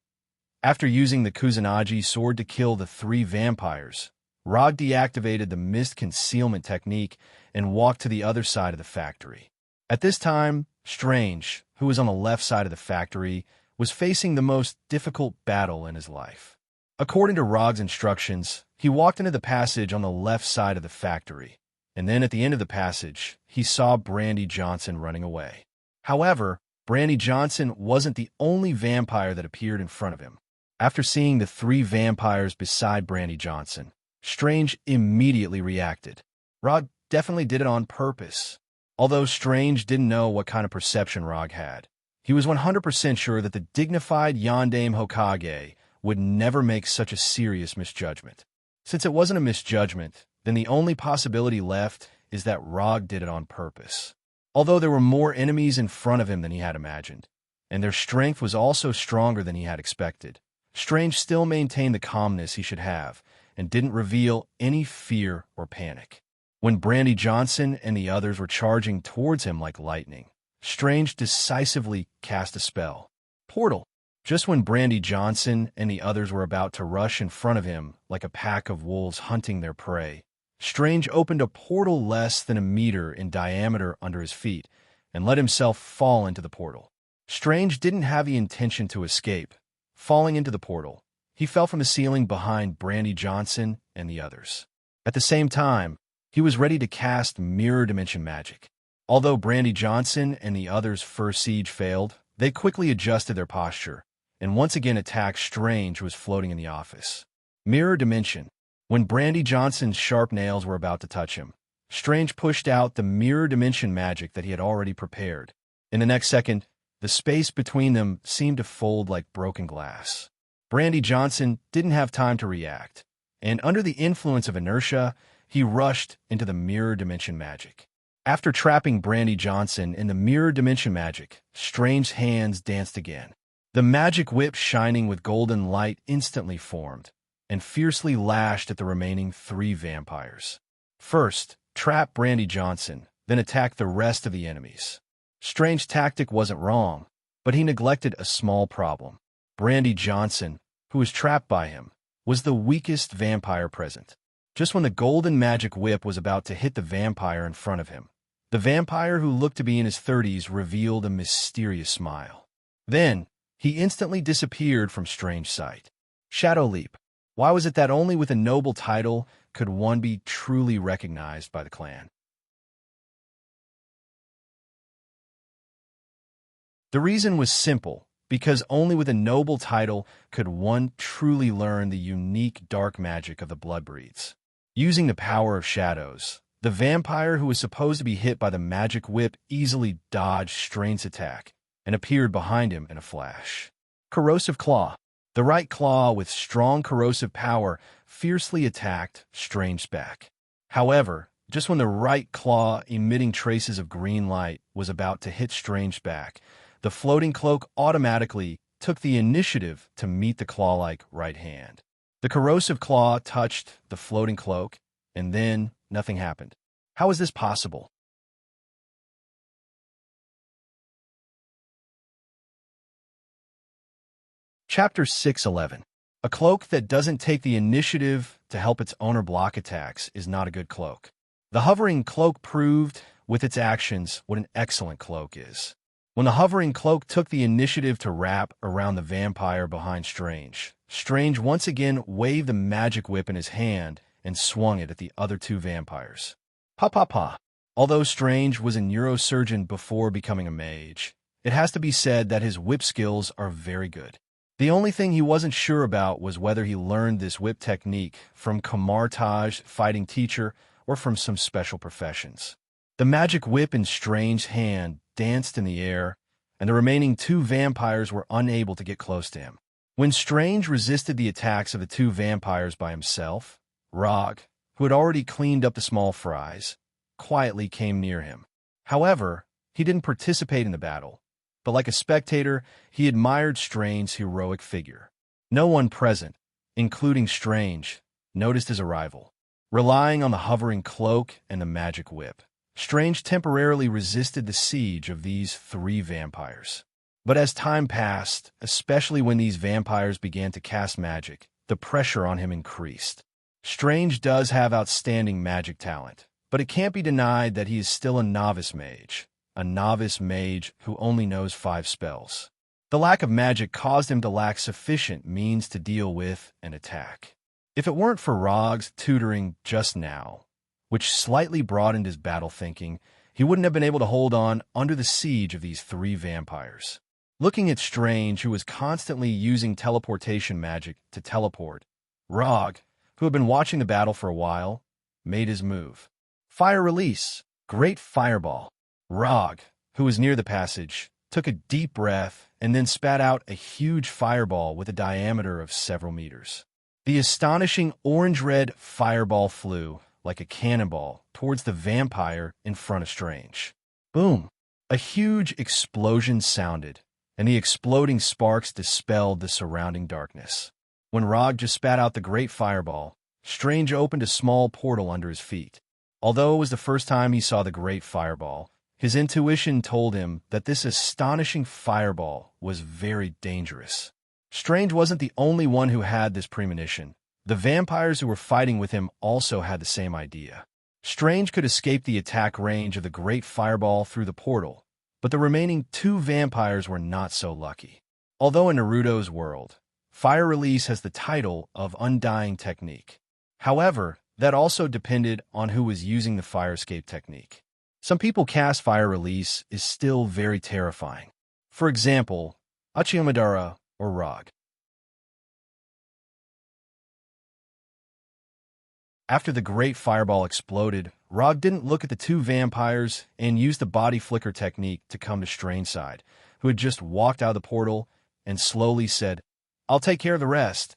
After using the Kusanagi sword to kill the 3 vampires, Rog deactivated the mist concealment technique and walked to the other side of the factory. At this time, Strange, who was on the left side of the factory, was facing the most difficult battle in his life. According to Rog's instructions, he walked into the passage on the left side of the factory, and then at the end of the passage, he saw Brandy Johnson running away. However, Brandy Johnson wasn't the only vampire that appeared in front of him. After seeing the 3 vampires beside Brandy Johnson, Strange immediately reacted. Rog definitely did it on purpose. Although Strange didn't know what kind of perception Rog had, he was 100% sure that the dignified Yondaime Hokage would never make such a serious misjudgment. Since it wasn't a misjudgment, then the only possibility left is that Rog did it on purpose. Although there were more enemies in front of him than he had imagined, and their strength was also stronger than he had expected, Strange still maintained the calmness he should have and didn't reveal any fear or panic. When Brandy Johnson and the others were charging towards him like lightning, Strange decisively cast a spell. Portal. Just when Brandy Johnson and the others were about to rush in front of him like a pack of wolves hunting their prey, Strange opened a portal less than a meter in diameter under his feet and let himself fall into the portal. Strange didn't have the intention to escape. Falling into the portal, he fell from the ceiling behind Brandy Johnson and the others. At the same time, he was ready to cast mirror dimension magic. Although Brandy Johnson and the others' first siege failed, they quickly adjusted their posture and once again attacked Strange, who was floating in the office. Mirror dimension. When Brandy Johnson's sharp nails were about to touch him, Strange pushed out the mirror dimension magic that he had already prepared. In the next second, the space between them seemed to fold like broken glass. Brandy Johnson didn't have time to react, and under the influence of inertia, he rushed into the mirror dimension magic. After trapping Brandy Johnson in the mirror dimension magic, Strange's hands danced again. The magic whip shining with golden light instantly formed and fiercely lashed at the remaining 3 vampires. First, trap Brandy Johnson, then attack the rest of the enemies. Strange's tactic wasn't wrong, but he neglected a small problem. Brandy Johnson, who was trapped by him, was the weakest vampire present. Just when the golden magic whip was about to hit the vampire in front of him, the vampire, who looked to be in his 30s, revealed a mysterious smile. Then, he instantly disappeared from Strange's sight. Shadow Leap. Why was it that only with a noble title could one be truly recognized by the clan? The reason was simple, because only with a noble title could one truly learn the unique dark magic of the Bloodbreeds. Using the power of shadows, the vampire who was supposed to be hit by the magic whip easily dodged Strange's attack and appeared behind him in a flash. Corrosive Claw. The right claw with strong corrosive power fiercely attacked Strange's back. However, just when the right claw emitting traces of green light was about to hit Strange's back, the floating cloak automatically took the initiative to meet the claw-like right hand. The corrosive claw touched the floating cloak, and then nothing happened. How is this possible? Chapter 611. A cloak that doesn't take the initiative to help its owner block attacks is not a good cloak. The hovering cloak proved, with its actions, what an excellent cloak is. When the hovering cloak took the initiative to wrap around the vampire behind Strange, Strange once again waved the magic whip in his hand and swung it at the other 2 vampires. Pa pa pa. Although Strange was a neurosurgeon before becoming a mage, it has to be said that his whip skills are very good. The only thing he wasn't sure about was whether he learned this whip technique from Kamartaj's fighting teacher or from some special professions. The magic whip in Strange's hand danced in the air, and the remaining 2 vampires were unable to get close to him. When Strange resisted the attacks of the 2 vampires by himself, Rog, who had already cleaned up the small fries, quietly came near him. However, he didn't participate in the battle, but like a spectator, he admired Strange's heroic figure. No one present, including Strange, noticed his arrival. Relying on the hovering cloak and the magic whip, Strange temporarily resisted the siege of these 3 vampires. But as time passed, especially when these vampires began to cast magic, the pressure on him increased. Strange does have outstanding magic talent, but it can't be denied that he is still a novice mage who only knows 5 spells. The lack of magic caused him to lack sufficient means to deal with an attack. If it weren't for Rog's tutoring just now, which slightly broadened his battle thinking, he wouldn't have been able to hold on under the siege of these 3 vampires. Looking at Strange, who was constantly using teleportation magic to teleport, Rog, who had been watching the battle for a while, made his move. Fire release. Great fireball. Rog, who was near the passage, took a deep breath and then spat out a huge fireball with a diameter of several meters. The astonishing orange-red fireball flew, like a cannonball, towards the vampire in front of Strange. Boom! A huge explosion sounded, and the exploding sparks dispelled the surrounding darkness. When Rog just spat out the great fireball, Strange opened a small portal under his feet. Although it was the first time he saw the great fireball, his intuition told him that this astonishing fireball was very dangerous. Strange wasn't the only one who had this premonition. The vampires who were fighting with him also had the same idea. Strange could escape the attack range of the great fireball through the portal, but the remaining two vampires were not so lucky. Although in Naruto's world, fire release has the title of Undying Technique. However, that also depended on who was using the fire escape technique. Some people cast fire release is still very terrifying. For example, Uchiha or Rog. After the great fireball exploded, Rog didn't look at the two vampires and used the body flicker technique to come to Strange's side, who had just walked out of the portal and slowly said, "I'll take care of the rest.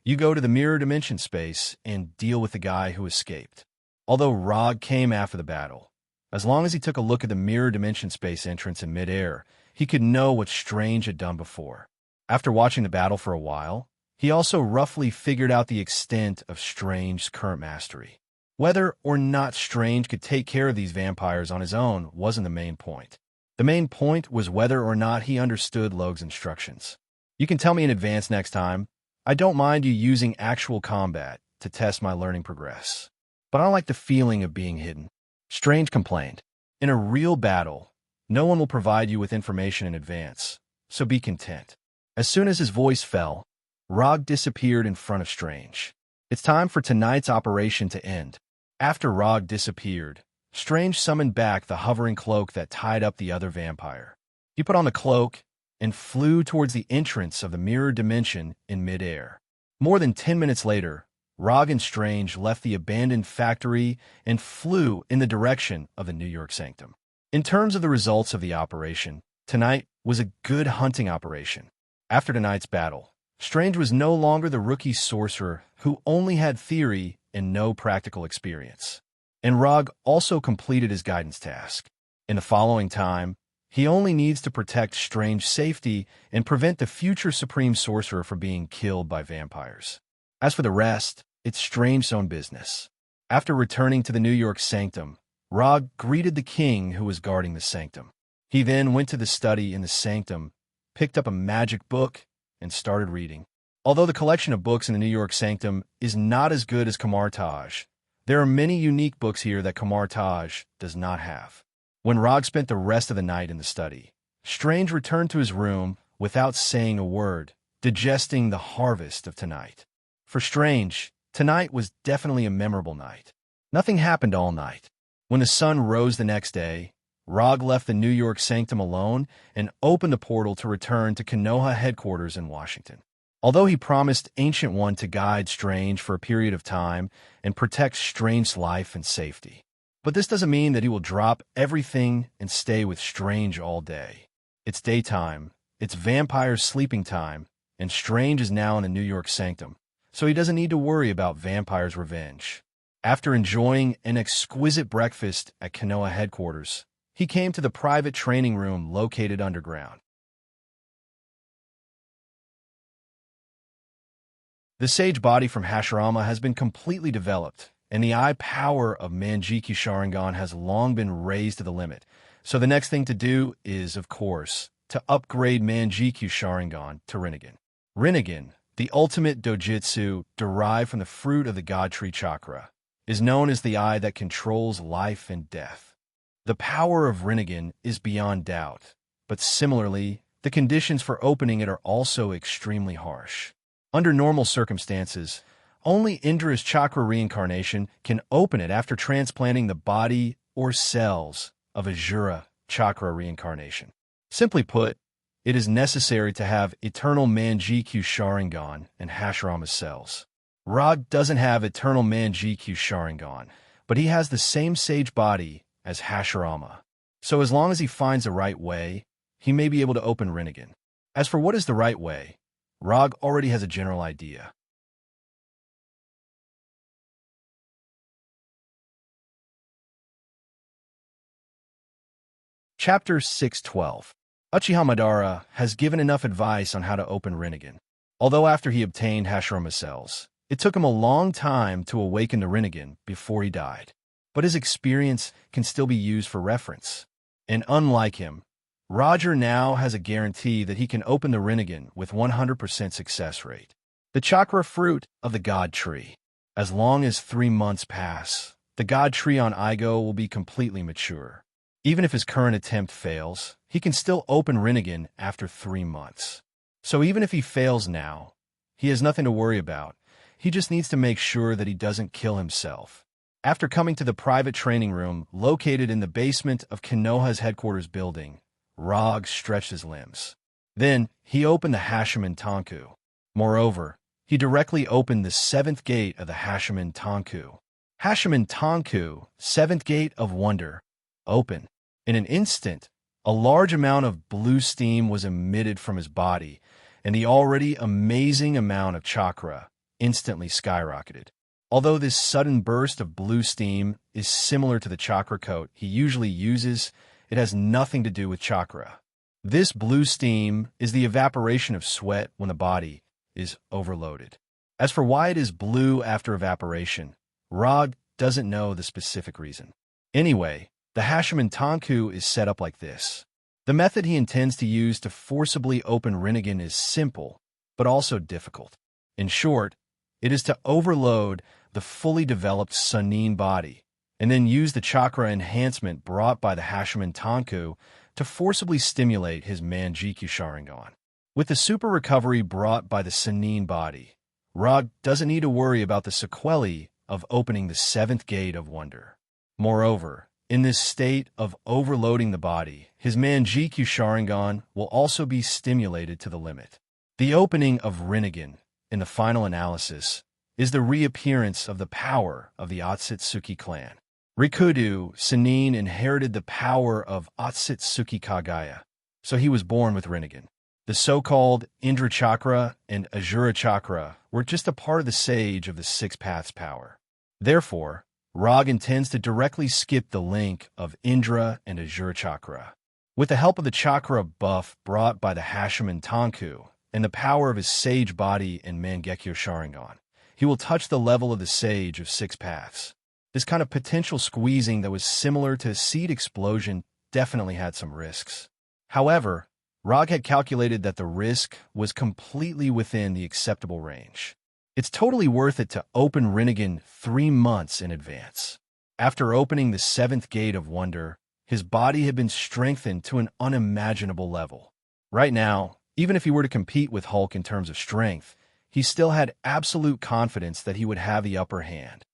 You go to the mirror dimension space and deal with the guy who escaped." Although Rog came after the battle, as long as he took a look at the mirror dimension space entrance in midair, he could know what Strange had done before. After watching the battle for a while, he also roughly figured out the extent of Strange's current mastery. Whether or not Strange could take care of these vampires on his own wasn't the main point. The main point was whether or not he understood Logue's instructions. "You can tell me in advance next time. I don't mind you using actual combat to test my learning progress. But I don't like the feeling of being hidden," Strange complained. "In a real battle, no one will provide you with information in advance, so be content." As soon as his voice fell, Rog disappeared in front of Strange. "It's time for tonight's operation to end." After Rog disappeared, Strange summoned back the hovering cloak that tied up the other vampire. He put on the cloak and flew towards the entrance of the mirror dimension in midair. More than 10 minutes later, Rog and Strange left the abandoned factory and flew in the direction of the New York Sanctum. In terms of the results of the operation, tonight was a good hunting operation. After tonight's battle, Strange was no longer the rookie sorcerer who only had theory and no practical experience. And Rog also completed his guidance task. In the following time, he only needs to protect Strange's safety and prevent the future Supreme Sorcerer from being killed by vampires. As for the rest, it's Strange's own business. After returning to the New York Sanctum, Rog greeted the king who was guarding the sanctum. He then went to the study in the sanctum, picked up a magic book, and started reading. Although the collection of books in the New York Sanctum is not as good as Kamartaj, there are many unique books here that Kamartaj does not have. When Rog spent the rest of the night in the study, Strange returned to his room without saying a word, digesting the harvest of tonight. For Strange, tonight was definitely a memorable night. Nothing happened all night. When the sun rose the next day, Rog left the New York Sanctum alone and opened the portal to return to Konoha headquarters in Washington. Although he promised Ancient One to guide Strange for a period of time and protect Strange's life and safety. But this doesn't mean that he will drop everything and stay with Strange all day. It's daytime, it's vampires' sleeping time, and Strange is now in the New York Sanctum, so he doesn't need to worry about vampires' revenge. After enjoying an exquisite breakfast at Konoha headquarters, he came to the private training room located underground. The sage body from Hashirama has been completely developed, and the eye power of Manjiki Sharingan has long been raised to the limit. So the next thing to do is, of course, to upgrade Manjiki Sharingan to Rinnegan. Rinnegan, the ultimate dojutsu derived from the fruit of the God Tree Chakra, is known as the eye that controls life and death. The power of Rinnegan is beyond doubt, but similarly, the conditions for opening it are also extremely harsh. Under normal circumstances, only Indra's chakra reincarnation can open it after transplanting the body or cells of Ajura chakra reincarnation. Simply put, it is necessary to have eternal Manjikyu Sharingan and Hashirama's cells. Rog doesn't have eternal Manjikyu Sharingan, but he has the same sage body as Hashirama. So as long as he finds the right way, he may be able to open Rinnegan. As for what is the right way, Rog already has a general idea. Chapter 612. Uchiha Madara has given enough advice on how to open Rinnegan. Although after he obtained Hashirama cells, it took him a long time to awaken the Rinnegan before he died. But his experience can still be used for reference. And unlike him, Roger now has a guarantee that he can open the Rinnegan with 100% success rate. The chakra fruit of the God Tree. As long as 3 months pass, the God Tree on Igo will be completely mature. Even if his current attempt fails, he can still open Rinnegan after 3 months. So even if he fails now, he has nothing to worry about. He just needs to make sure that he doesn't kill himself. After coming to the private training room located in the basement of Konoha's headquarters building, Rog stretched his limbs. Then, he opened the Hashiman Tanku. Moreover, he directly opened the 7th gate of the Hashiman Tanku. Hashiman Tanku, 7th gate of wonder. Open. In an instant, a large amount of blue steam was emitted from his body, and the already amazing amount of chakra instantly skyrocketed. Although this sudden burst of blue steam is similar to the chakra coat he usually uses, it has nothing to do with chakra. This blue steam is the evaporation of sweat when the body is overloaded. As for why it is blue after evaporation, Rog doesn't know the specific reason. Anyway, the Hashiman Tanku is set up like this. The method he intends to use to forcibly open Rinnegan is simple, but also difficult. In short, it is to overload the fully developed Sannin body, and then use the chakra enhancement brought by the Hashiman Tanku to forcibly stimulate his Manjikyu Sharingan. With the super recovery brought by the Sannin body, Rog doesn't need to worry about the sequelae of opening the 7th gate of wonder. Moreover, in this state of overloading the body, his Manjikyu Sharingan will also be stimulated to the limit. The opening of Rinnegan, in the final analysis, is the reappearance of the power of the Otsutsuki clan. Rikudo Sannin inherited the power of Otsutsuki Kagaya, so he was born with Rinnegan. The so-called Indra Chakra and Ajura Chakra were just a part of the Sage of the Six Paths power. Therefore, Rog intends to directly skip the link of Indra and Ajura Chakra. With the help of the chakra buff brought by the Hashiman Tanku and the power of his Sage body and Mangekyo Sharingan, he will touch the level of the Sage of Six Paths. This kind of potential squeezing that was similar to a seed explosion definitely had some risks. However, Rog had calculated that the risk was completely within the acceptable range. It's totally worth it to open Rinnegan 3 months in advance. After opening the 7th gate of wonder, his body had been strengthened to an unimaginable level. Right now, even if he were to compete with Hulk in terms of strength, he still had absolute confidence that he would have the upper hand.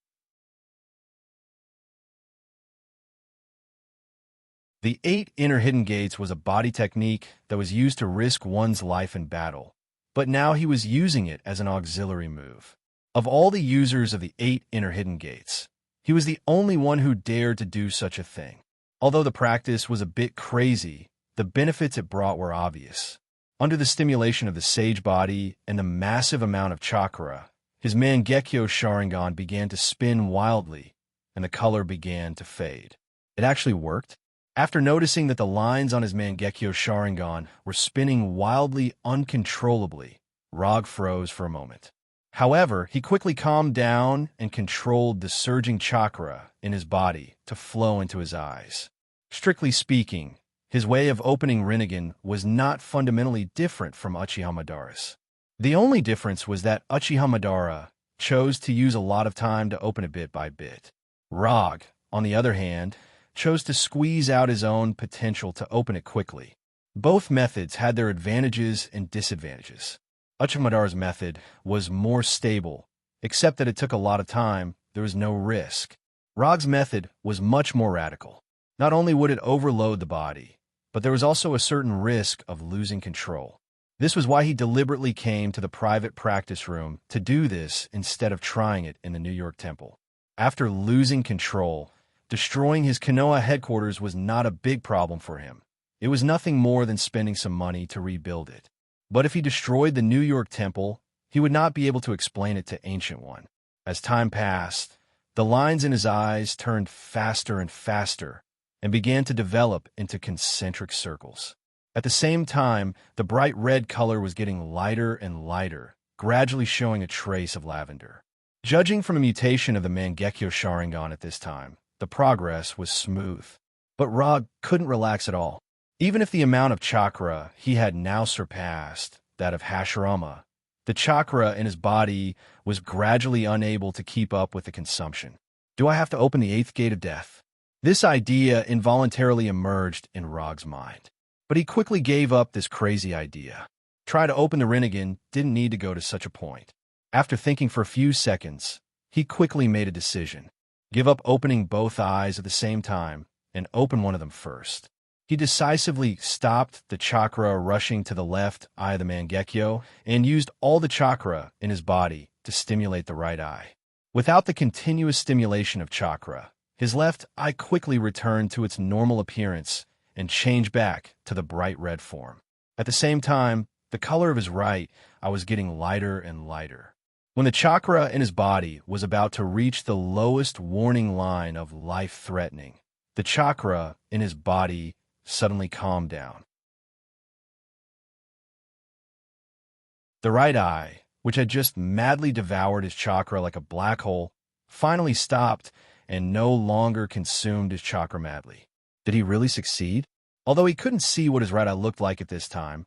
The 8 inner hidden gates was a body technique that was used to risk one's life in battle, but now he was using it as an auxiliary move. Of all the users of the 8 inner hidden gates, he was the only one who dared to do such a thing. Although the practice was a bit crazy, the benefits it brought were obvious. Under the stimulation of the Sage body and the massive amount of chakra, his Mangekyo Sharingan began to spin wildly, and the color began to fade. It actually worked. After noticing that the lines on his Mangekyo Sharingan were spinning wildly uncontrollably, Rog froze for a moment. However, he quickly calmed down and controlled the surging chakra in his body to flow into his eyes. Strictly speaking, his way of opening Rinnegan was not fundamentally different from Uchiha Madara's. The only difference was that Uchiha Madara chose to use a lot of time to open it bit by bit. Rog, on the other hand, chose to squeeze out his own potential to open it quickly. Both methods had their advantages and disadvantages. Uchiha Madara's method was more stable, except that it took a lot of time, there was no risk. Rog's method was much more radical. Not only would it overload the body, but there was also a certain risk of losing control. This was why he deliberately came to the private practice room to do this instead of trying it in the New York Temple. After losing control, destroying his Konoha headquarters was not a big problem for him. It was nothing more than spending some money to rebuild it. But if he destroyed the New York Temple, he would not be able to explain it to Ancient One. As time passed, the lines in his eyes turned faster and faster and began to develop into concentric circles. At the same time, the bright red color was getting lighter and lighter, gradually showing a trace of lavender. Judging from a mutation of the Mangekyo Sharingan at this time, the progress was smooth. But Rog couldn't relax at all. Even if the amount of chakra he had now surpassed that of Hashirama, the chakra in his body was gradually unable to keep up with the consumption. Do I have to open the 8th gate of death? This idea involuntarily emerged in Rog's mind. But he quickly gave up this crazy idea. Try to open the Rinnegan didn't need to go to such a point. After thinking for a few seconds, he quickly made a decision. Give up opening both eyes at the same time and open one of them first. He decisively stopped the chakra rushing to the left eye of the Mangekyo and used all the chakra in his body to stimulate the right eye. Without the continuous stimulation of chakra, his left eye quickly returned to its normal appearance and changed back to the bright red form. At the same time, the color of his right eye was getting lighter and lighter. When the chakra in his body was about to reach the lowest warning line of life-threatening, the chakra in his body suddenly calmed down. The right eye, which had just madly devoured his chakra like a black hole, finally stopped and no longer consumed his chakra madly. Did he really succeed? Although he couldn't see what his right eye looked like at this time,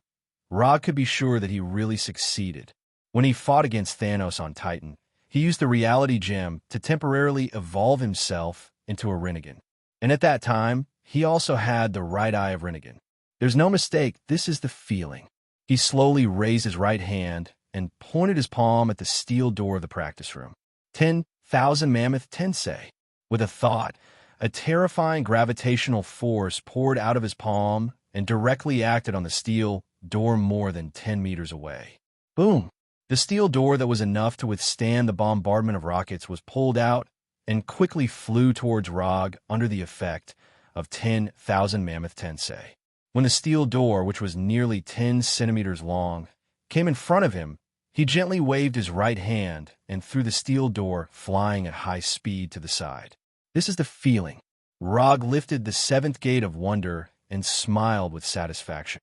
Rog could be sure that he really succeeded. When he fought against Thanos on Titan, he used the reality gem to temporarily evolve himself into a Rinnegan. And at that time, he also had the right eye of Rinnegan. There's no mistake, this is the feeling. He slowly raised his right hand and pointed his palm at the steel door of the practice room. 10,000 Mammoth Tensei. With a thought, a terrifying gravitational force poured out of his palm and directly acted on the steel door more than 10 meters away. Boom! The steel door that was enough to withstand the bombardment of rockets was pulled out and quickly flew towards Rog under the effect of 10,000 Mammoth Tensei. When the steel door, which was nearly 10 centimeters long, came in front of him, he gently waved his right hand and threw the steel door flying at high speed to the side. This is the feeling. Rog lifted the 7th gate of wonder and smiled with satisfaction.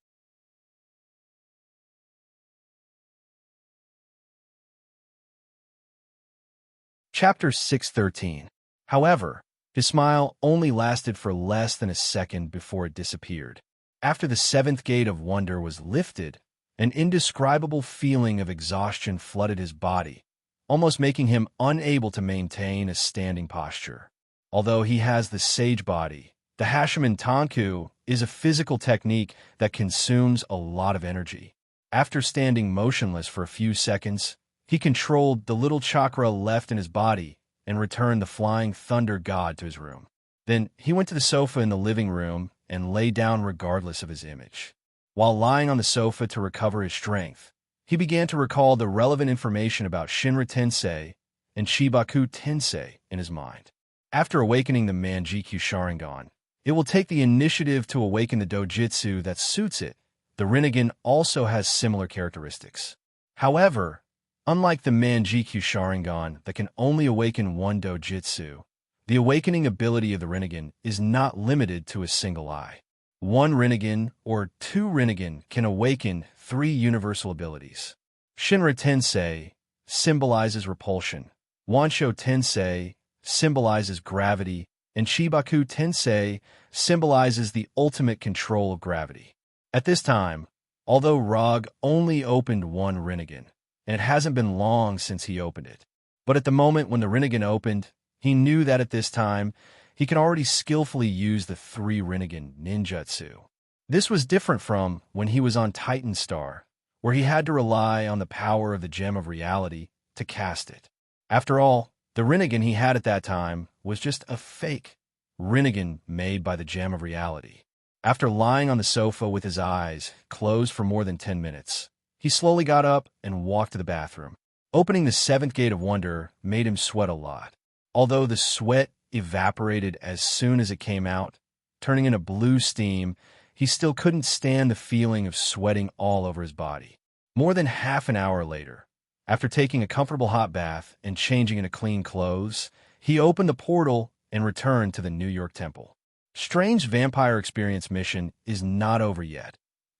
Chapter 613. However, his smile only lasted for less than a second before it disappeared. After the 7th gate of wonder was lifted, an indescribable feeling of exhaustion flooded his body, almost making him unable to maintain a standing posture. Although he has the sage body, the Hashiman Tanku is a physical technique that consumes a lot of energy. After standing motionless for a few seconds, he controlled the little chakra left in his body and returned the flying thunder god to his room. Then he went to the sofa in the living room and lay down regardless of his image. While lying on the sofa to recover his strength, he began to recall the relevant information about Shinra Tensei and Shibaku Tensei in his mind. After awakening the Mangekyo Sharingan, it will take the initiative to awaken the dojutsu that suits it. The Rinnegan also has similar characteristics. However, unlike the Mangekyo Sharingan that can only awaken one dojutsu, the awakening ability of the Rinnegan is not limited to a single eye. One Rinnegan or two Rinnegan can awaken 3 universal abilities. Shinra Tensei symbolizes repulsion, Wansho Tensei symbolizes gravity, and Shibaku Tensei symbolizes the ultimate control of gravity. At this time, although Rog only opened one Rinnegan, and it hasn't been long since he opened it, but at the moment when the Rinnegan opened, he knew that at this time, he can already skillfully use the 3 Rinnegan ninjutsu. This was different from when he was on Titan Star, where he had to rely on the power of the Gem of Reality to cast it. After all, the Rinnegan he had at that time was just a fake Rinnegan made by the Gem of Reality. After lying on the sofa with his eyes closed for more than 10 minutes, he slowly got up and walked to the bathroom. Opening the 7th gate of wonder made him sweat a lot. Although the sweat evaporated as soon as it came out, turning into blue steam, he still couldn't stand the feeling of sweating all over his body. More than half an hour later, after taking a comfortable hot bath and changing into clean clothes, he opened the portal and returned to the New York Temple. Strange Vampire Experience mission is not over yet.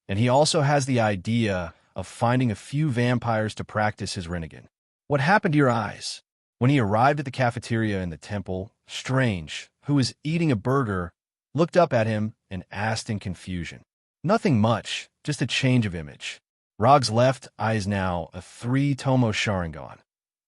And he also has the idea of finding a few vampires to practice his renegade. What happened to your eyes? When he arrived at the cafeteria in the temple, Strange, who was eating a burger, looked up at him and asked in confusion. Nothing much, just a change of image. Rog's left eye is now a 3-tomo Sharingan,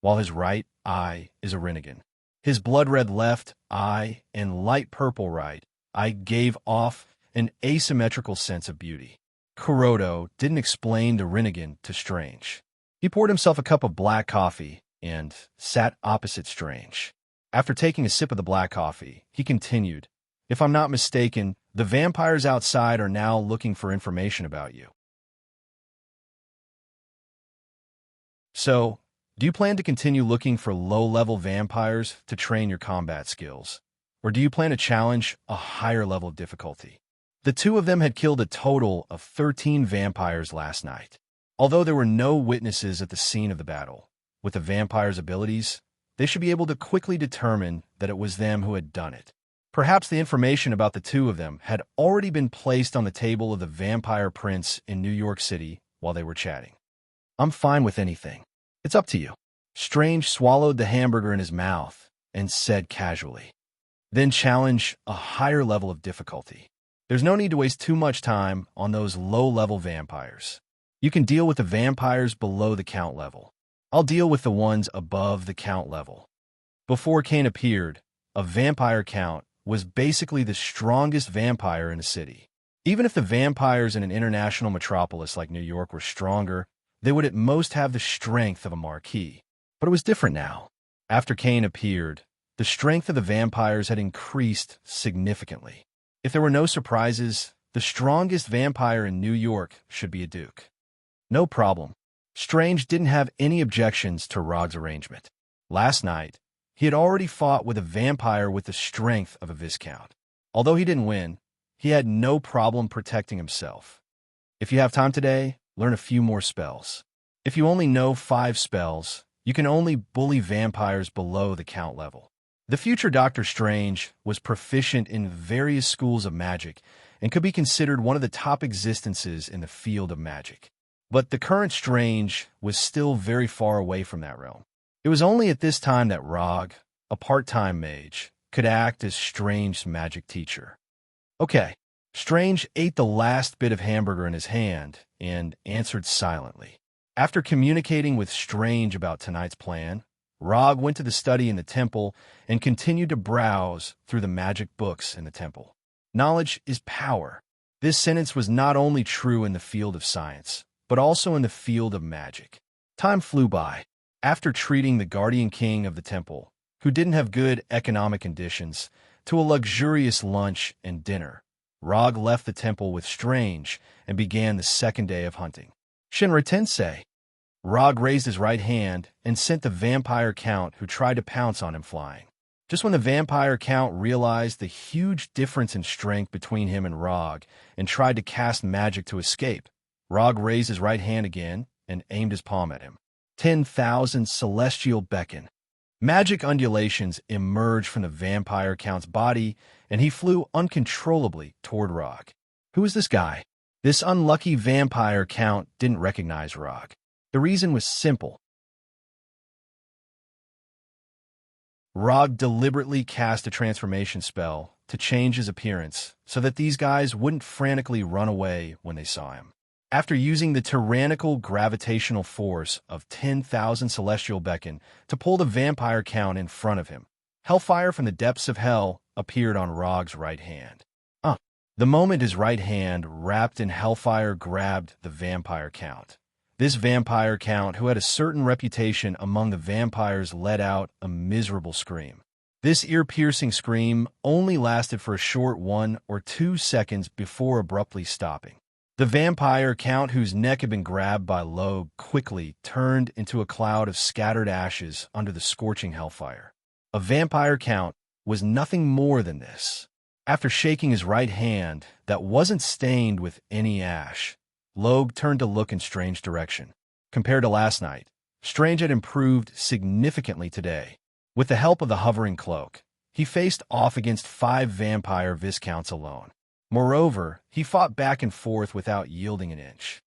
while his right eye is a renegade. His blood-red left eye and light purple right eye gave off an asymmetrical sense of beauty. Kuroda didn't explain the renegade to Strange. He poured himself a cup of black coffee and sat opposite Strange. After taking a sip of the black coffee, he continued, "If I'm not mistaken, the vampires outside are now looking for information about you. So, do you plan to continue looking for low-level vampires to train your combat skills? Or do you plan to challenge a higher level of difficulty?" The two of them had killed a total of 13 vampires last night. Although there were no witnesses at the scene of the battle, with the vampires' abilities, they should be able to quickly determine that it was them who had done it. Perhaps the information about the two of them had already been placed on the table of the vampire prince in New York City while they were chatting. "I'm fine with anything. It's up to you." Strange swallowed the hamburger in his mouth and said casually, "Then challenge a higher level of difficulty. There's no need to waste too much time on those low-level vampires. You can deal with the vampires below the count level. I'll deal with the ones above the count level." Before Kane appeared, a vampire count was basically the strongest vampire in the city. Even if the vampires in an international metropolis like New York were stronger, they would at most have the strength of a marquis. But it was different now. After Kane appeared, the strength of the vampires had increased significantly. If there were no surprises, the strongest vampire in New York should be a duke. No problem. Strange didn't have any objections to Rog's arrangement. Last night, he had already fought with a vampire with the strength of a viscount. Although he didn't win, he had no problem protecting himself. If you have time today, learn a few more spells. If you only know 5 spells, you can only bully vampires below the count level. The future Doctor Strange was proficient in various schools of magic and could be considered one of the top existences in the field of magic. But the current Strange was still very far away from that realm. It was only at this time that Rog, a part-time mage, could act as Strange's magic teacher. Okay, Strange ate the last bit of hamburger in his hand and answered silently. After communicating with Strange about tonight's plan, Rog went to the study in the temple and continued to browse through the magic books in the temple. Knowledge is power. This sentence was not only true in the field of science, but also in the field of magic. Time flew by. After treating the guardian king of the temple, who didn't have good economic conditions, to a luxurious lunch and dinner, Rog left the temple with Strange and began the second day of hunting. Shinra Tensei. Rog raised his right hand and sent the vampire count who tried to pounce on him flying. Just when the vampire count realized the huge difference in strength between him and Rog and tried to cast magic to escape, Rog raised his right hand again and aimed his palm at him. 10,000 celestial beacon. Magic undulations emerged from the vampire count's body, and he flew uncontrollably toward Rog. Who is this guy? This unlucky vampire count didn't recognize Rog. The reason was simple. Rog deliberately cast a transformation spell to change his appearance so that these guys wouldn't frantically run away when they saw him. After using the tyrannical gravitational force of 10,000 celestial beacon to pull the vampire count in front of him, hellfire from the depths of hell appeared on Rog's right hand. The moment his right hand, wrapped in hellfire, grabbed the vampire count, this vampire count, who had a certain reputation among the vampires, let out a miserable scream. This ear-piercing scream only lasted for a short 1 or 2 seconds before abruptly stopping. The vampire count, whose neck had been grabbed by Logue, quickly turned into a cloud of scattered ashes under the scorching hellfire. A vampire count was nothing more than this. After shaking his right hand that wasn't stained with any ash, Logue turned to look in Strange's direction. Compared to last night, Strange had improved significantly today. With the help of the hovering cloak, he faced off against 5 vampire viscounts alone. Moreover, he fought back and forth without yielding an inch.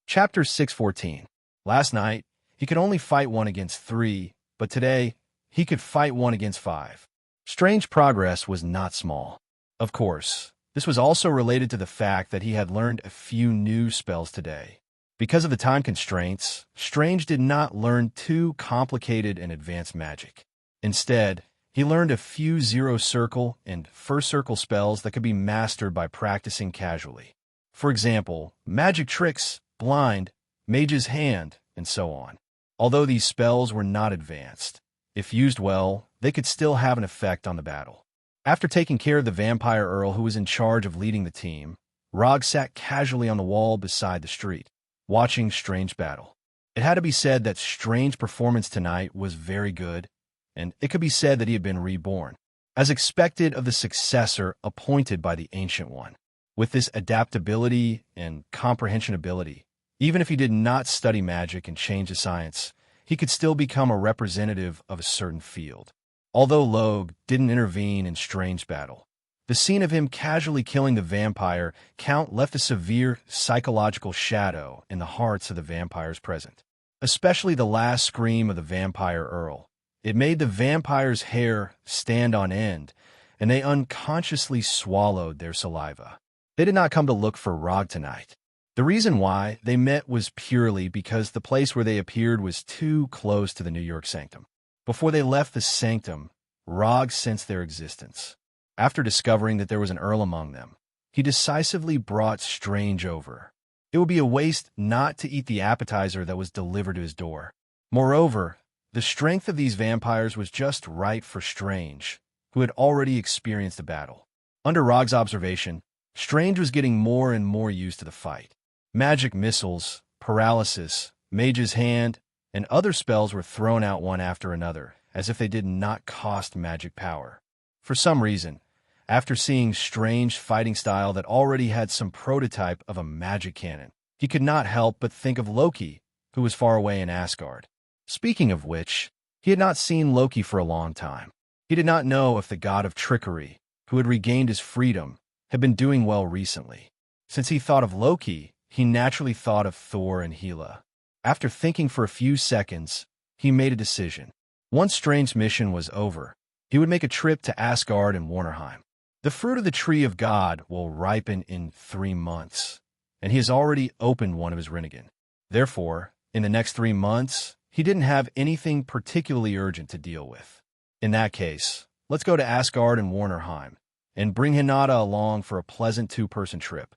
Chapter 614. Last night, he could only fight 1 against 3, but today, he could fight 1 against 5. Strange progress was not small. Of course, this was also related to the fact that he had learned a few new spells today. Because of the time constraints, Strange did not learn too complicated and advanced magic. Instead, he learned a few zero circle and first circle spells that could be mastered by practicing casually. For example, magic tricks, blind, mage's hand, and so on. Although these spells were not advanced, if used well, they could still have an effect on the battle. After taking care of the vampire earl who was in charge of leading the team, Rog sat casually on the wall beside the street, watching Strange battle. It had to be said that Strange's performance tonight was very good, and it could be said that he had been reborn, as expected of the successor appointed by the Ancient One. With this adaptability and comprehension ability, even if he did not study magic and change the science, he could still become a representative of a certain field. Although Logue didn't intervene in Strange's battle, the scene of him casually killing the vampire count left a severe psychological shadow in the hearts of the vampires present. Especially the last scream of the vampire earl. It made the vampire's hair stand on end, and they unconsciously swallowed their saliva. They did not come to look for Rog tonight. The reason why they met was purely because the place where they appeared was too close to the New York Sanctum. Before they left the Sanctum, Rog sensed their existence. After discovering that there was an earl among them, he decisively brought Strange over. It would be a waste not to eat the appetizer that was delivered to his door. Moreover, the strength of these vampires was just right for Strange, who had already experienced a battle. Under Rog's observation, Strange was getting more and more used to the fight. Magic missiles, paralysis, mage's hand, and other spells were thrown out one after another, as if they did not cost magic power. For some reason, after seeing Strange's fighting style that already had some prototype of a magic cannon, he could not help but think of Loki, who was far away in Asgard. Speaking of which, he had not seen Loki for a long time. He did not know if the god of trickery, who had regained his freedom, had been doing well recently. Since he thought of Loki, he naturally thought of Thor and Hela. After thinking for a few seconds, he made a decision. Once Strange's mission was over, he would make a trip to Asgard and Warnerheim. The fruit of the tree of God will ripen in 3 months, and he has already opened one of his Rinnegan. Therefore, in the next 3 months, he didn't have anything particularly urgent to deal with. In that case, let's go to Asgard and Warnerheim, and bring Hinata along for a pleasant 2-person trip.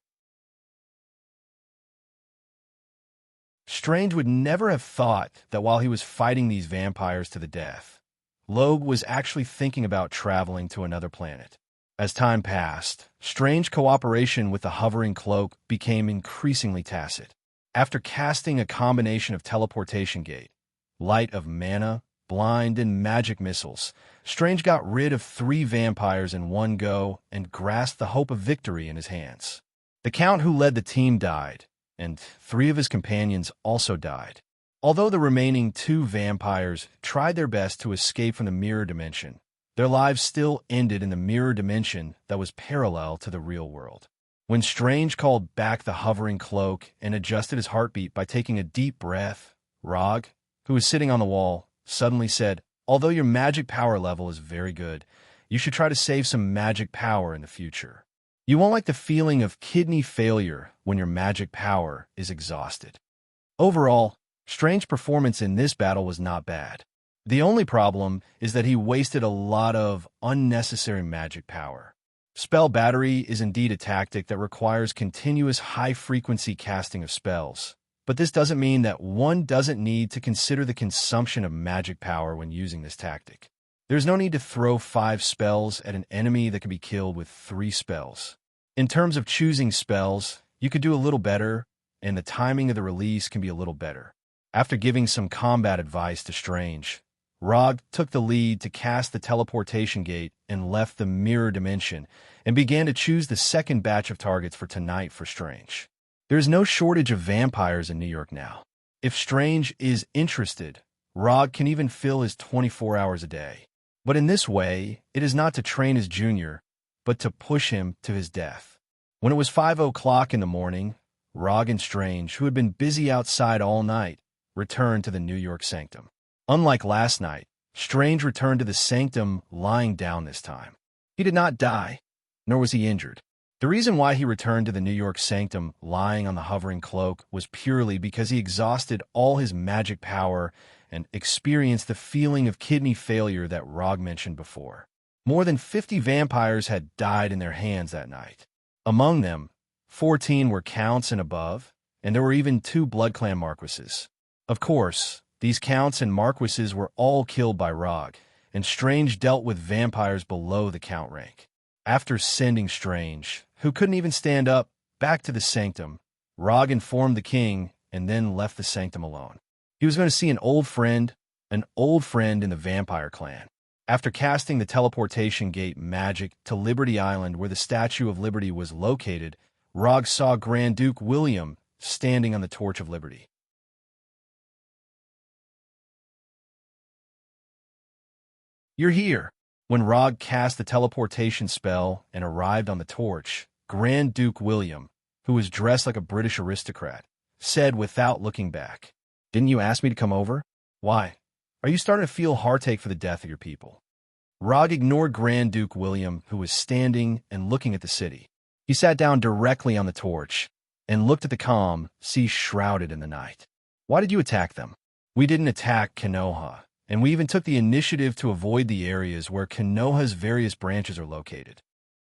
Strange would never have thought that while he was fighting these vampires to the death, Logue was actually thinking about traveling to another planet. As time passed, Strange's cooperation with the hovering cloak became increasingly tacit. After casting a combination of teleportation gate, light of mana, blind, and magic missiles, Strange got rid of 3 vampires in one go and grasped the hope of victory in his hands. The Count who led the team died, and 3 of his companions also died. Although the remaining 2 vampires tried their best to escape from the mirror dimension, their lives still ended in the mirror dimension that was parallel to the real world. When Strange called back the hovering cloak and adjusted his heartbeat by taking a deep breath, Rog, who was sitting on the wall, suddenly said, "Although your magic power level is very good, you should try to save some magic power in the future. You won't like the feeling of kidney failure when your magic power is exhausted." Overall, Strange's performance in this battle was not bad. The only problem is that he wasted a lot of unnecessary magic power. Spell battery is indeed a tactic that requires continuous high-frequency casting of spells, but this doesn't mean that one doesn't need to consider the consumption of magic power when using this tactic. There's no need to throw 5 spells at an enemy that can be killed with 3 spells. In terms of choosing spells, you could do a little better, and the timing of the release can be a little better. After giving some combat advice to Strange, Rog took the lead to cast the teleportation gate and left the mirror dimension and began to choose the second batch of targets for tonight for Strange. There is no shortage of vampires in New York now. If Strange is interested, Rog can even fill his 24 hours a day. But in this way, it is not to train his junior, but to push him to his death. When it was 5 o'clock in the morning, Rog and Strange, who had been busy outside all night, returned to the New York sanctum. Unlike last night, Strange returned to the sanctum lying down this time. He did not die, nor was he injured. The reason why he returned to the New York sanctum lying on the hovering cloak was purely because he exhausted all his magic power and experienced the feeling of kidney failure that Rog mentioned before. More than 50 vampires had died in their hands that night. Among them, 14 were counts and above, and there were even 2 blood clan marquises. Of course, these counts and marquises were all killed by Rog, and Strange dealt with vampires below the count rank. After sending Strange, who couldn't even stand up, back to the sanctum, Rog informed the king and then left the sanctum alone. He was going to see an old friend in the vampire clan. After casting the teleportation gate magic to Liberty Island where the Statue of Liberty was located, Rog saw Grand Duke William standing on the Torch of Liberty. "You're here." When Rog cast the teleportation spell and arrived on the torch, Grand Duke William, who was dressed like a British aristocrat, said without looking back, "Didn't you ask me to come over? Why? Are you starting to feel heartache for the death of your people?" Rog ignored Grand Duke William, who was standing and looking at the city. He sat down directly on the torch and looked at the calm sea shrouded in the night. "Why did you attack them?" "We didn't attack Konoha, and we even took the initiative to avoid the areas where Konoha's various branches are located."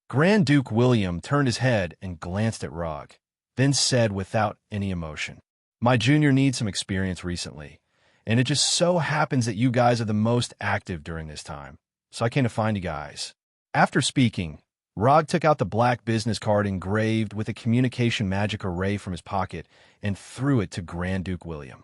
Grand Duke William turned his head and glanced at Rog, then said without any emotion, "My junior needs some experience recently, and it just so happens that you guys are the most active during this time, so I came to find you guys." After speaking, Rog took out the black business card engraved with a communication magic array from his pocket and threw it to Grand Duke William.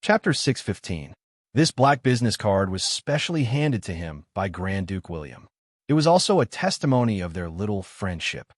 Chapter 615. This black business card was specially handed to him by Grand Duke William. It was also a testimony of their little friendship.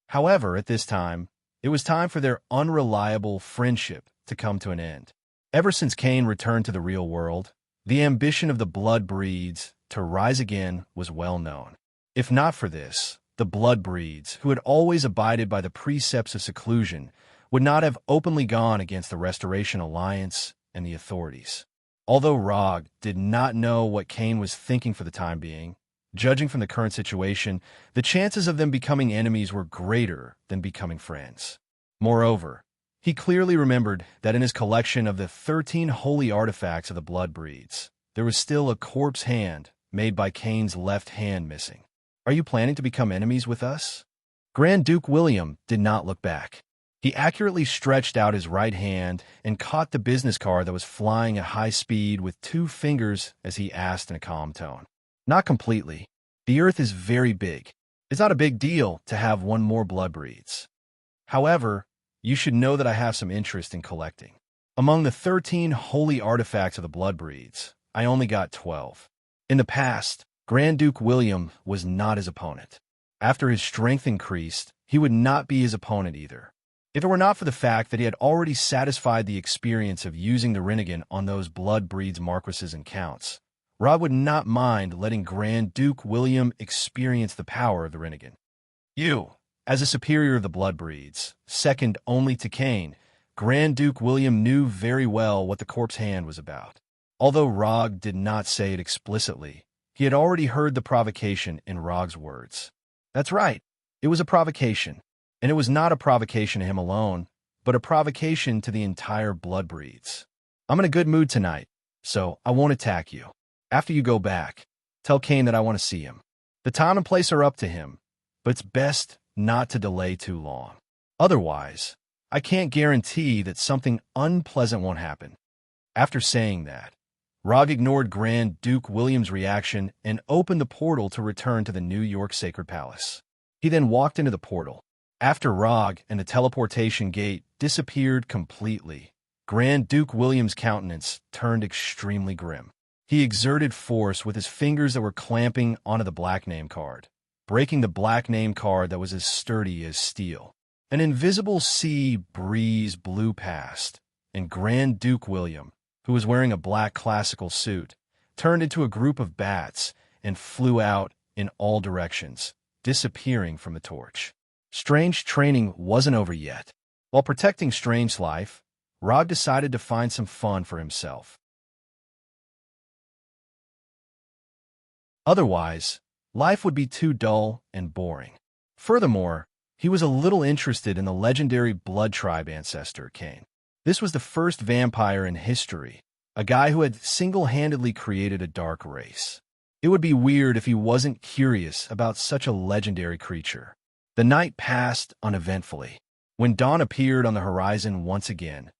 However, at this time, it was time for their unreliable friendship to come to an end. Ever since Cain returned to the real world, the ambition of the blood breeds to rise again was well known. If not for this, the blood breeds, who had always abided by the precepts of seclusion, would not have openly gone against the Restoration Alliance and the authorities. Although Rog did not know what Cain was thinking for the time being, judging from the current situation, the chances of them becoming enemies were greater than becoming friends. Moreover, he clearly remembered that in his collection of the 13 holy artifacts of the blood breeds, there was still a corpse hand made by Cain's left hand missing. "Are you planning to become enemies with us?" Grand Duke William did not look back. He accurately stretched out his right hand and caught the business card that was flying at high speed with 2 fingers as he asked in a calm tone. "Not completely. The earth is very big. It's not a big deal to have one more blood breeds. However, you should know that I have some interest in collecting. Among the 13 holy artifacts of the blood breeds, I only got 12. In the past, Grand Duke William was not his opponent. After his strength increased, he would not be his opponent either. If it were not for the fact that he had already satisfied the experience of using the Rinnegan on those blood breeds marquises and counts, Rog would not mind letting Grand Duke William experience the power of the Rinnegan. You, as a superior of the blood breeds, second only to Cain, Grand Duke William knew very well what the corpse hand was about. Although Rog did not say it explicitly, he had already heard the provocation in Rog's words. That's right, it was a provocation. And it was not a provocation to him alone, but a provocation to the entire blood breeds. "I'm in a good mood tonight, so I won't attack you. After you go back, tell Cain that I want to see him. The time and place are up to him, but it's best not to delay too long. Otherwise, I can't guarantee that something unpleasant won't happen." After saying that, Rog ignored Grand Duke William's reaction and opened the portal to return to the New York Sacred Palace. He then walked into the portal. After Rog and the teleportation gate disappeared completely, Grand Duke William's countenance turned extremely grim. He exerted force with his fingers that were clamping onto the black name card. breaking the black name card that was as sturdy as steel. An invisible sea breeze blew past, and Grand Duke William, who was wearing a black classical suit, turned into a group of bats and flew out in all directions, disappearing from the torch. Strange training wasn't over yet. While protecting Strange's life, Rog decided to find some fun for himself. Otherwise, life would be too dull and boring. Furthermore, he was a little interested in the legendary blood tribe ancestor, Cain. This was the first vampire in history, a guy who had single-handedly created a dark race. It would be weird if he wasn't curious about such a legendary creature. The night passed uneventfully. When dawn appeared on the horizon once again,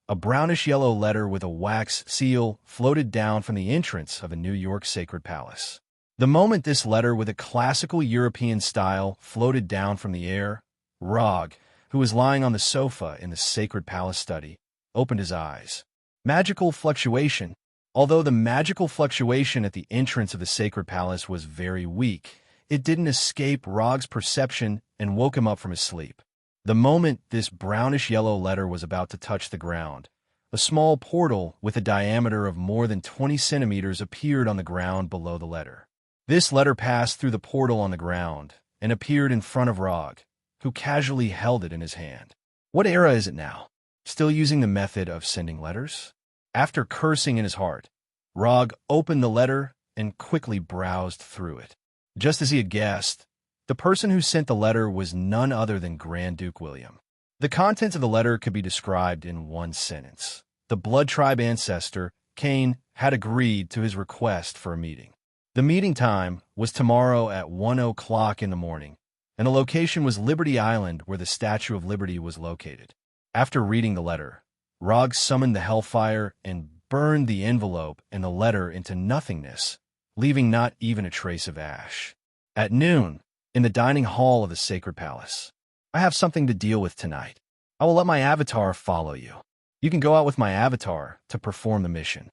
a brownish-yellow letter with a wax seal floated down from the entrance of a New York sacred palace. The moment this letter with a classical European style floated down from the air, Rog, who was lying on the sofa in the sacred palace study, opened his eyes. Magical fluctuation. Although the magical fluctuation at the entrance of the sacred palace was very weak, it didn't escape Rog's perception and woke him up from his sleep. The moment this brownish-yellow letter was about to touch the ground, a small portal with a diameter of more than 20 centimeters appeared on the ground below the letter. This letter passed through the portal on the ground and appeared in front of Rog, who casually held it in his hand. What era is it now? Still using the method of sending letters? After cursing in his heart, Rog opened the letter and quickly browsed through it. Just as he had guessed, the person who sent the letter was none other than Grand Duke William. The contents of the letter could be described in one sentence. The blood tribe ancestor, Cain, had agreed to his request for a meeting. The meeting time was tomorrow at 1 o'clock in the morning, and the location was Liberty Island, where the Statue of Liberty was located. After reading the letter, Rog summoned the hellfire and burned the envelope and the letter into nothingness, leaving not even a trace of ash. At noon, in the dining hall of the sacred palace, I have something to deal with tonight. I will let my avatar follow you. You can go out with my avatar to perform the mission.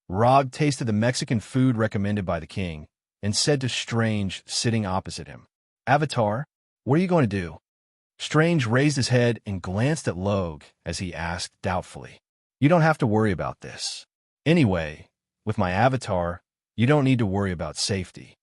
Rog tasted the Mexican food recommended by the king and said to Strange sitting opposite him, "Avatar, what are you going to do?" Strange raised his head and glanced at Log as he asked doubtfully, "You don't have to worry about this. Anyway, with my avatar, you don't need to worry about safety."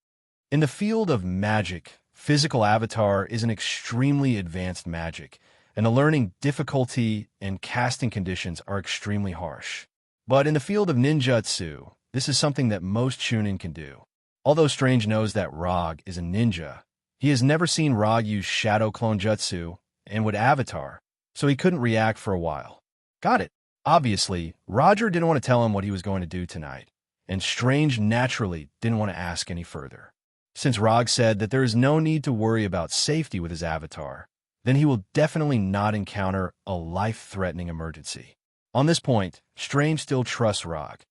In the field of magic, physical avatar is an extremely advanced magic, and the learning difficulty and casting conditions are extremely harsh. But in the field of ninjutsu, this is something that most Chunin can do. Although Strange knows that Rog is a ninja, he has never seen Rog use shadow clone jutsu and would avatar, so he couldn't react for a while. Got it. Obviously, Roger didn't want to tell him what he was going to do tonight, and Strange naturally didn't want to ask any further. Since Rog said that there is no need to worry about safety with his avatar, then he will definitely not encounter a life-threatening emergency. On this point, Strange still trusts Rog.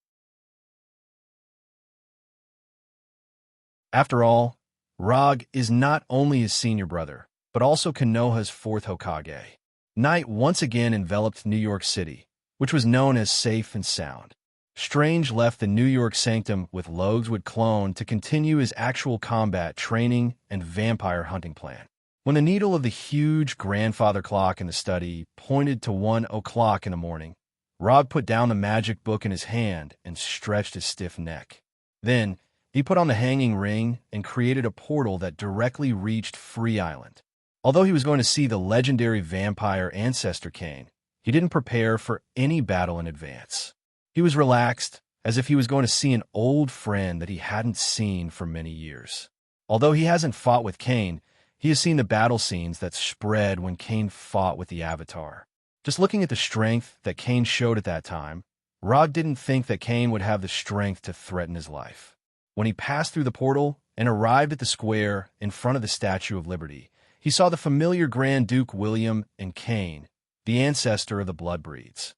After all, Rog is not only his senior brother, but also Konoha's fourth Hokage. Night once again enveloped New York City, which was known as safe and sound. Strange left the New York sanctum with Logswood Clone to continue his actual combat training and vampire hunting plan. When the needle of the huge grandfather clock in the study pointed to 1 o'clock in the morning, Rog put down the magic book in his hand and stretched his stiff neck. Then, he put on the hanging ring and created a portal that directly reached Free Island. Although he was going to see the legendary vampire ancestor Cain, he didn't prepare for any battle in advance. He was relaxed, as if he was going to see an old friend that he hadn't seen for many years. Although he hasn't fought with Cain, he has seen the battle scenes that spread when Cain fought with the Avatar. Just looking at the strength that Cain showed at that time, Rog didn't think that Cain would have the strength to threaten his life. When he passed through the portal and arrived at the square in front of the Statue of Liberty, he saw the familiar Grand Duke William and Cain, the ancestor of the Bloodbreeds.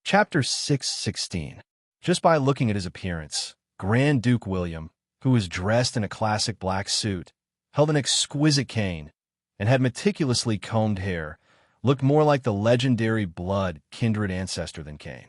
Chapter 616. Just by looking at his appearance, Grand Duke William, who was dressed in a classic black suit, held an exquisite cane, and had meticulously combed hair, looked more like the legendary blood kindred ancestor than Cain.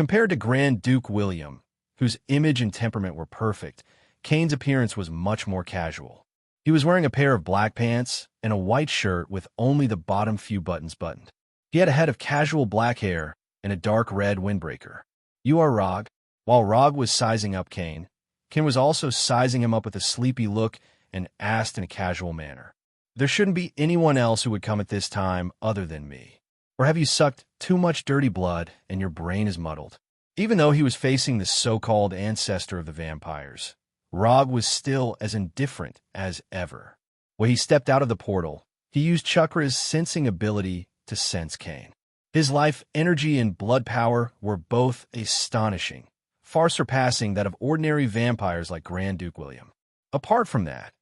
Compared to Grand Duke William, whose image and temperament were perfect, Kane's appearance was much more casual. He was wearing a pair of black pants and a white shirt with only the bottom few buttons buttoned. He had a head of casual black hair and a dark red windbreaker. "You are Rog." While Rog was sizing up Kane, Kane was also sizing him up with a sleepy look and asked in a casual manner, "There shouldn't be anyone else who would come at this time other than me. Or have you sucked too much dirty blood and your brain is muddled?" Even though he was facing the so-called ancestor of the vampires, Rog was still as indifferent as ever. When he stepped out of the portal, he used Chakra's sensing ability to sense Kane. His life, energy, and blood power were both astonishing, far surpassing that of ordinary vampires like Grand Duke William. Apart from that,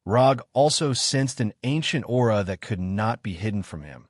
Rog also sensed an ancient aura that could not be hidden from him,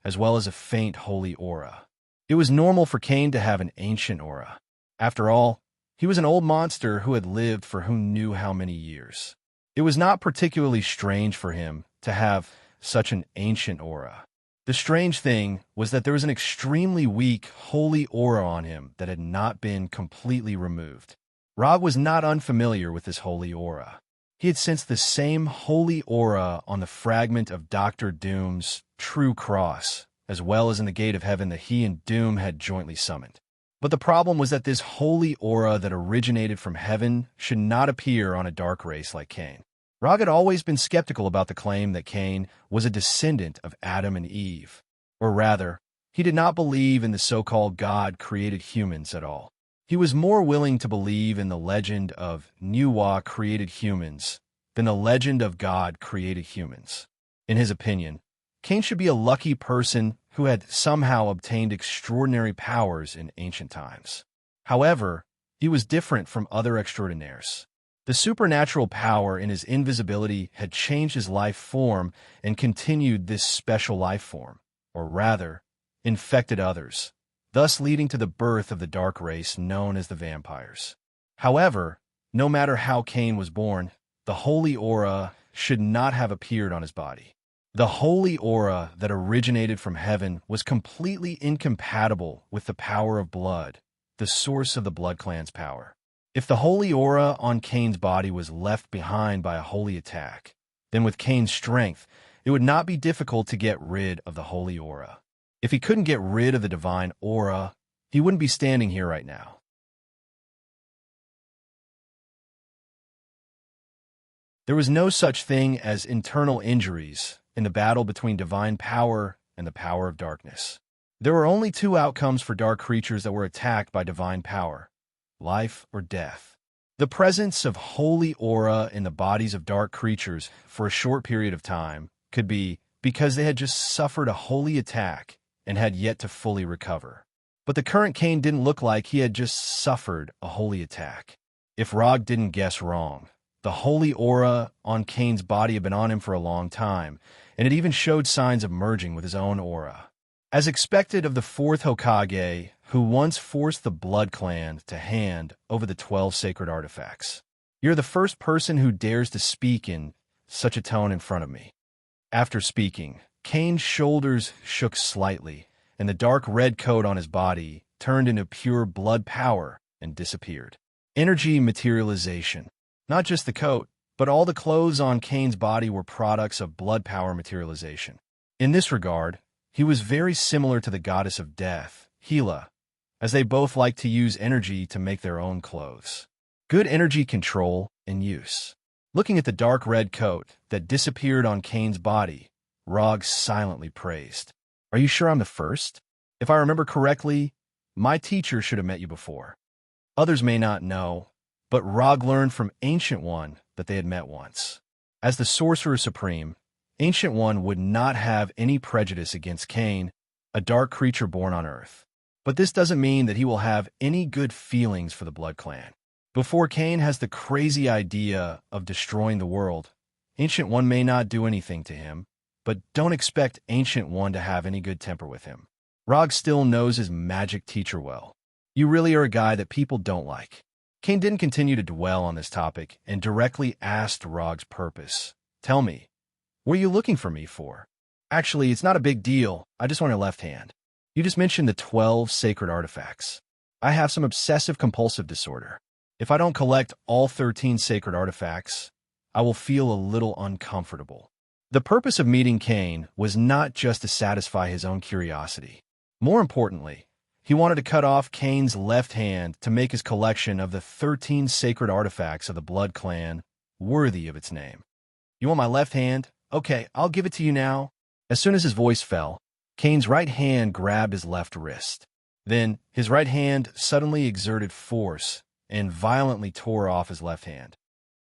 as well as a faint holy aura. It was normal for Kane to have an ancient aura. After all, he was an old monster who had lived for who knew how many years. It was not particularly strange for him to have such an ancient aura. The strange thing was that there was an extremely weak, holy aura on him that had not been completely removed. Rog was not unfamiliar with this holy aura. He had sensed the same holy aura on the fragment of Dr. Doom's true cross, as well as in the gate of heaven that he and Doom had jointly summoned. But the problem was that this holy aura that originated from heaven should not appear on a dark race like Kane. Rog had always been skeptical about the claim that Kane was a descendant of Adam and Eve. Or rather, he did not believe in the so-called God-created humans at all. He was more willing to believe in the legend of Nuwa created humans than the legend of God created humans. In his opinion, Kane should be a lucky person who had somehow obtained extraordinary powers in ancient times. However, he was different from other extraordinaires. The supernatural power in his invisibility had changed his life form and continued this special life form, or rather, infected others, thus leading to the birth of the dark race known as the vampires. However, no matter how Kane was born, the holy aura should not have appeared on his body. The holy aura that originated from heaven was completely incompatible with the power of blood, the source of the Blood Clan's power. If the holy aura on Kane's body was left behind by a holy attack, then with Kane's strength, it would not be difficult to get rid of the holy aura. If he couldn't get rid of the divine aura, he wouldn't be standing here right now. There was no such thing as internal injuries in the battle between divine power and the power of darkness. There were only two outcomes for dark creatures that were attacked by divine power: life or death. The presence of holy aura in the bodies of dark creatures for a short period of time could be because they had just suffered a holy attack and had yet to fully recover. But the current Kane didn't look like he had just suffered a holy attack. If Rog didn't guess wrong, the holy aura on Kane's body had been on him for a long time, and it even showed signs of merging with his own aura. As expected of the fourth Hokage, who once forced the Blood Clan to hand over the 12 sacred artifacts. "You're the first person who dares to speak in such a tone in front of me." After speaking, Kane's shoulders shook slightly, and the dark red coat on his body turned into pure blood power and disappeared. Energy materialization. Not just the coat, but all the clothes on Kane's body were products of blood power materialization. In this regard, he was very similar to the goddess of death, Hela, as they both liked to use energy to make their own clothes. Good energy control and use. Looking at the dark red coat that disappeared on Kane's body, Rog silently praised. "Are you sure I'm the first? If I remember correctly, my teacher should have met you before." Others may not know, but Rog learned from Ancient One that they had met once. As the Sorcerer Supreme, Ancient One would not have any prejudice against Kane, a dark creature born on Earth. But this doesn't mean that he will have any good feelings for the Blood Clan. Before Kane has the crazy idea of destroying the world, Ancient One may not do anything to him, but don't expect Ancient One to have any good temper with him. Rog still knows his magic teacher well. "You really are a guy that people don't like." Kane didn't continue to dwell on this topic and directly asked Rog's purpose. "Tell me, what are you looking for me for?" "Actually, it's not a big deal. I just want your left hand. You just mentioned the 12 sacred artifacts. I have some obsessive-compulsive disorder. If I don't collect all 13 sacred artifacts, I will feel a little uncomfortable. The purpose of meeting Cain was not just to satisfy his own curiosity. More importantly, he wanted to cut off Cain's left hand to make his collection of the 13 sacred artifacts of the Blood Clan worthy of its name. You want my left hand? Okay, I'll give it to you now. As soon as his voice fell, Cain's right hand grabbed his left wrist. Then, his right hand suddenly exerted force and violently tore off his left hand.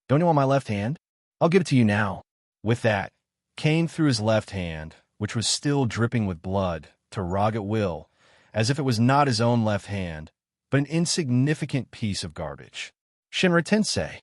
Don't you want my left hand? I'll give it to you now. With that, Cain threw his left hand, which was still dripping with blood, to Rog at will, as if it was not his own left hand, but an insignificant piece of garbage. Shinra Tensei.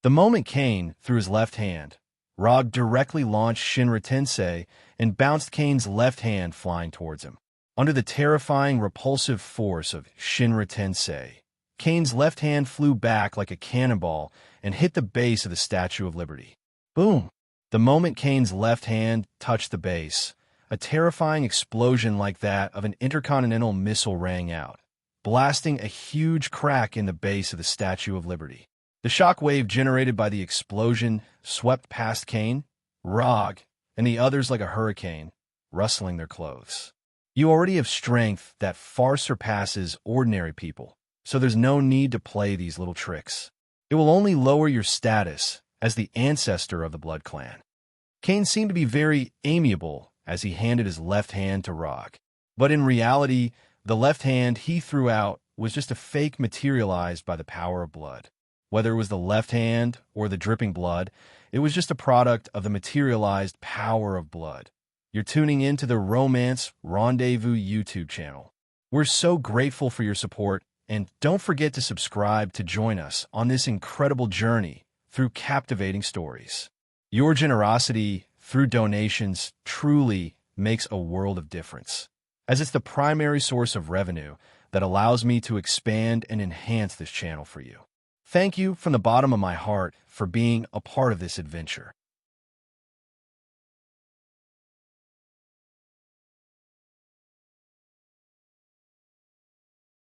The moment Cain threw his left hand, Rog directly launched Shinra Tensei and bounced Cain's left hand flying towards him. Under the terrifying, repulsive force of Shinra Tensei, Cain's left hand flew back like a cannonball and hit the base of the Statue of Liberty. Boom! The moment Cain's left hand touched the base, a terrifying explosion like that of an intercontinental missile rang out, blasting a huge crack in the base of the Statue of Liberty. The shock wave generated by the explosion swept past Cain, Rog, and the others like a hurricane, rustling their clothes. You already have strength that far surpasses ordinary people, so there's no need to play these little tricks. It will only lower your status as the ancestor of the Blood Clan. Cain seemed to be very amiable as he handed his left hand to Rog, but in reality, the left hand he threw out was just a fake materialized by the power of blood. Whether it was the left hand or the dripping blood, it was just a product of the materialized power of blood. You're tuning into the Romance Rendezvous YouTube channel. We're so grateful for your support, and don't forget to subscribe to join us on this incredible journey through captivating stories. Your generosity through donations truly makes a world of difference, as it's the primary source of revenue that allows me to expand and enhance this channel for you. Thank you from the bottom of my heart for being a part of this adventure.